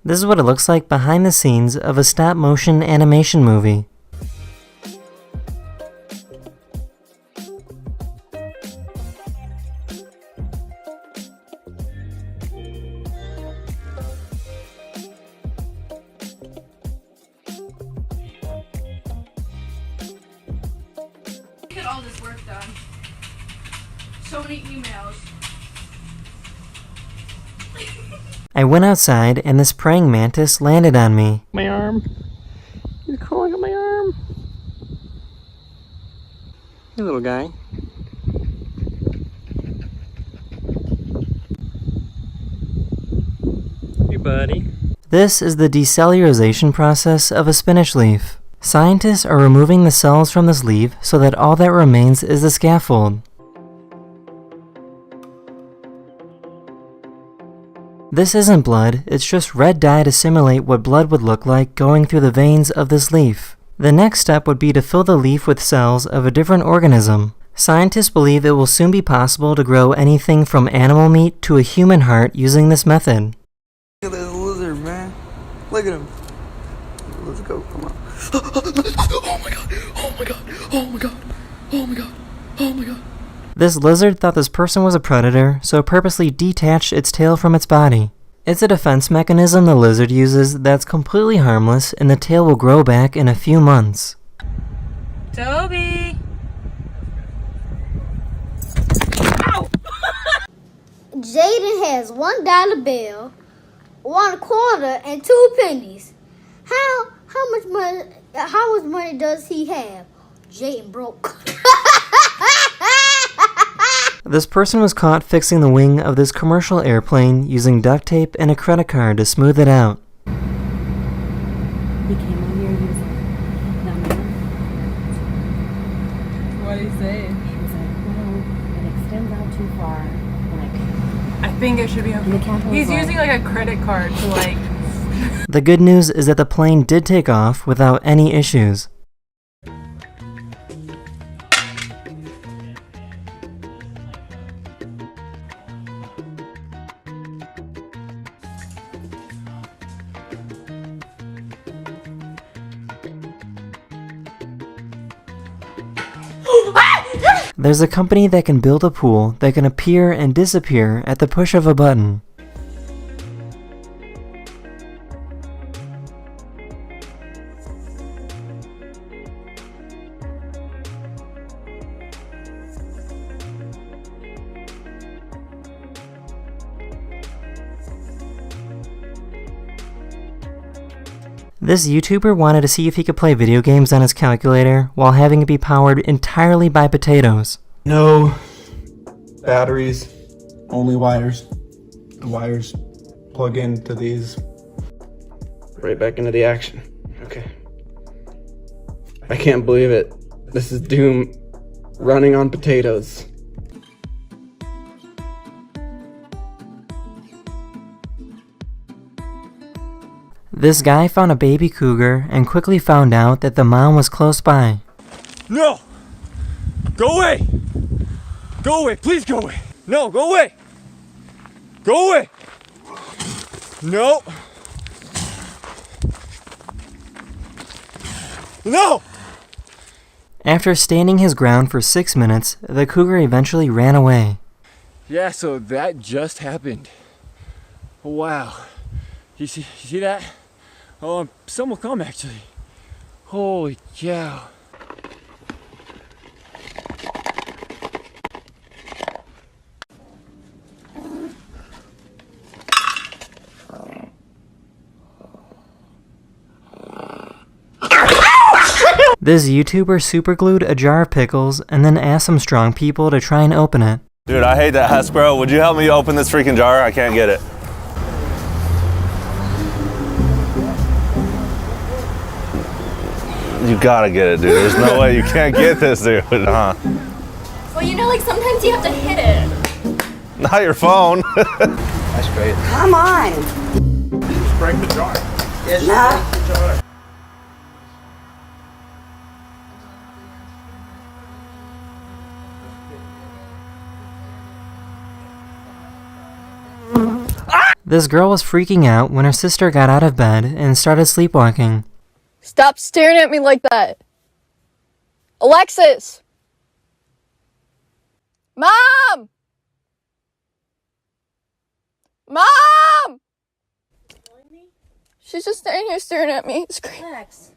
This is what it looks like behind the scenes of a stop-motion animation movie. Get all this work done. So many emails. I went outside and this praying mantis landed on me. My arm. He's crawling on my arm. Hey, little guy. Hey, buddy. This is the decellularization process of a spinach leaf. Scientists are removing the cells from this leaf so that all that remains is the scaffold. This isn't blood, it's just red dye to simulate what blood would look like going through the veins of this leaf. The next step would be to fill the leaf with cells of a different organism. Scientists believe it will soon be possible to grow anything from animal meat to a human heart using this method. Look at this lizard, man. Look at him. Let's go, come on. Oh my god! Oh my god! Oh my god! Oh my god! Oh my god! This lizard thought this person was a predator, so purposely detached its tail from its body. It's a defense mechanism the lizard uses that's completely harmless, and the tail will grow back in a few months. Toby! Jaden has $1 bill, 1 quarter, and 2 pennies. How much money does he have? Jaden broke. This person was caught fixing the wing of this commercial airplane using duct tape and a credit card to smooth it out. He came on here and he was like, no, What did he say? He was like, well, it extends out too far. I think it should be okay. He's using like a credit card to like. The good news is that the plane did take off without any issues. There's a company that can build a pool that can appear and disappear at the push of a button. This YouTuber wanted to see if he could play video games on his calculator while having it be powered entirely by potatoes. No batteries, only wires. The wires plug into these. Right back into the action. Okay. I can't believe it. This is Doom running on potatoes. This guy found a baby cougar and quickly found out that the mom was close by. No! Go away! Go away! Please go away! No, go away! Go away! No! No! After standing his ground for 6 minutes, the cougar eventually ran away. Yeah, so that just happened. Wow. You see that? Oh, some will come actually. Holy cow. This YouTuber superglued a jar of pickles and then asked some strong people to try and open it. Dude, I hate that Hasbro. Would you help me open this freaking jar? I can't get it. You gotta get it, dude. There's no way you can't get this, dude. Huh? Well, you know, like sometimes you have to hit it. Not your phone. That's great. Come on. Just break the jar. Yes, break the jar. This girl was freaking out when her sister got out of bed and started sleepwalking. Stop staring at me like that. Alexis! Mom! Mom! She's just standing here staring at me. Relax.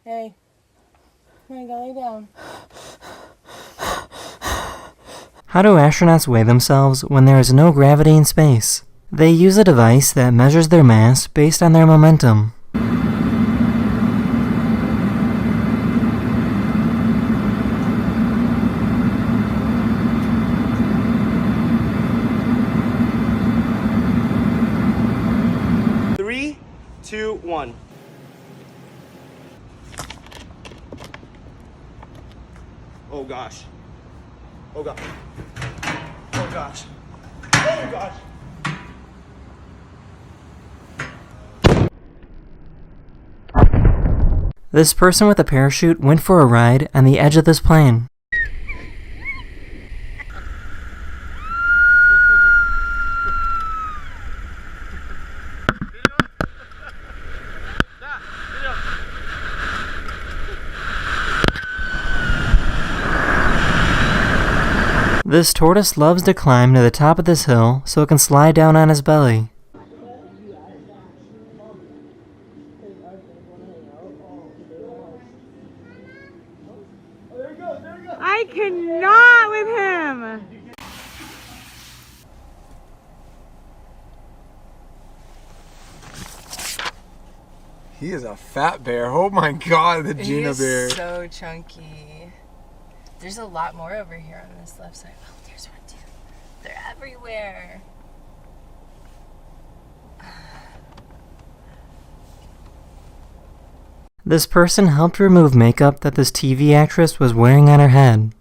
Hey. Come on, go lay down. How do astronauts weigh themselves when there is no gravity in space? They use a device that measures their mass based on their momentum. Three, two, one. Oh gosh. Oh gosh. Oh gosh. Oh gosh. This person with a parachute went for a ride on the edge of this plane. This tortoise loves to climb to the top of this hill so it can slide down on his belly. I cannot with him. He is a fat bear. Oh my god, the Gina bear. He's so chunky. There's a lot more over here on this left side. Oh, there's one too. They're everywhere. This person helped remove makeup that this TV actress was wearing on her head.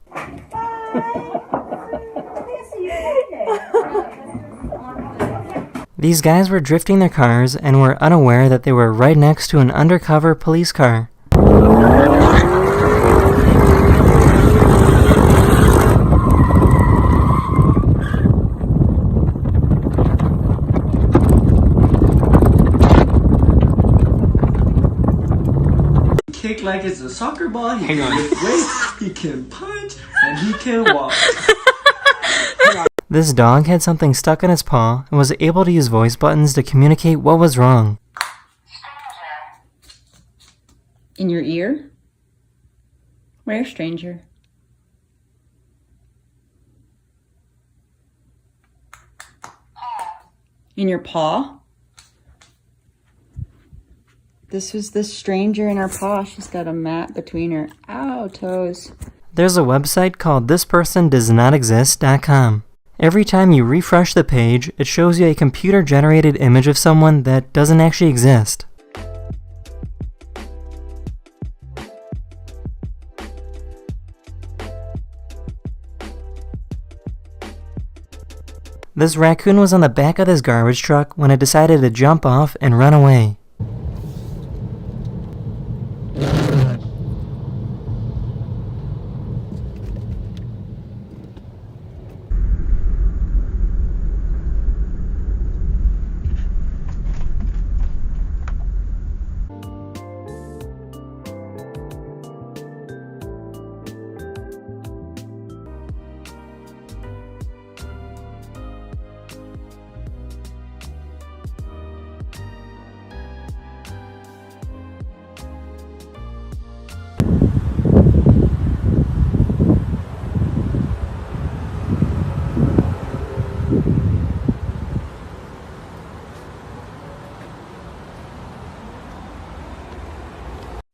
These guys were drifting their cars and were unaware that they were right next to an undercover police car. Kick like it's a soccer ball. He can lift weights, he can punch, and he can walk. This dog had something stuck in its paw and was able to use voice buttons to communicate what was wrong. In your ear? Where, stranger? In your paw? This was this stranger in her paw. She's got a mat between her toes. There's a website called thispersondoesnotexist.com. Every time you refresh the page, it shows you a computer-generated image of someone that doesn't actually exist. This raccoon was on the back of this garbage truck when it decided to jump off and run away.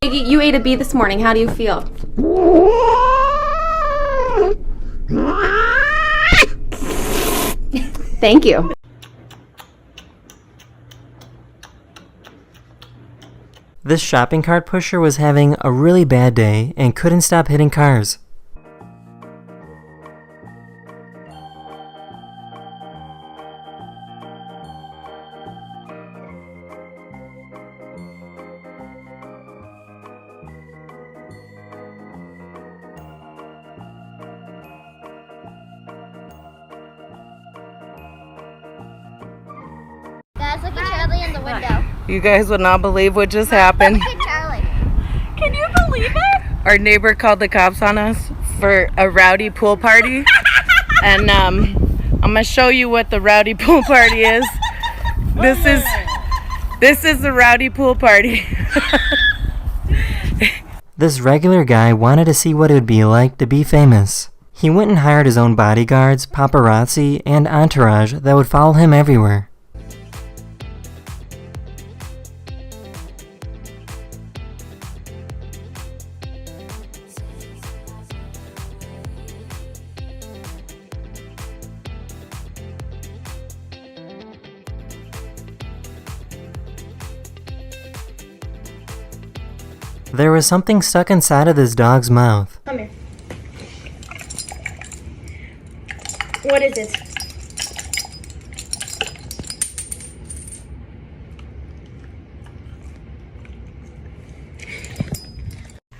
You ate a bee this morning. How do you feel? Thank you. This shopping cart pusher was having a really bad day and couldn't stop hitting cars. look at Charlie in the window. You guys would not believe what just happened. Look at Charlie. Can you believe it? Our neighbor called the cops on us for a rowdy pool party. And I'm gonna show you what the rowdy pool party is. This is the rowdy pool party. This regular guy wanted to see what it would be like to be famous. He went and hired his own bodyguards, paparazzi, and entourage that would follow him everywhere. There was something stuck inside of this dog's mouth. Come here. What is it?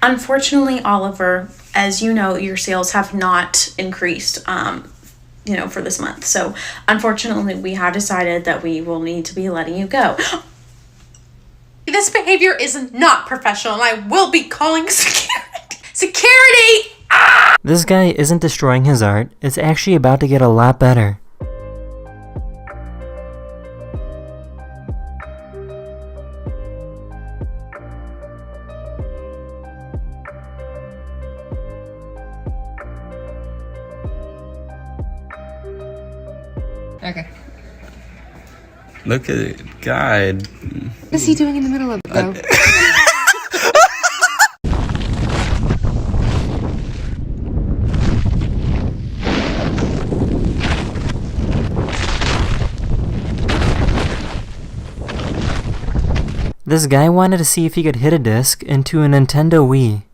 Unfortunately, Oliver, as you know, your sales have not increased, for this month. So unfortunately, we have decided that we will need to be letting you go. This behavior is not professional, and I will be calling security. Security! This guy isn't destroying his art, it's actually about to get a lot better. Okay. Look at it, God. What is he doing in the middle of it, though? This guy wanted to see if he could hit a disc into a Nintendo Wii.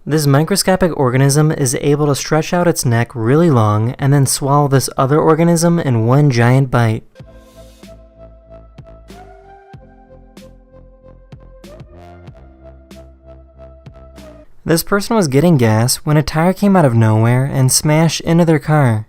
This microscopic organism is able to stretch out its neck really long and then swallow this other organism in one giant bite. This person was getting gas when a tire came out of nowhere and smashed into their car.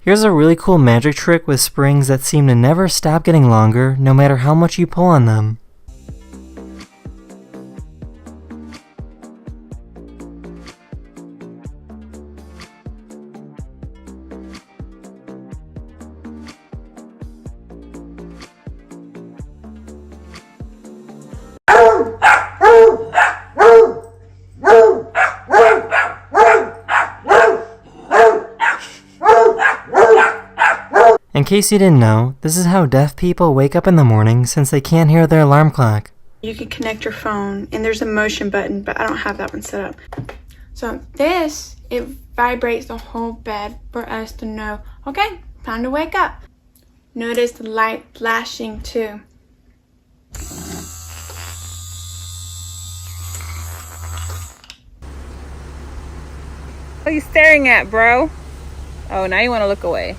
Here's a really cool magic trick with springs that seem to never stop getting longer no matter how much you pull on them. In case you didn't know, this is how deaf people wake up in the morning since they can't hear their alarm clock. You can connect your phone, and there's a motion button, but I don't have that one set up. So this, it vibrates the whole bed for us to know, okay, time to wake up. Notice the light flashing too. What are you staring at, bro? Oh, now you want to look away.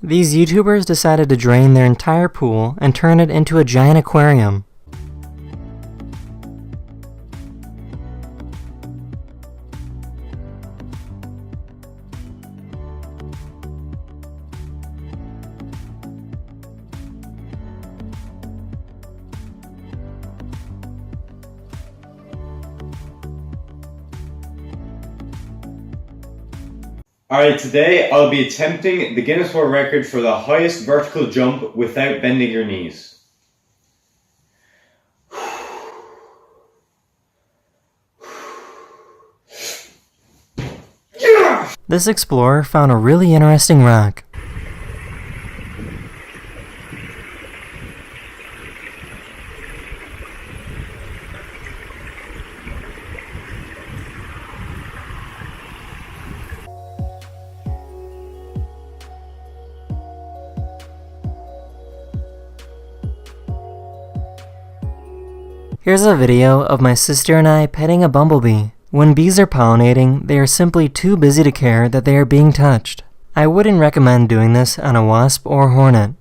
These YouTubers decided to drain their entire pool and turn it into a giant aquarium. Alright, today I'll be attempting the Guinness World Record for the highest vertical jump without bending your knees. This explorer found a really interesting rock. Here's a video of my sister and I petting a bumblebee. When bees are pollinating, they are simply too busy to care that they are being touched. I wouldn't recommend doing this on a wasp or hornet.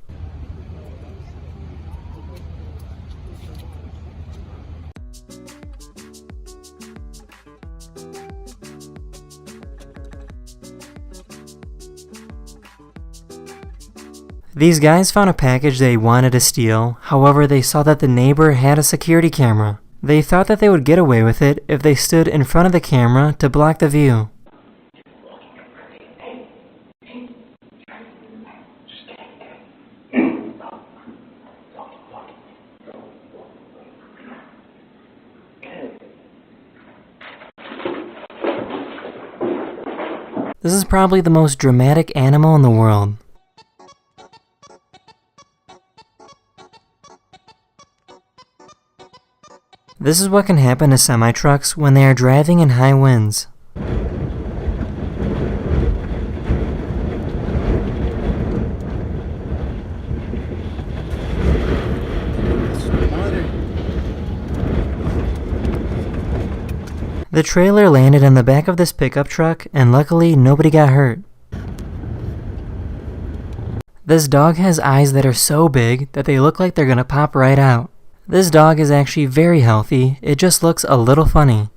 These guys found a package they wanted to steal, however they saw that the neighbor had a security camera. They thought that they would get away with it if they stood in front of the camera to block the view. This is probably the most dramatic animal in the world. This is what can happen to semi-trucks when they are driving in high winds. The trailer landed on the back of this pickup truck and luckily nobody got hurt. This dog has eyes that are so big that they look like they're gonna pop right out. This dog is actually very healthy, it just looks a little funny.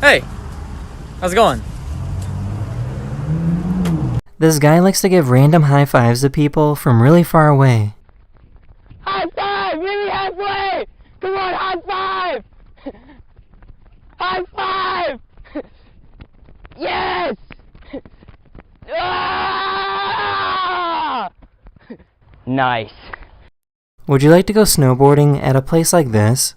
Hey, how's it going? This guy likes to give random high fives to people from really far away. High five! Meet me halfway! Come on, high five! High five! Yes! Ah! Nice. Would you like to go snowboarding at a place like this?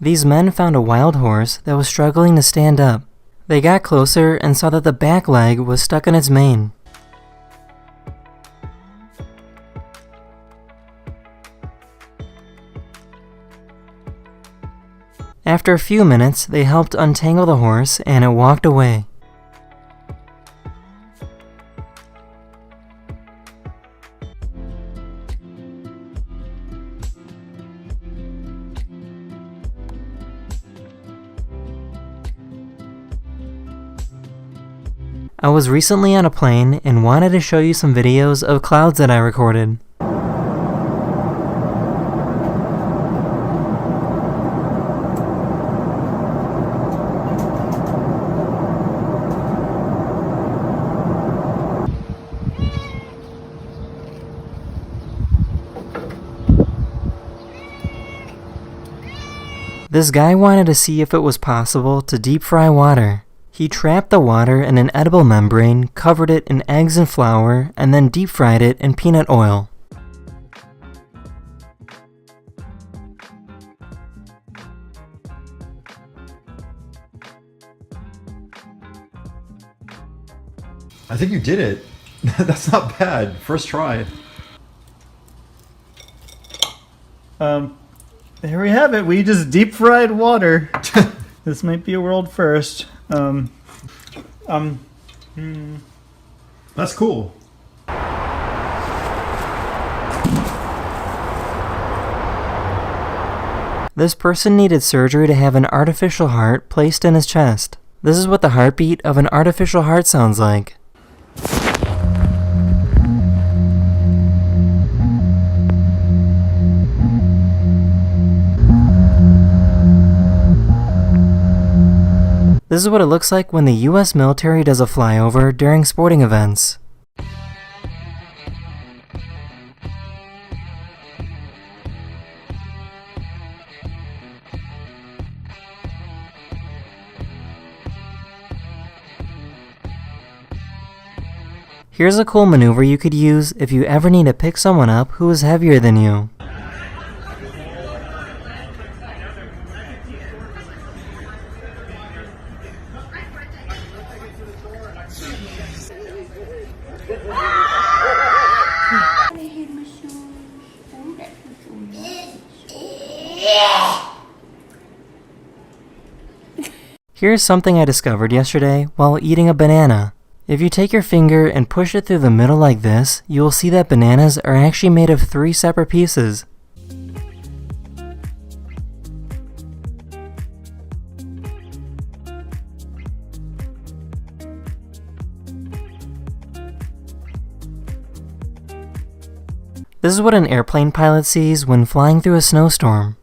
These men found a wild horse that was struggling to stand up. They got closer and saw that the back leg was stuck in its mane. After a few minutes, they helped untangle the horse and it walked away. I was recently on a plane and wanted to show you some videos of clouds that I recorded. This guy wanted to see if it was possible to deep fry water. He trapped the water in an edible membrane, covered it in eggs and flour, and then deep fried it in peanut oil. I think you did it. That's not bad. First try. There we have it. We just deep fried water. This might be a world first. That's cool. This person needed surgery to have an artificial heart placed in his chest. This is what the heartbeat of an artificial heart sounds like. This is what it looks like when the US military does a flyover during sporting events. Here's a cool maneuver you could use if you ever need to pick someone up who is heavier than you. Here's something I discovered yesterday while eating a banana. If you take your finger and push it through the middle like this, you will see that bananas are actually made of 3 separate pieces. This is what an airplane pilot sees when flying through a snowstorm.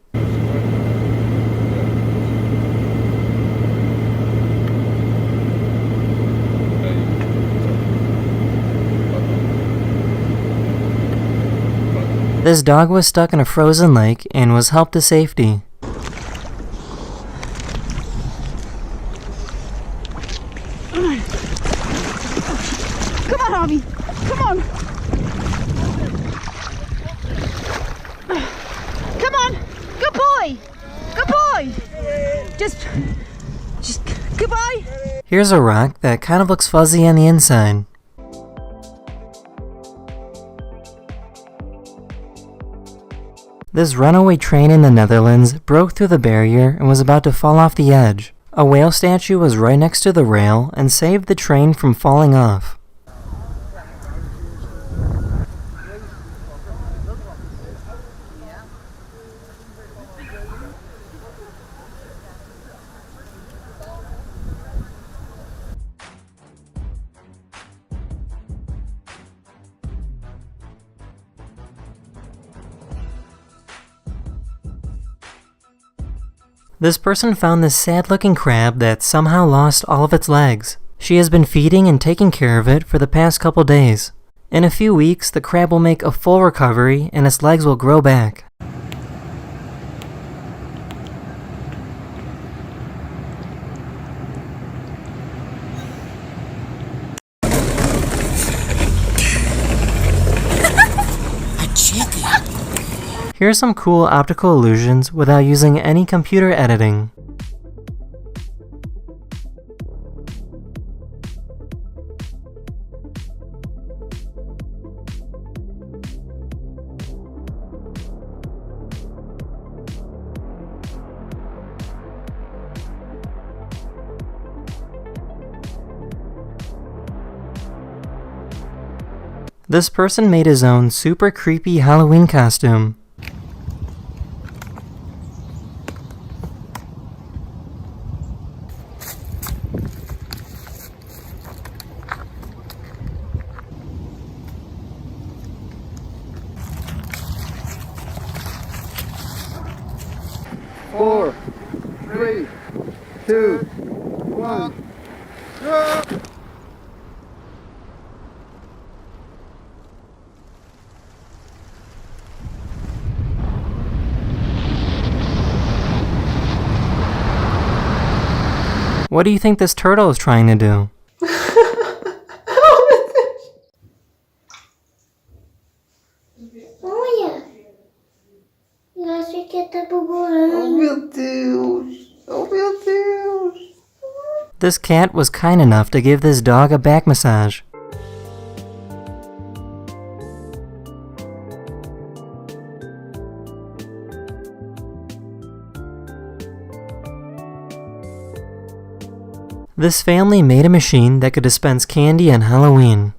This dog was stuck in a frozen lake and was helped to safety. Come on, Hobby. Come on. Come on. Good boy. Good boy. Just goodbye. Here's a rock that kind of looks fuzzy on the inside. This runaway train in the Netherlands broke through the barrier and was about to fall off the edge. A whale statue was right next to the rail and saved the train from falling off. This person found this sad-looking crab that somehow lost all of its legs. She has been feeding and taking care of it for the past couple days. In a few weeks, the crab will make a full recovery and its legs will grow back. Here are some cool optical illusions without using any computer editing. This person made his own super creepy Halloween costume. Four, 3, 2, 1, go! What do you think this turtle is trying to do? This cat was kind enough to give this dog a back massage. This family made a machine that could dispense candy on Halloween.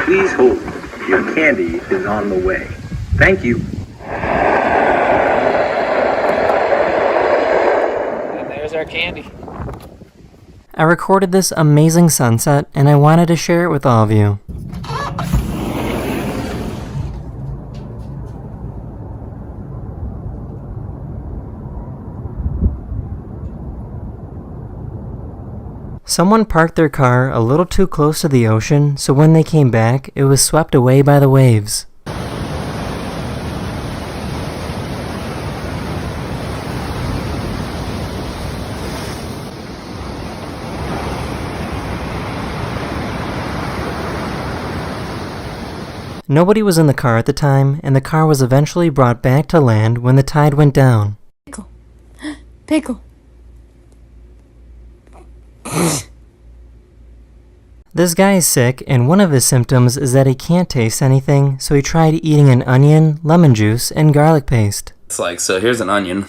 Please hold. Your candy is on the way. Thank you. And there's our candy. I recorded this amazing sunset and I wanted to share it with all of you. Someone parked their car a little too close to the ocean, so when they came back, it was swept away by the waves. Nobody was in the car at the time, and the car was eventually brought back to land when the tide went down. Pickle. This guy is sick, and one of his symptoms is that he can't taste anything, so he tried eating an onion, lemon juice, and garlic paste. It's like, so here's an onion.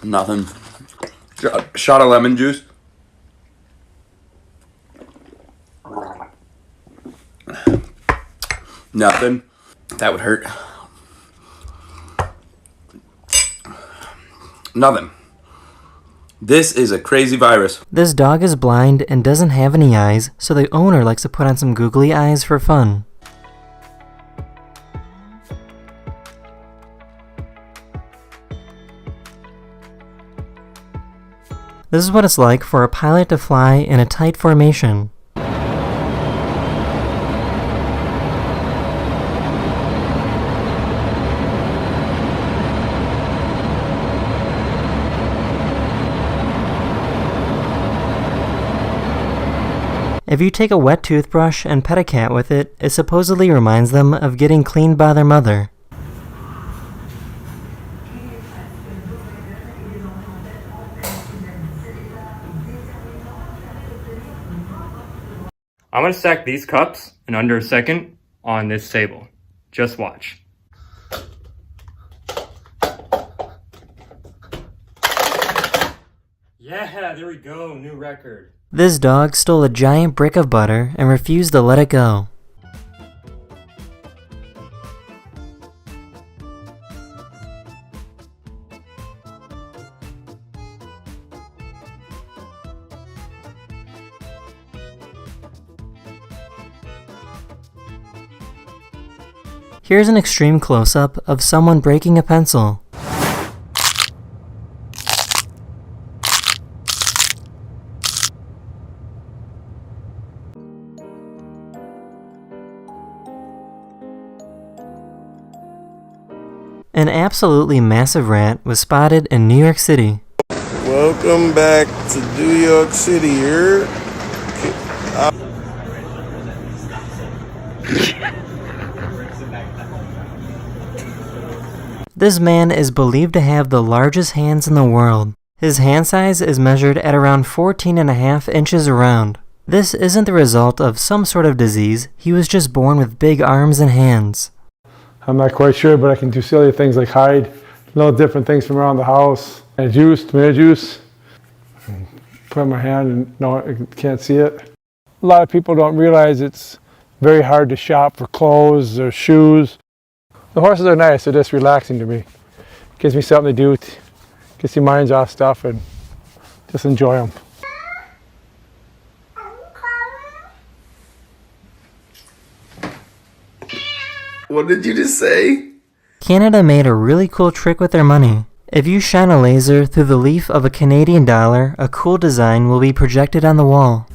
Nothing. Shot of lemon juice. Nothing. That would hurt. Nothing. This is a crazy virus. This dog is blind and doesn't have any eyes, so the owner likes to put on some googly eyes for fun. This is what it's like for a pilot to fly in a tight formation. If you take a wet toothbrush and pet a cat with it, it supposedly reminds them of getting cleaned by their mother. I'm gonna stack these cups in under a second on this table. Just watch. Yeah, there we go, new record. This dog stole a giant brick of butter and refused to let it go. Here's an extreme close-up of someone breaking a pencil. An absolutely massive rat was spotted in New York City. Welcome back to New York City here. This man is believed to have the largest hands in the world. His hand size is measured at around 14.5 inches around. This isn't the result of some sort of disease, he was just born with big arms and hands. I'm not quite sure, but I can do silly things like hide little different things from around the house. And tomato juice. Put it in my hand and no, I can't see it. A lot of people don't realize it's very hard to shop for clothes or shoes. The horses are nice, they're just relaxing to me. Gives me something to do, gets your minds off stuff and just enjoy them. What did you just say? Canada made a really cool trick with their money. If you shine a laser through the leaf of a Canadian dollar, a cool design will be projected on the wall.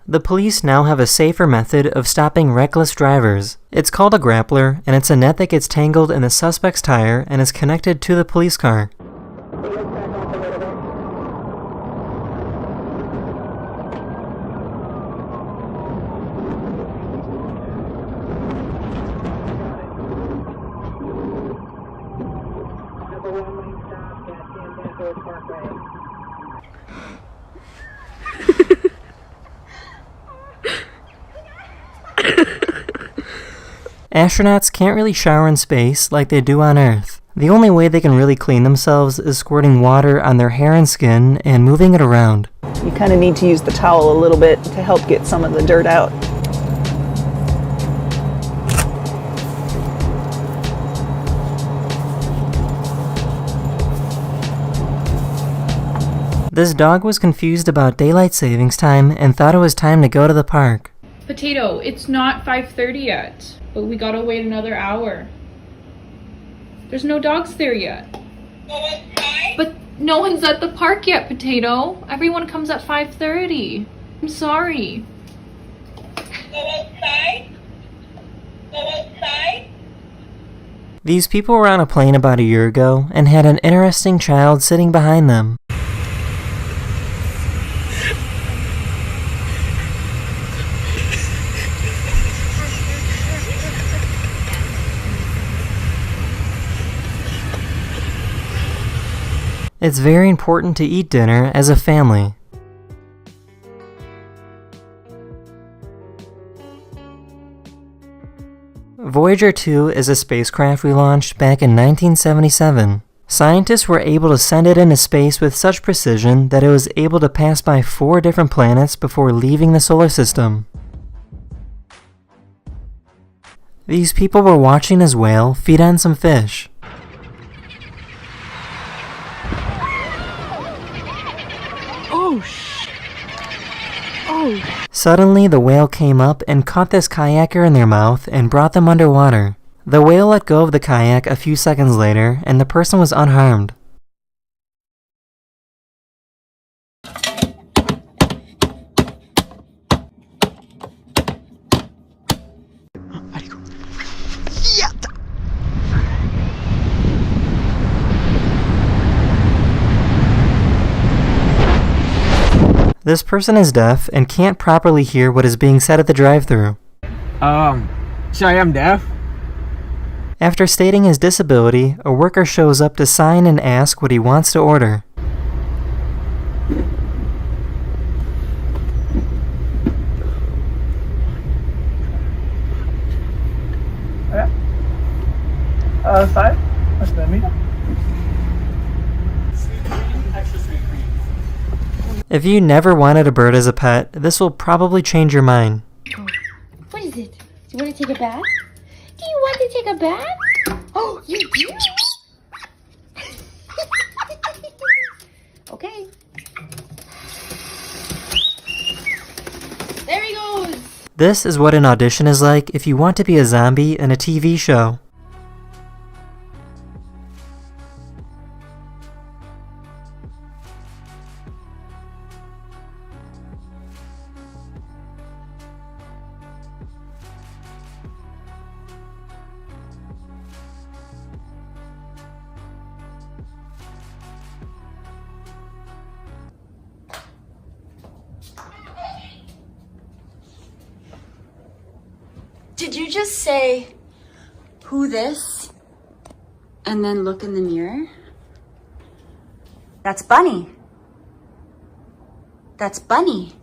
The police now have a safer method of stopping reckless drivers. It's called a grappler, and it's a net that gets tangled in the suspect's tire and is connected to the police car. Astronauts can't really shower in space like they do on Earth. The only way they can really clean themselves is squirting water on their hair and skin and moving it around. You kind of need to use the towel a little bit to help get some of the dirt out. This dog was confused about daylight savings time and thought it was time to go to the park. Potato, it's not 5:30 yet, but we gotta wait another hour. There's no dogs there yet. But no one's at the park yet, Potato. Everyone comes at 5:30. I'm sorry. Go outside. Go outside. These people were on a plane about a year ago and had an interesting child sitting behind them. It's very important to eat dinner as a family. Voyager 2 is a spacecraft we launched back in 1977. Scientists were able to send it into space with such precision that it was able to pass by 4 different planets before leaving the solar system. These people were watching this whale feed on some fish. Suddenly, the whale came up and caught this kayaker in their mouth and brought them underwater. The whale let go of the kayak a few seconds later, and the person was unharmed. This person is deaf and can't properly hear what is being said at the drive-thru. Sorry, I'm deaf. After stating his disability, a worker shows up to sign and ask what he wants to order. Five? That's the meter. If you never wanted a bird as a pet, this will probably change your mind. What is it? Do you want to take a bath? Do you want to take a bath? Oh, you do? Okay. There he goes! This is what an audition is like if you want to be a zombie in a TV show. Did you just say, who this? And then look in the mirror? That's Bunny. That's Bunny.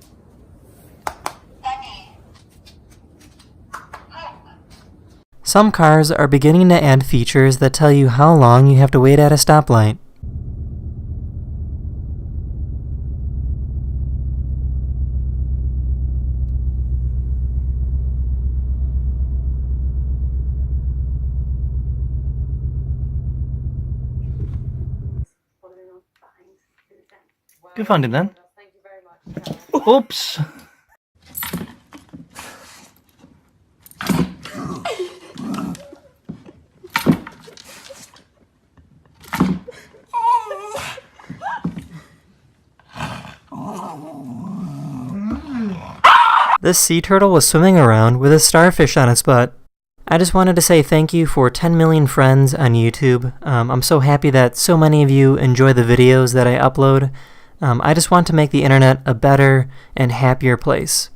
Some cars are beginning to add features that tell you how long you have to wait at a stoplight. Good finding then. Oops. This sea turtle was swimming around with a starfish on its butt. I just wanted to say thank you for 10 million friends on YouTube. I'm so happy that so many of you enjoy the videos that I upload. I just want to make the internet a better and happier place.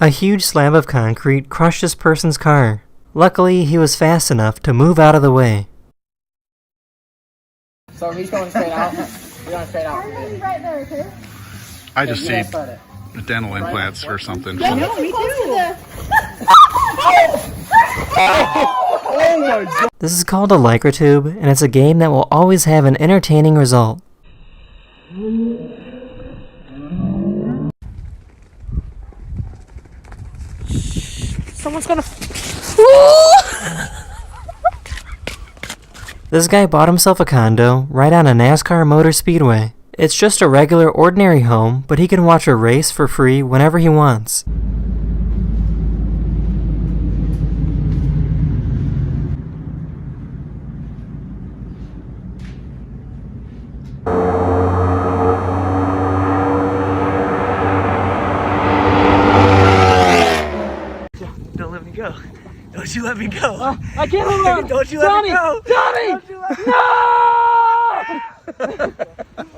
A huge slab of concrete crushed this person's car. Luckily, he was fast enough to move out of the way. So he's going straight out. He's going straight out. Right there, okay? I just need dental implants or something. Yeah, me too. Oh my god. This is called a Lycra tube, and it's a game that will always have an entertaining result. Someone's gonna. This guy bought himself a condo right on a NASCAR motor speedway. It's just a regular, ordinary home, but he can watch a race for free whenever he wants. Don't let me go. Don't you let me go. I can't hold on. Don't you let me go. Tommy! Don't you let me No!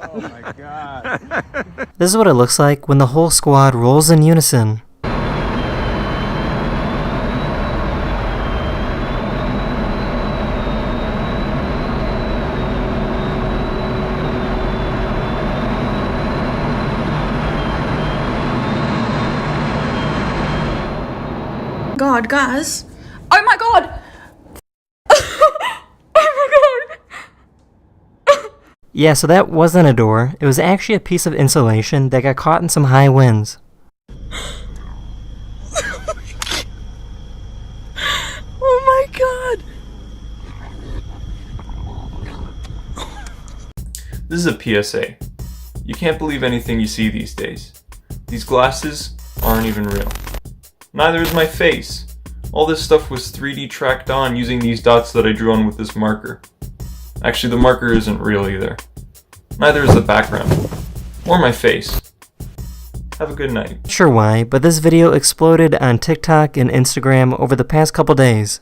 Oh my god. This is what it looks like when the whole squad rolls in unison. God, guys. Oh my god! Oh my god! Yeah, so that wasn't a door. It was actually a piece of insulation that got caught in some high winds. Oh my god! This is a PSA. You can't believe anything you see these days. These glasses aren't even real. Neither is my face. All this stuff was 3D tracked on using these dots that I drew on with this marker. Actually, the marker isn't real either. Neither is the background. Or my face. Have a good night. Not sure why, but this video exploded on TikTok and Instagram over the past couple days.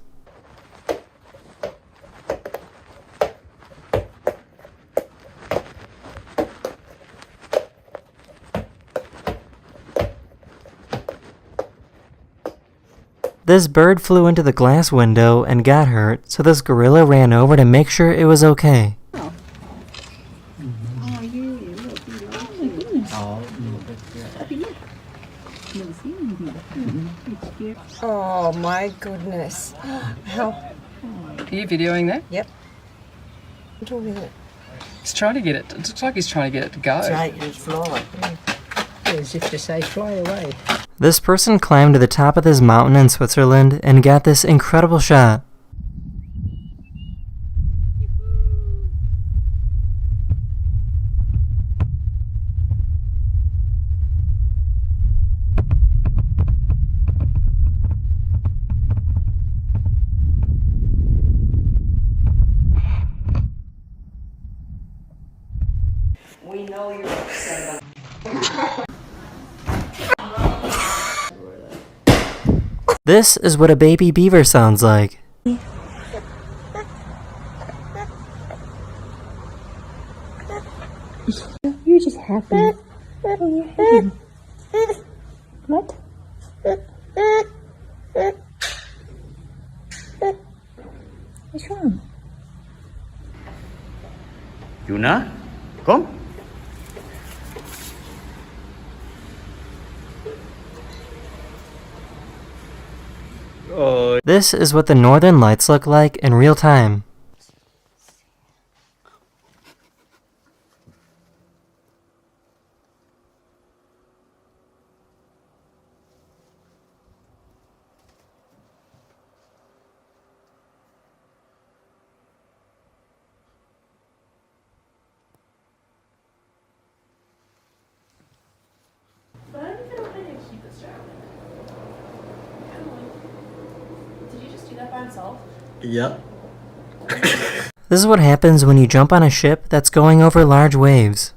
This bird flew into the glass window and got hurt, so this gorilla ran over to make sure it was okay. Oh my goodness. How? Are you videoing that? Yep. I'm talking about it. He's trying to get it. It looks like he's trying to get it to go. It's making it fly. As if to say, fly away. This person climbed to the top of this mountain in Switzerland and got this incredible shot. We know you're upset about This is what a baby beaver sounds like. You're just happy. Oh, you're happy. What? What's wrong? Yuna, come. This is what the northern lights look like in real time. Yep. This is what happens when you jump on a ship that's going over large waves.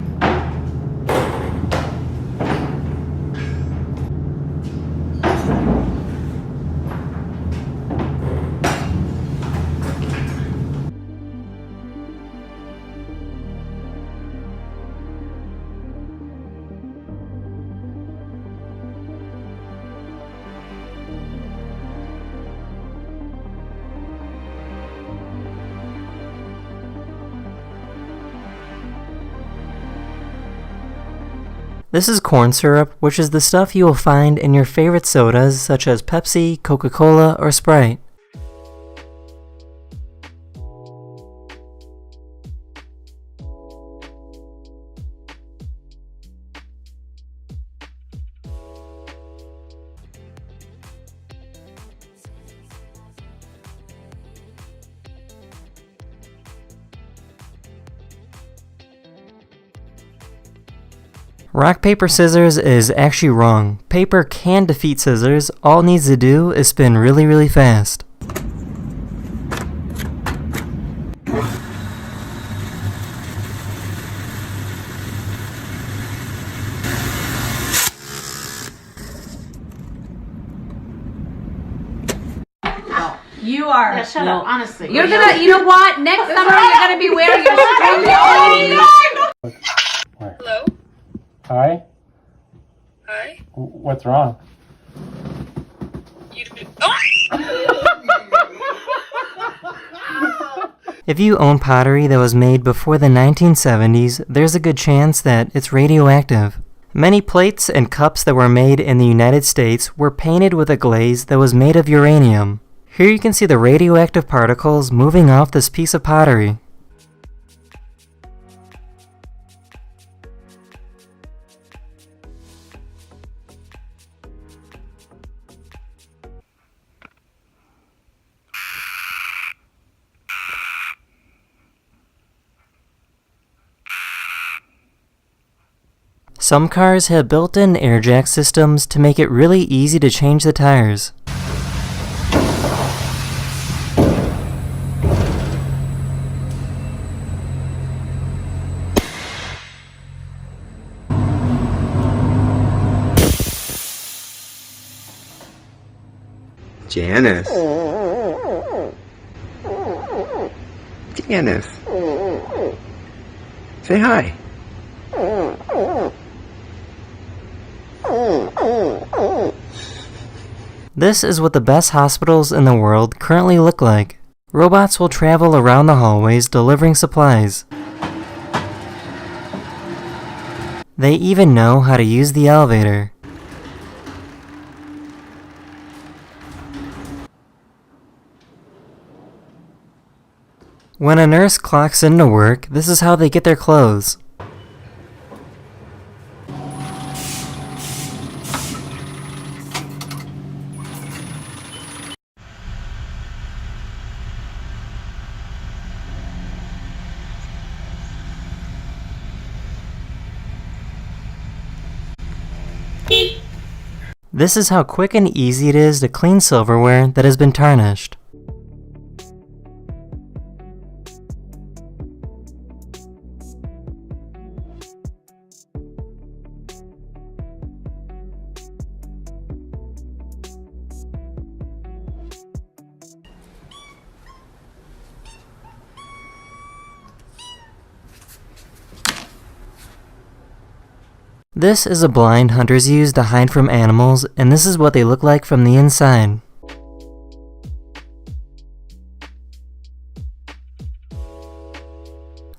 This is corn syrup, which is the stuff you will find in your favorite sodas such as Pepsi, Coca-Cola, or Sprite. Rock, paper, scissors is actually wrong. Paper can defeat scissors. All it needs to do is spin really, really fast. You are. Yeah, shut up, honestly. You're gonna, you know what? Next summer you're gonna be wearing your string. Hello? Hi? Hi? What's wrong? If you own pottery that was made before the 1970s, there's a good chance that it's radioactive. Many plates and cups that were made in the United States were painted with a glaze that was made of uranium. Here you can see the radioactive particles moving off this piece of pottery. Some cars have built-in air jack systems to make it really easy to change the tires. Janice. Janice. Say hi. This is what the best hospitals in the world currently look like. Robots will travel around the hallways delivering supplies. They even know how to use the elevator. When a nurse clocks into work, this is how they get their clothes. This is how quick and easy it is to clean silverware that has been tarnished. This is a blind hunters use to hide from animals, and this is what they look like from the inside.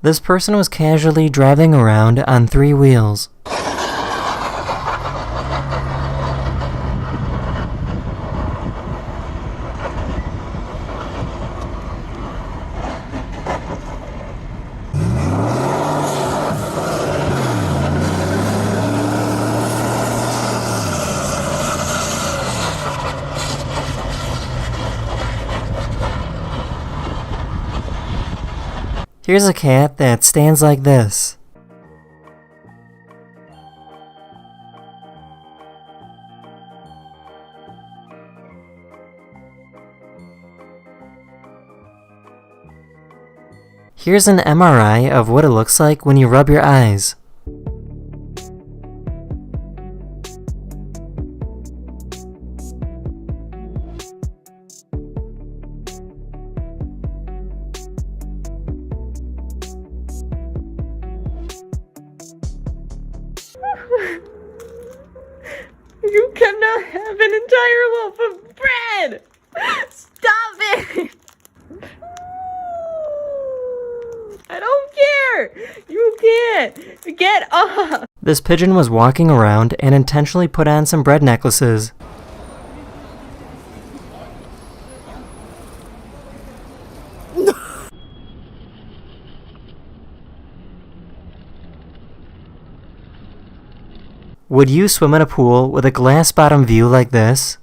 This person was casually driving around on 3 wheels. Here's a cat that stands like this. Here's an MRI of what it looks like when you rub your eyes. You cannot have an entire loaf of bread! Stop it! I don't care! You can't! Get off! This pigeon was walking around and intentionally put on some bread necklaces. Would you swim in a pool with a glass bottom view like this?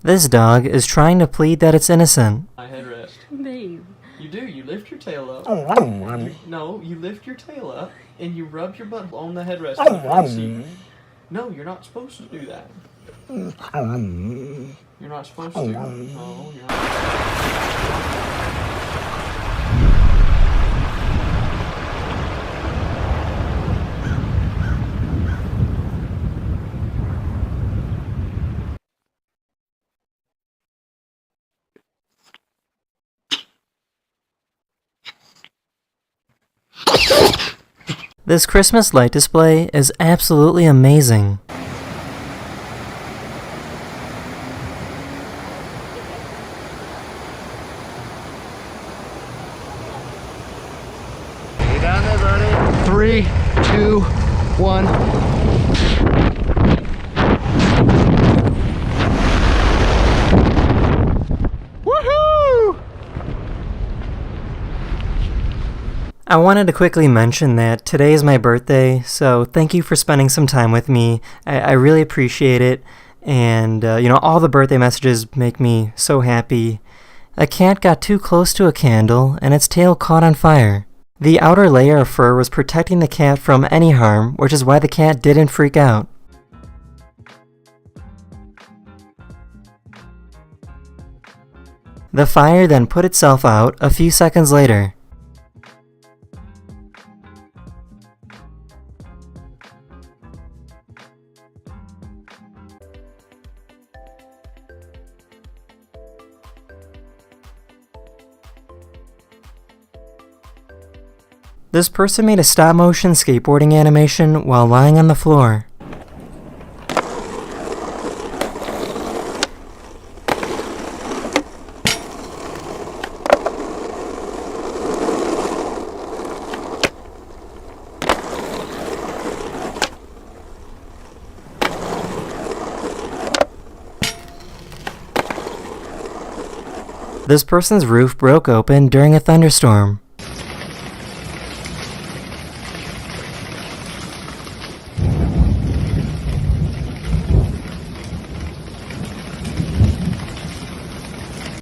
This dog is trying to plead that it's innocent. My headrest. Babe. You do. You lift your tail up. No, you lift your tail up and you rub your butt on the headrest of the front seat. No, you're not supposed to do that. You're not supposed to. No, you're not. This Christmas light display is absolutely amazing. Stay down there, buddy. 3, 2, 1. Woohoo! I wanted to quickly mention that today is my birthday, so thank you for spending some time with me. I really appreciate it, and all the birthday messages make me so happy. A cat got too close to a candle, and its tail caught on fire. The outer layer of fur was protecting the cat from any harm, which is why the cat didn't freak out. The fire then put itself out a few seconds later. This person made a stop-motion skateboarding animation while lying on the floor. This person's roof broke open during a thunderstorm.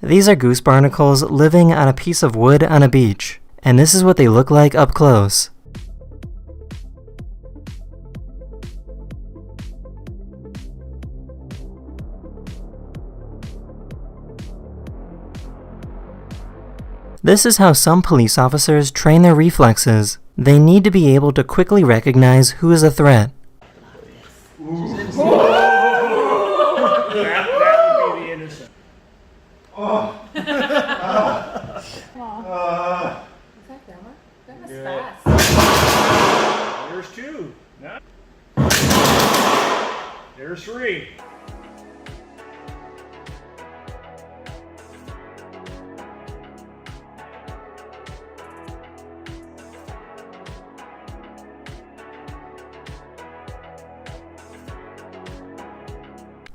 These are goose barnacles living on a piece of wood on a beach, and this is what they look like up close. This is how some police officers train their reflexes. They need to be able to quickly recognize who is a threat. That would be the innocent. Is that Grandma? Grandma's fast. There's 2. There's 3.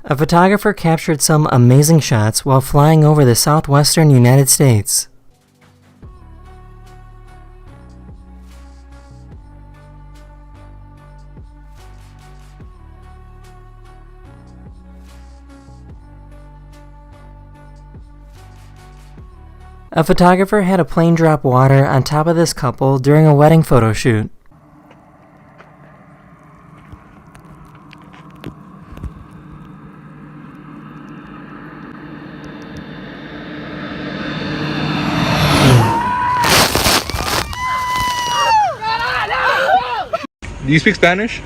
A photographer captured some amazing shots while flying over the southwestern United States. A photographer had a plane drop water on top of this couple during a wedding photo shoot. Do you speak Spanish?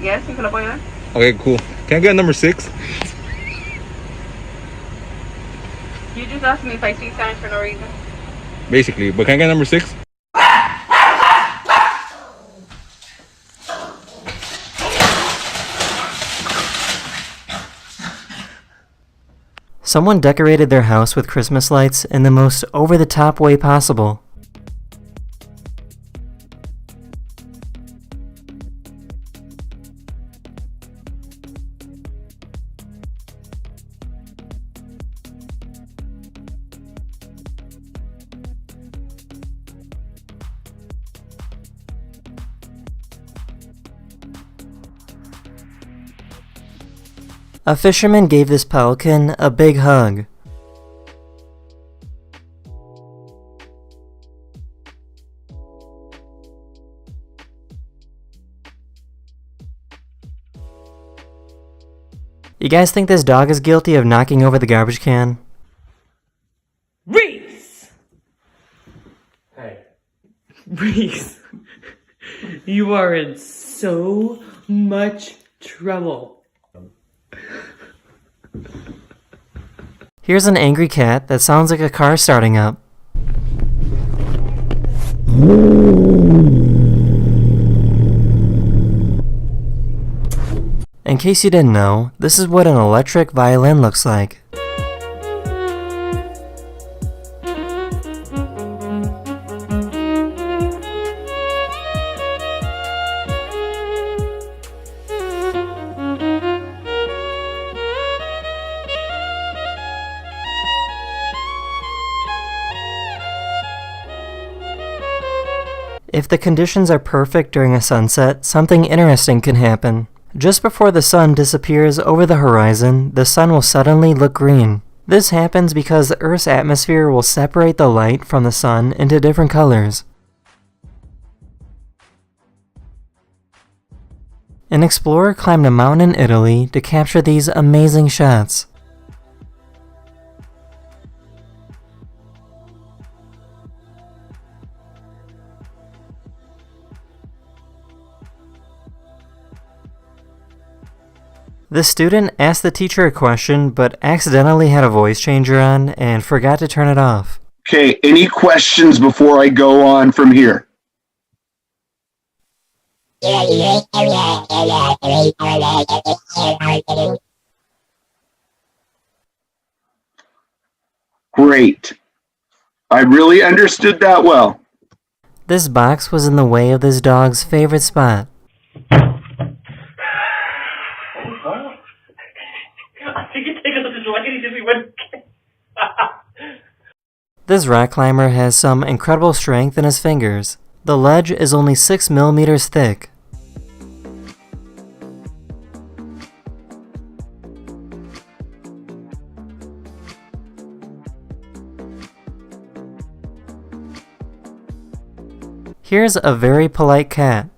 Yes, ¿en qué lo puedo ayudar? Okay, cool. Can I get number 6? You just asked me if I speak Spanish for no reason. Basically, but can I get number 6? Someone decorated their house with Christmas lights in the most over-the-top way possible. A fisherman gave this pelican a big hug. You guys think this dog is guilty of knocking over the garbage can? Reese! Hey. Reese, you are in so much trouble. Here's an angry cat that sounds like a car starting up. In case you didn't know, this is what an electric violin looks like. If the conditions are perfect during a sunset, something interesting can happen. Just before the sun disappears over the horizon, the sun will suddenly look green. This happens because the Earth's atmosphere will separate the light from the sun into different colors. An explorer climbed a mountain in Italy to capture these amazing shots. The student asked the teacher a question, but accidentally had a voice changer on and forgot to turn it off. Okay, any questions before I go on from here? Great. I really understood that well. This box was in the way of this dog's favorite spot. This rock climber has some incredible strength in his fingers. The ledge is only 6 millimeters thick. Here's a very polite cat.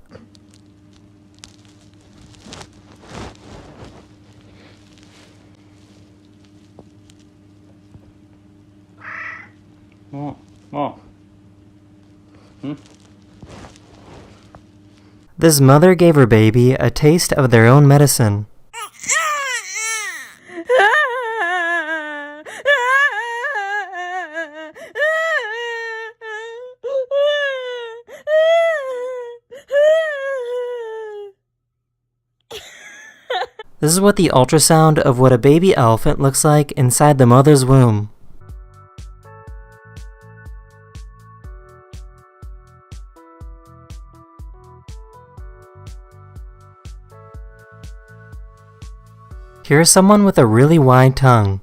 This mother gave her baby a taste of their own medicine. This is what the ultrasound of what a baby elephant looks like inside the mother's womb. Here's someone with a really wide tongue.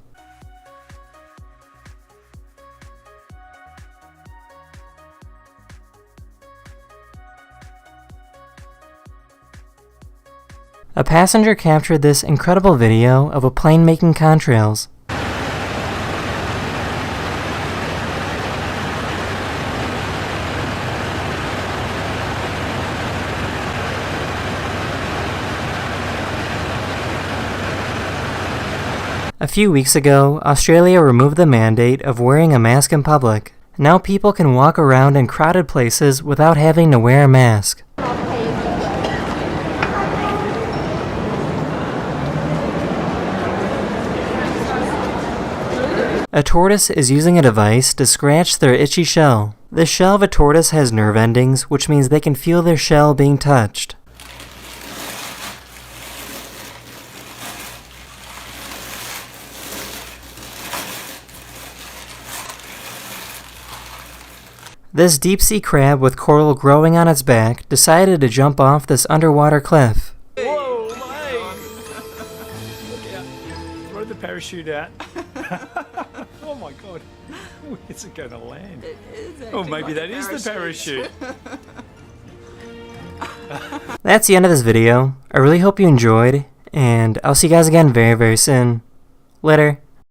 A passenger captured this incredible video of a plane making contrails. A few weeks ago, Australia removed the mandate of wearing a mask in public. Now people can walk around in crowded places without having to wear a mask. A tortoise is using a device to scratch their itchy shell. The shell of a tortoise has nerve endings, which means they can feel their shell being touched. This deep-sea crab with coral growing on its back decided to jump off this underwater cliff. Whoa, Mike! Throw the parachute out. Oh my god. Where's it going to land? It is. Oh, maybe that is the parachute. That's the end of this video. I really hope you enjoyed, And I'll see you guys again very, very soon. Later.